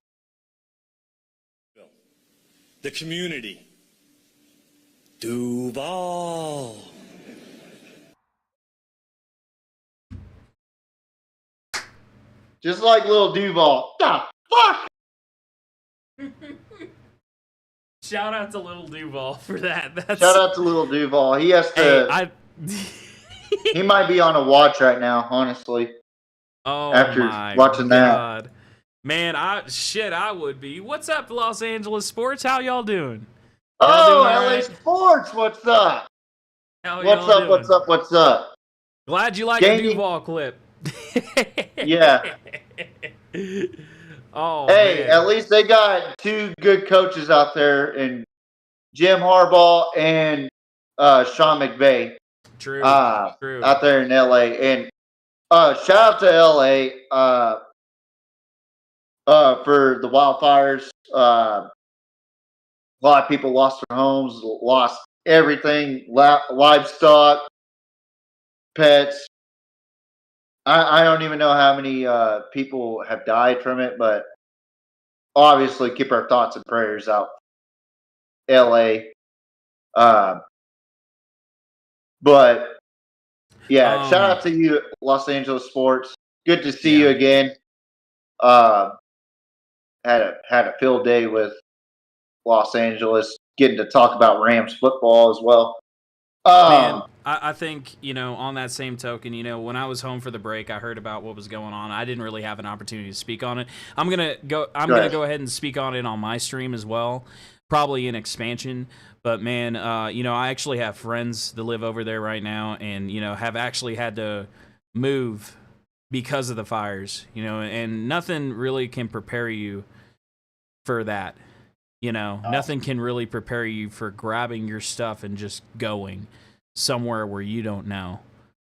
[SPEAKER 5] The community. Duval.
[SPEAKER 1] Just like little Duval. The fuck?
[SPEAKER 4] Shout out to little Duval for that.
[SPEAKER 1] Shout out to little Duval. He has to. He might be on a watch right now, honestly.
[SPEAKER 4] Oh,
[SPEAKER 1] after
[SPEAKER 4] my
[SPEAKER 1] watching
[SPEAKER 4] God. That. Man, I would be. What's up, Los Angeles sports? How y'all doing?
[SPEAKER 1] LA Sports, what's up? What's up?
[SPEAKER 4] Glad you like the Duval clip.
[SPEAKER 1] Yeah.
[SPEAKER 4] Oh,
[SPEAKER 1] hey,
[SPEAKER 4] man.
[SPEAKER 1] At least they got two good coaches out there in Jim Harbaugh and Sean McVay.
[SPEAKER 4] True.
[SPEAKER 1] Out there in LA. And shout out to LA for the wildfires. A lot of people lost their homes, lost everything, livestock, pets. I don't even know how many people have died from it, but obviously keep our thoughts and prayers out. LA. But yeah, shout out to you, Los Angeles sports. Good to see you again. Had a field day with Los Angeles, getting to talk about Rams football as well.
[SPEAKER 4] Man, I think, on that same token, when I was home for the break, I heard about what was going on. I didn't really have an opportunity to speak on it. I'm gonna go ahead and speak on it on my stream as well, probably in expansion. But man, I actually have friends that live over there right now, and have actually had to move because of the fires. And nothing really can prepare you for that. You know, nothing can really prepare you for grabbing your stuff and just going somewhere where you don't know.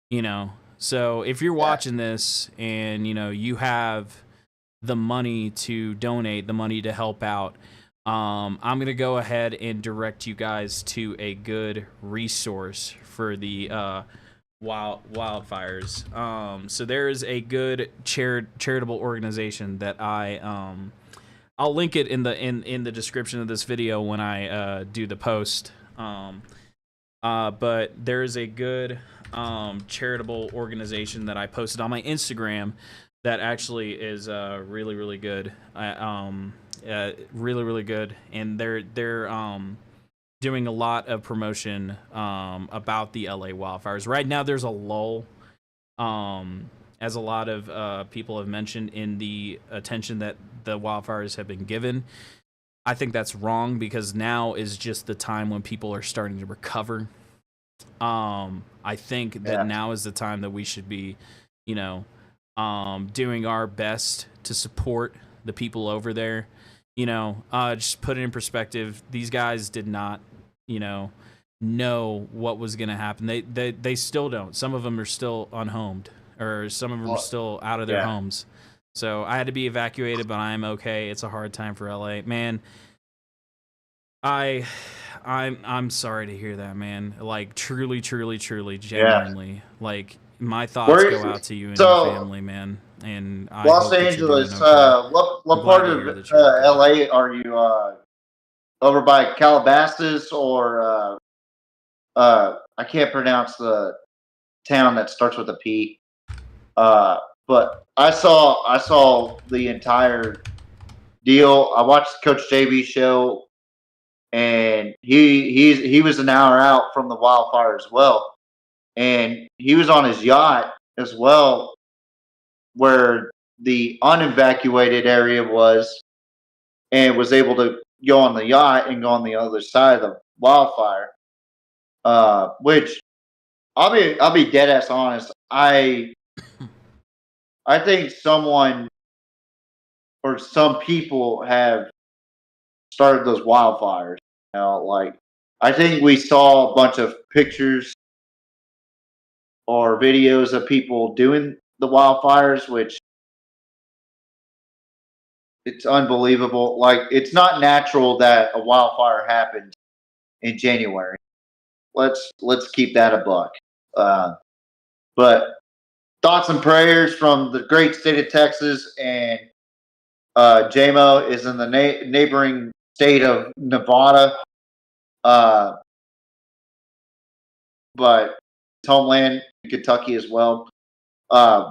[SPEAKER 4] You know, so if you're watching this and you have the money to donate, the money to help out, I'm gonna go ahead and direct you guys to a good resource for the wildfires. So there is a good charitable organization that I'll link it in the description of this video when I do the post. But there is a good charitable organization that I posted on my Instagram that actually is really really good. Really good, and they're doing a lot of promotion about the LA wildfires. Right now there's a lull, as a lot of people have mentioned, in the attention that the wildfires have been given. I think that's wrong, because now is just the time when people are starting to recover. I think that now is the time that we should be, doing our best to support the people over there. Just put it in perspective. These guys did not, know what was going to happen. They still don't. Some of them are still unhomed, or some of them are still out of their homes. So I had to be evacuated, but I'm okay. It's a hard time for LA, man. I'm sorry to hear that, man. Like, truly, genuinely. Like, my thoughts go out to you and your family, man. And I
[SPEAKER 1] Los
[SPEAKER 4] hope that you're doing
[SPEAKER 1] Angeles,
[SPEAKER 4] okay.
[SPEAKER 1] what part of LA are you? Over by Calabasas, or I can't pronounce the town that starts with a P. But I saw the entire deal. I watched Coach JB show, and he was an hour out from the wildfire as well, and he was on his yacht as well, where the unevacuated area was, and was able to go on the yacht and go on the other side of the wildfire. Which I'll be dead ass honest. I think someone or some people have started those wildfires. Like, I think we saw a bunch of pictures or videos of people doing the wildfires, which it's unbelievable. Like, it's not natural that a wildfire happens in January. Let's keep that a buck. But thoughts and prayers from the great state of Texas, and JMO is in the neighboring state of Nevada, but it's homeland in Kentucky as well.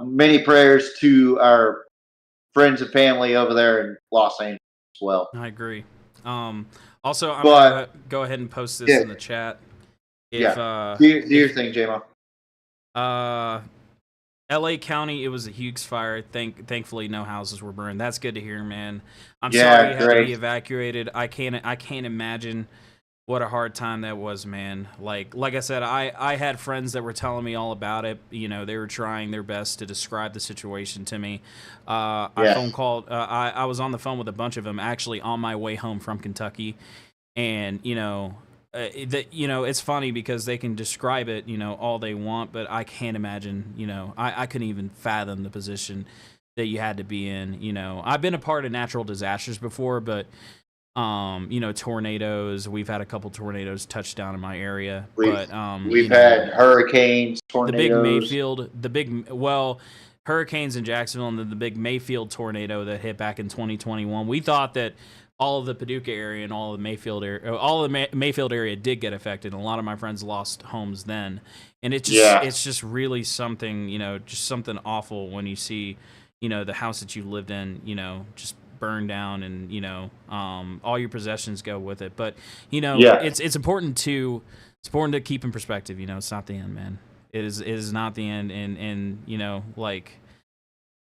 [SPEAKER 1] Many prayers to our friends and family over there in Los Angeles as well.
[SPEAKER 4] I agree. Also, I'm gonna go ahead and post this in the chat.
[SPEAKER 1] Do your thing, JMO.
[SPEAKER 4] LA County, it was a huge fire. Thankfully, no houses were burned. That's good to hear, man. I'm sorry you had to be evacuated. I can't imagine what a hard time that was, man. Like I said, I had friends that were telling me all about it. They were trying their best to describe the situation to me. I phone called. I was on the phone with a bunch of them actually on my way home from Kentucky, and it's funny because they can describe it, all they want, but I can't imagine, I couldn't even fathom the position that you had to be in. I've been a part of natural disasters before, but, tornadoes, we've had a couple tornadoes touch down in my area,
[SPEAKER 1] we've had hurricanes, tornadoes,
[SPEAKER 4] hurricanes in Jacksonville, and then the big Mayfield tornado that hit back in 2021. We thought that all of the Paducah area and all of the Mayfield area did get affected. And a lot of my friends lost homes then, and it's just really something, just something awful when you see, the house that you lived in, just burn down, and all your possessions go with it. But it's important to keep in perspective. It's not the end, man. It is not the end, and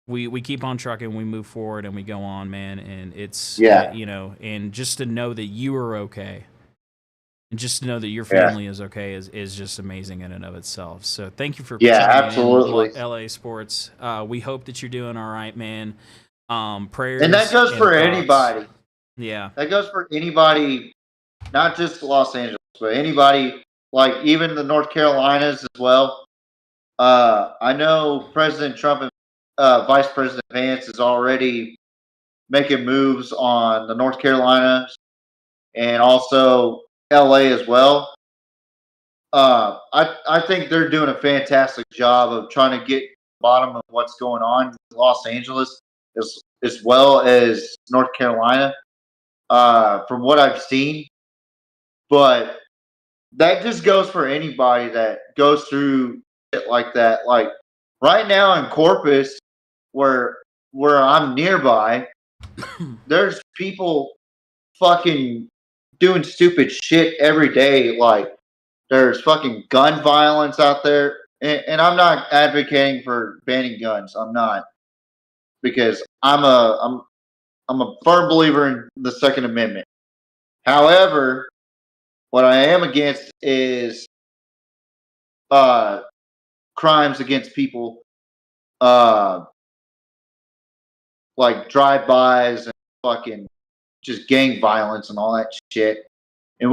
[SPEAKER 4] we keep on trucking, we move forward, and we go on, man. And it's, and just to know that you are okay, and just to know that your family is okay is just amazing in and of itself. So thank you for
[SPEAKER 1] absolutely
[SPEAKER 4] in LA Sports. We hope that you're doing all right, man. Prayers,
[SPEAKER 1] and that goes for anybody.
[SPEAKER 4] Yeah.
[SPEAKER 1] That goes for anybody, not just Los Angeles, but anybody, like even the North Carolinas as well. I know President Trump and Vice President Vance is already making moves on the North Carolina and also LA as well. I think they're doing a fantastic job of trying to get to the bottom of what's going on in Los Angeles as well as North Carolina, from what I've seen. But that just goes for anybody that goes through shit like that. Like right now in Corpus, where I'm nearby, there's people fucking doing stupid shit every day. Like there's fucking gun violence out there, and I'm not advocating for banning guns. I'm not, because I'm a firm believer in the Second Amendment. However, what I am against is uh, crimes against people, uh, like drive-bys and fucking just gang violence and all that shit. And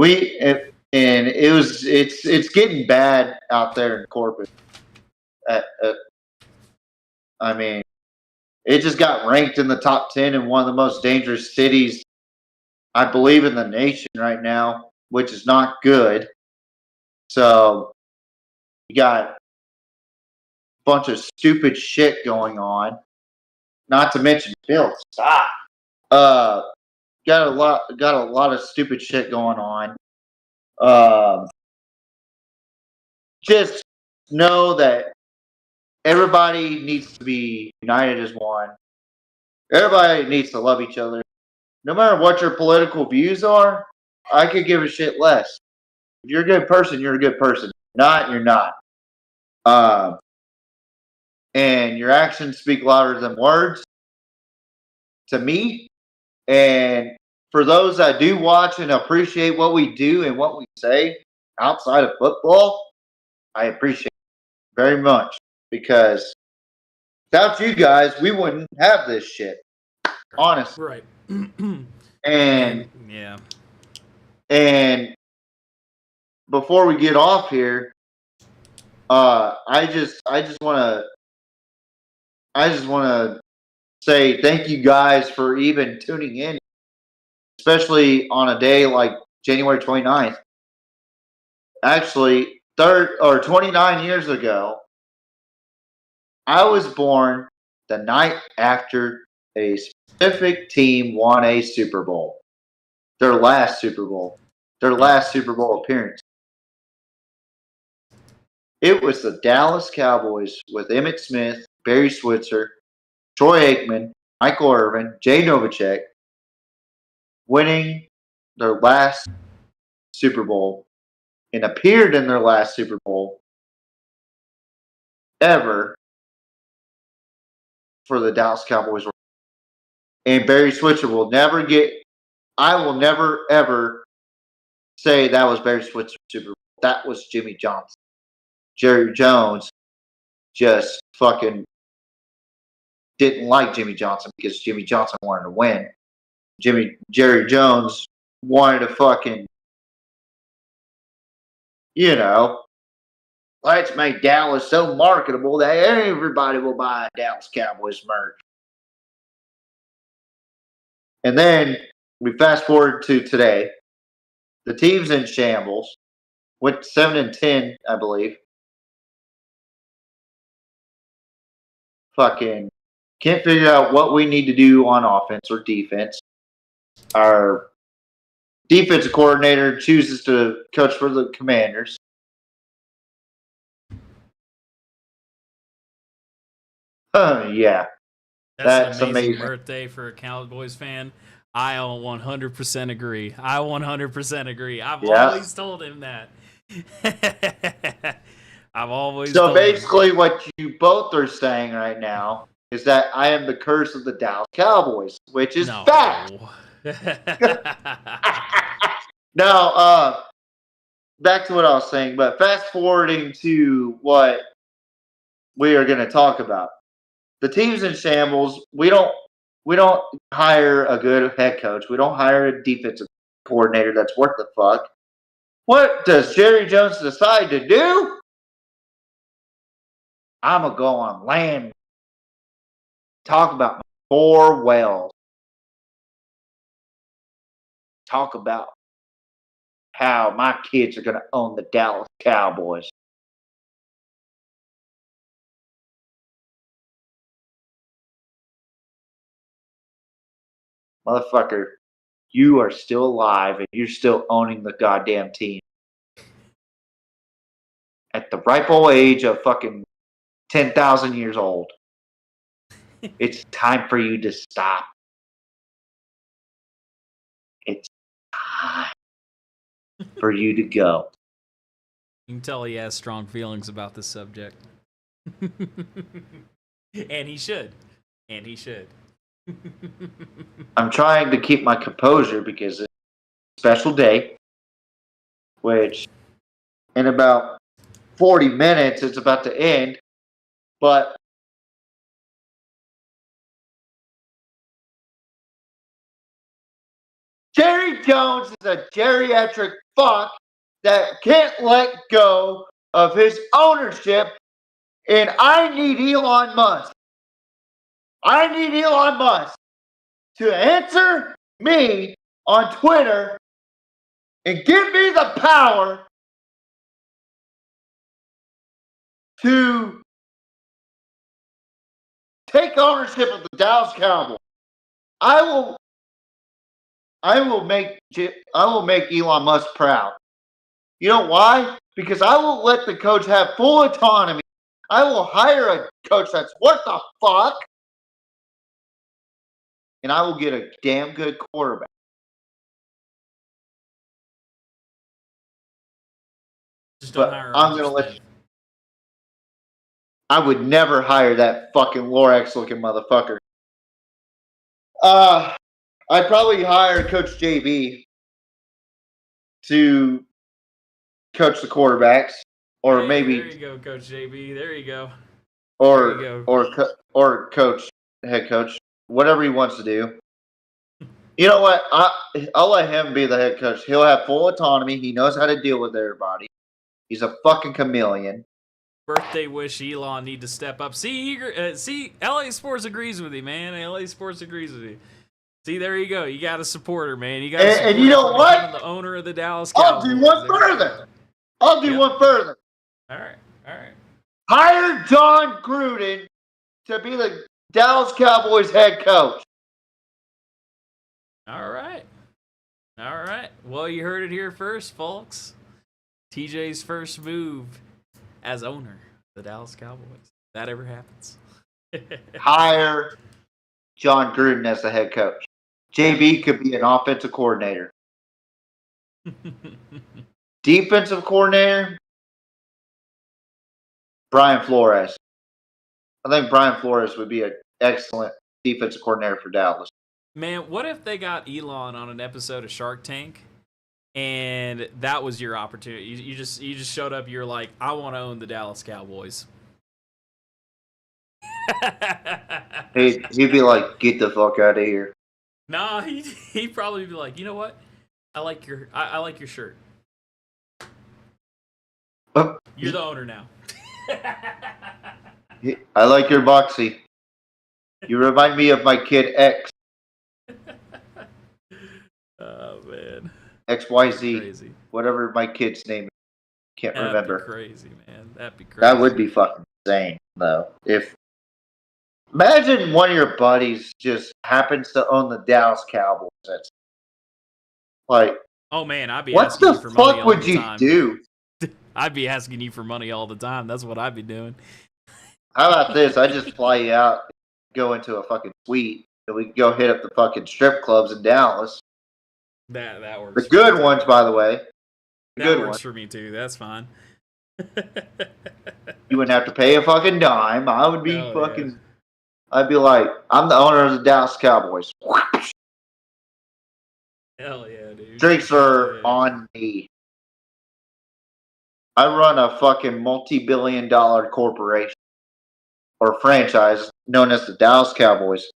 [SPEAKER 1] it's getting bad out there in Corpus. I mean, it just got ranked in the top 10 in one of the most dangerous cities, I believe, in the nation right now, which is not good. So you got a bunch of stupid shit going on. Not to mention Bill, stop. Got a lot of stupid shit going on. Just know that everybody needs to be united as one. Everybody needs to love each other. No matter what your political views are, I could give a shit less. If you're a good person, you're a good person. Not, you're not. And your actions speak louder than words to me. And for those that do watch and appreciate what we do and what we say outside of football, I appreciate it very much, because without you guys, we wouldn't have this shit. Honestly.
[SPEAKER 4] Right.
[SPEAKER 1] And
[SPEAKER 4] yeah.
[SPEAKER 1] and before we get off here, I just want to say thank you guys for even tuning in, especially on a day like January 29th. Actually, 29 years ago, I was born the night after a specific team won a Super Bowl. Their last Super Bowl appearance. It was the Dallas Cowboys with Emmitt Smith, Barry Switzer, Troy Aikman, Michael Irvin, Jay Novacek winning their last Super Bowl and appeared in their last Super Bowl ever for the Dallas Cowboys. And Barry Switzer will never get, I will never ever say that was Barry Switzer Super Bowl. That was Jimmy Johnson. Jerry Jones just fucking didn't like Jimmy Johnson because Jimmy Johnson wanted to win. Jerry Jones wanted to fucking, let's make Dallas so marketable that everybody will buy Dallas Cowboys merch. And then we fast forward to today. The team's in shambles. Went 7-10, I believe. Fucking can't figure out what we need to do on offense or defense. Our defensive coordinator chooses to coach for the Commanders. Yeah.
[SPEAKER 4] That's an amazing birthday for a Cowboys fan. I 100% agree. I 100% agree. I've always told him that. I've always
[SPEAKER 1] So basically what you both are saying right now is that I am the curse of the Dallas Cowboys, which is fact. Now, back to what I was saying, but fast forwarding to what we are going to talk about. The team's in shambles. We don't We don't hire a good head coach. We don't hire a defensive coordinator that's worth the fuck. What does Jerry Jones decide to do? I'm going to go on land. Talk about my 4 wells. Talk about how my kids are going to own the Dallas Cowboys. Motherfucker, you are still alive and you're still owning the goddamn team. At the ripe old age of fucking 10,000 years old. It's time for you to stop. It's time for you to go.
[SPEAKER 4] You can tell he has strong feelings about this subject. And he should. And he should.
[SPEAKER 1] I'm trying to keep my composure because it's a special day, which in about 40 minutes it's about to end. But Jerry Jones is a geriatric fuck that can't let go of his ownership, and I need Elon Musk. I need Elon Musk to answer me on Twitter and give me the power to take ownership of the Dallas Cowboys. I will make Elon Musk proud. You know why? Because I will let the coach have full autonomy. I will hire a coach that's what the fuck, and I will get a damn good quarterback.
[SPEAKER 4] Just don't
[SPEAKER 1] But
[SPEAKER 4] hire
[SPEAKER 1] I'm
[SPEAKER 4] Arthur
[SPEAKER 1] gonna let
[SPEAKER 4] Smith.
[SPEAKER 1] you. I would never hire that fucking Lorax looking motherfucker. I'd probably hire Coach JB to coach the quarterbacks, or
[SPEAKER 4] Hey,
[SPEAKER 1] maybe,
[SPEAKER 4] there you go, Coach JB. There you go.
[SPEAKER 1] or
[SPEAKER 4] There you
[SPEAKER 1] or coach, head coach, whatever he wants to do. You know what? I'll let him be the head coach. He'll have full autonomy. He knows how to deal with everybody. He's a fucking chameleon.
[SPEAKER 4] Birthday wish Elon need to step up. See, LA Sports agrees with you, man. LA Sports agrees with you. See, there you go. You got a supporter, man. You got a supporter
[SPEAKER 1] And you know
[SPEAKER 4] for
[SPEAKER 1] what?
[SPEAKER 4] becoming the owner of the Dallas
[SPEAKER 1] I'll
[SPEAKER 4] Cowboys.
[SPEAKER 1] do one
[SPEAKER 4] There you
[SPEAKER 1] further.
[SPEAKER 4] go.
[SPEAKER 1] I'll do
[SPEAKER 4] Yep.
[SPEAKER 1] one further.
[SPEAKER 4] All right. All right.
[SPEAKER 1] Hire John Gruden to be the Dallas Cowboys head coach.
[SPEAKER 4] All right. All right. Well, you heard it here first, folks. TJ's first move as owner of the Dallas Cowboys. If that ever happens.
[SPEAKER 1] Hire John Gruden as the head coach. JB could be an offensive coordinator. Defensive coordinator, Brian Flores. I think Brian Flores would be an excellent defensive coordinator for Dallas.
[SPEAKER 4] Man, what if they got Elon on an episode of Shark Tank, and that was your opportunity? You just showed up. You're like, I want to own the Dallas Cowboys.
[SPEAKER 1] He'd be like, get the fuck out of here.
[SPEAKER 4] Nah, he'd probably be like, you know what? I like your shirt. You're the owner now.
[SPEAKER 1] I like your boxy. You remind me of my kid X.
[SPEAKER 4] Oh man.
[SPEAKER 1] XYZ.
[SPEAKER 4] Crazy.
[SPEAKER 1] Whatever my kid's name is. Can't
[SPEAKER 4] That'd
[SPEAKER 1] remember.
[SPEAKER 4] be crazy, man. That'd be crazy.
[SPEAKER 1] That would be fucking insane, though. Imagine one of your buddies just happens to own the Dallas Cowboys. That's like,
[SPEAKER 4] Oh man, I'd be
[SPEAKER 1] what
[SPEAKER 4] asking
[SPEAKER 1] the
[SPEAKER 4] you for money
[SPEAKER 1] fuck
[SPEAKER 4] all
[SPEAKER 1] would
[SPEAKER 4] the
[SPEAKER 1] you
[SPEAKER 4] time.
[SPEAKER 1] do?
[SPEAKER 4] I'd be asking you for money all the time. That's what I'd be doing.
[SPEAKER 1] How about this? I just fly you out, go into a fucking suite, and we can go hit up the fucking strip clubs in Dallas.
[SPEAKER 4] That works.
[SPEAKER 1] The
[SPEAKER 4] for
[SPEAKER 1] good
[SPEAKER 4] me,
[SPEAKER 1] ones,
[SPEAKER 4] too.
[SPEAKER 1] by the way. The
[SPEAKER 4] That
[SPEAKER 1] good
[SPEAKER 4] works
[SPEAKER 1] ones.
[SPEAKER 4] for me too. That's fine.
[SPEAKER 1] You wouldn't have to pay a fucking dime. I would be
[SPEAKER 4] Hell
[SPEAKER 1] fucking.
[SPEAKER 4] yeah.
[SPEAKER 1] I'd be like, I'm the owner of the Dallas Cowboys.
[SPEAKER 4] Hell yeah, dude.
[SPEAKER 1] Drinks
[SPEAKER 4] Hell
[SPEAKER 1] are
[SPEAKER 4] yeah.
[SPEAKER 1] on me. I run a fucking multi-billion-dollar corporation or franchise known as the Dallas Cowboys.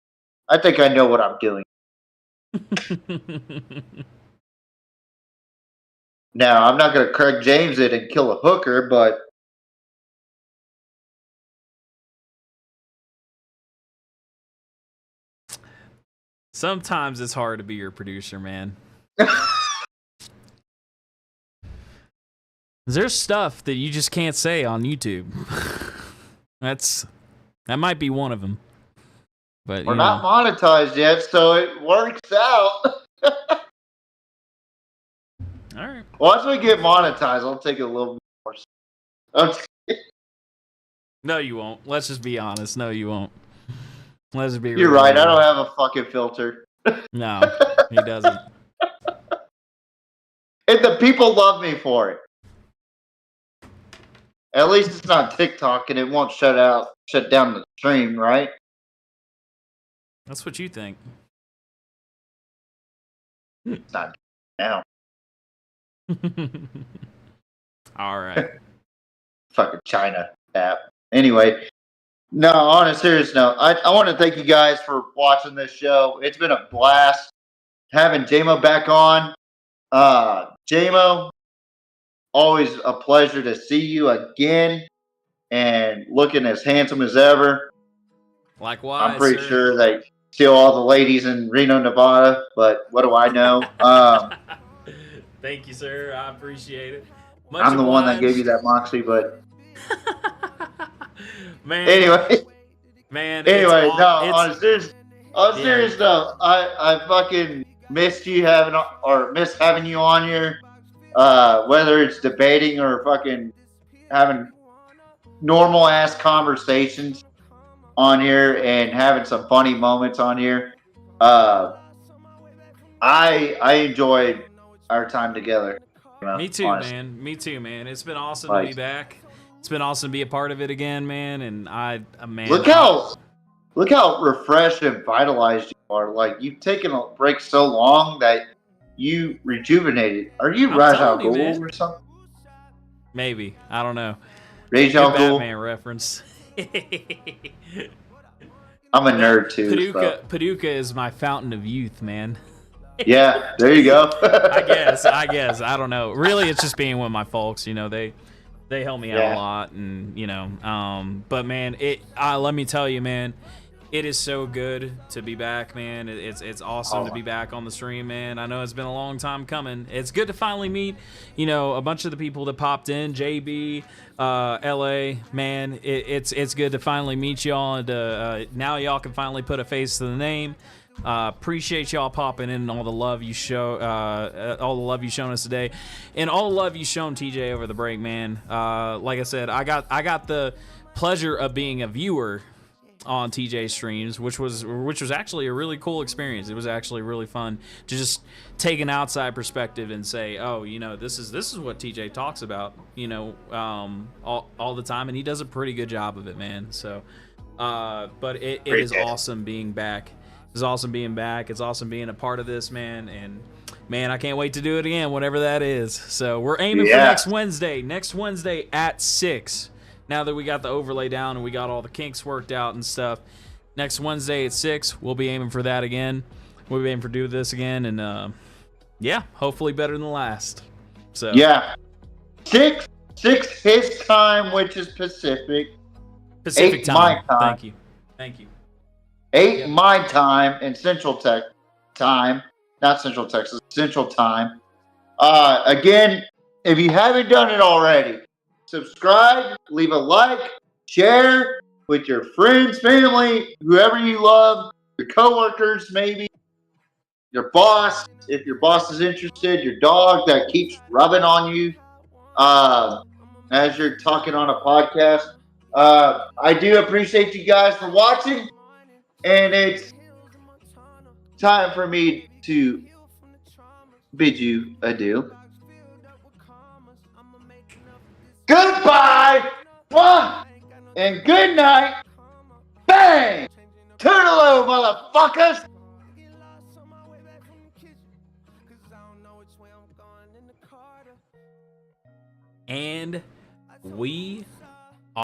[SPEAKER 1] I think I know what I'm doing. Now, I'm not going to Craig James it and kill a hooker, but
[SPEAKER 4] Sometimes it's hard to be your producer, man. There's stuff that you just can't say on YouTube. That might be one of them. But
[SPEAKER 1] we're not monetized yet, so it works out.
[SPEAKER 4] All right.
[SPEAKER 1] Once we get monetized, I'll take it a little more.
[SPEAKER 4] No, you won't. Let's just be honest. No, you won't. Let's be
[SPEAKER 1] You're
[SPEAKER 4] real.
[SPEAKER 1] right. I don't have a fucking filter.
[SPEAKER 4] No, he doesn't.
[SPEAKER 1] And the people love me for it. At least it's not TikTok and it won't shut down the stream, right?
[SPEAKER 4] That's what you think.
[SPEAKER 1] It's not now.
[SPEAKER 4] All right.
[SPEAKER 1] Fucking China app. Anyway, no, on a serious note, I want to thank you guys for watching this show. It's been a blast having JMO back on. JMO, always a pleasure to see you again and looking as handsome as ever.
[SPEAKER 4] Likewise,
[SPEAKER 1] I'm pretty
[SPEAKER 4] sir.
[SPEAKER 1] sure they steal all the ladies in Reno, Nevada, but what do I know?
[SPEAKER 4] Thank you, sir. I appreciate it. Much
[SPEAKER 1] I'm the one that
[SPEAKER 4] obliged.
[SPEAKER 1] gave you that moxie, but
[SPEAKER 4] man.
[SPEAKER 1] anyway.
[SPEAKER 4] Man.
[SPEAKER 1] Anyway,
[SPEAKER 4] it's,
[SPEAKER 1] on a serious note, I fucking missed you miss having you on here. Whether it's debating or fucking having normal ass conversations on here and having some funny moments on here. I enjoyed our time together.
[SPEAKER 4] Me too,
[SPEAKER 1] honestly.
[SPEAKER 4] man. Me too, man. It's been awesome to be back. It's been awesome to be a part of it again, man. And man,
[SPEAKER 1] Look how refreshed and vitalized you are. Like, you've taken a break so long that you rejuvenated. Are you Ra's al Ghul or something?
[SPEAKER 4] Maybe. I don't know.
[SPEAKER 1] Ra's al Ghul?
[SPEAKER 4] Batman reference.
[SPEAKER 1] I'm a nerd too.
[SPEAKER 4] Paducah is my fountain of youth, man.
[SPEAKER 1] Yeah, there you go.
[SPEAKER 4] I guess. I don't know. Really, it's just being with my folks. You know, they help me out a lot, and but man, let me tell you, man, it is so good to be back, man. It's awesome to be back on the stream, man. I know it's been a long time coming. It's good to finally meet, a bunch of the people that popped in, JB, LA, man. It's good to finally meet y'all, and now y'all can finally put a face to the name. Appreciate y'all popping in and all the love you shown us today, and all the love you shown TJ over the break, man. Like I said, I got the pleasure of being a viewer on TJ streams, which was actually a really cool experience. It was actually really fun to just take an outside perspective and say, oh, this is what TJ talks about, all the time, and he does a pretty good job of it, man. So, but it is awesome being back. It's awesome being back. It's awesome being a part of this, man. And man, I can't wait to do it again, whatever that is. So we're aiming for next Wednesday. Next Wednesday at 6. Now that we got the overlay down and we got all the kinks worked out and stuff, next Wednesday at 6, we'll be aiming for that again. We'll be aiming for do this again, and hopefully better than the last. So
[SPEAKER 1] 6 his time, which is Pacific 8
[SPEAKER 4] time.
[SPEAKER 1] My time.
[SPEAKER 4] Thank you.
[SPEAKER 1] 8 my time and Central Tech time, not Central Texas, Central time. Again, if you haven't done it already, subscribe, leave a like, share with your friends, family, whoever you love, your coworkers, maybe your boss, if your boss is interested, your dog that keeps rubbing on you as you're talking on a podcast. I do appreciate you guys for watching. And it's time for me to bid you adieu. Goodbye, and good night. Bang! Toodaloo, motherfuckers!
[SPEAKER 4] And we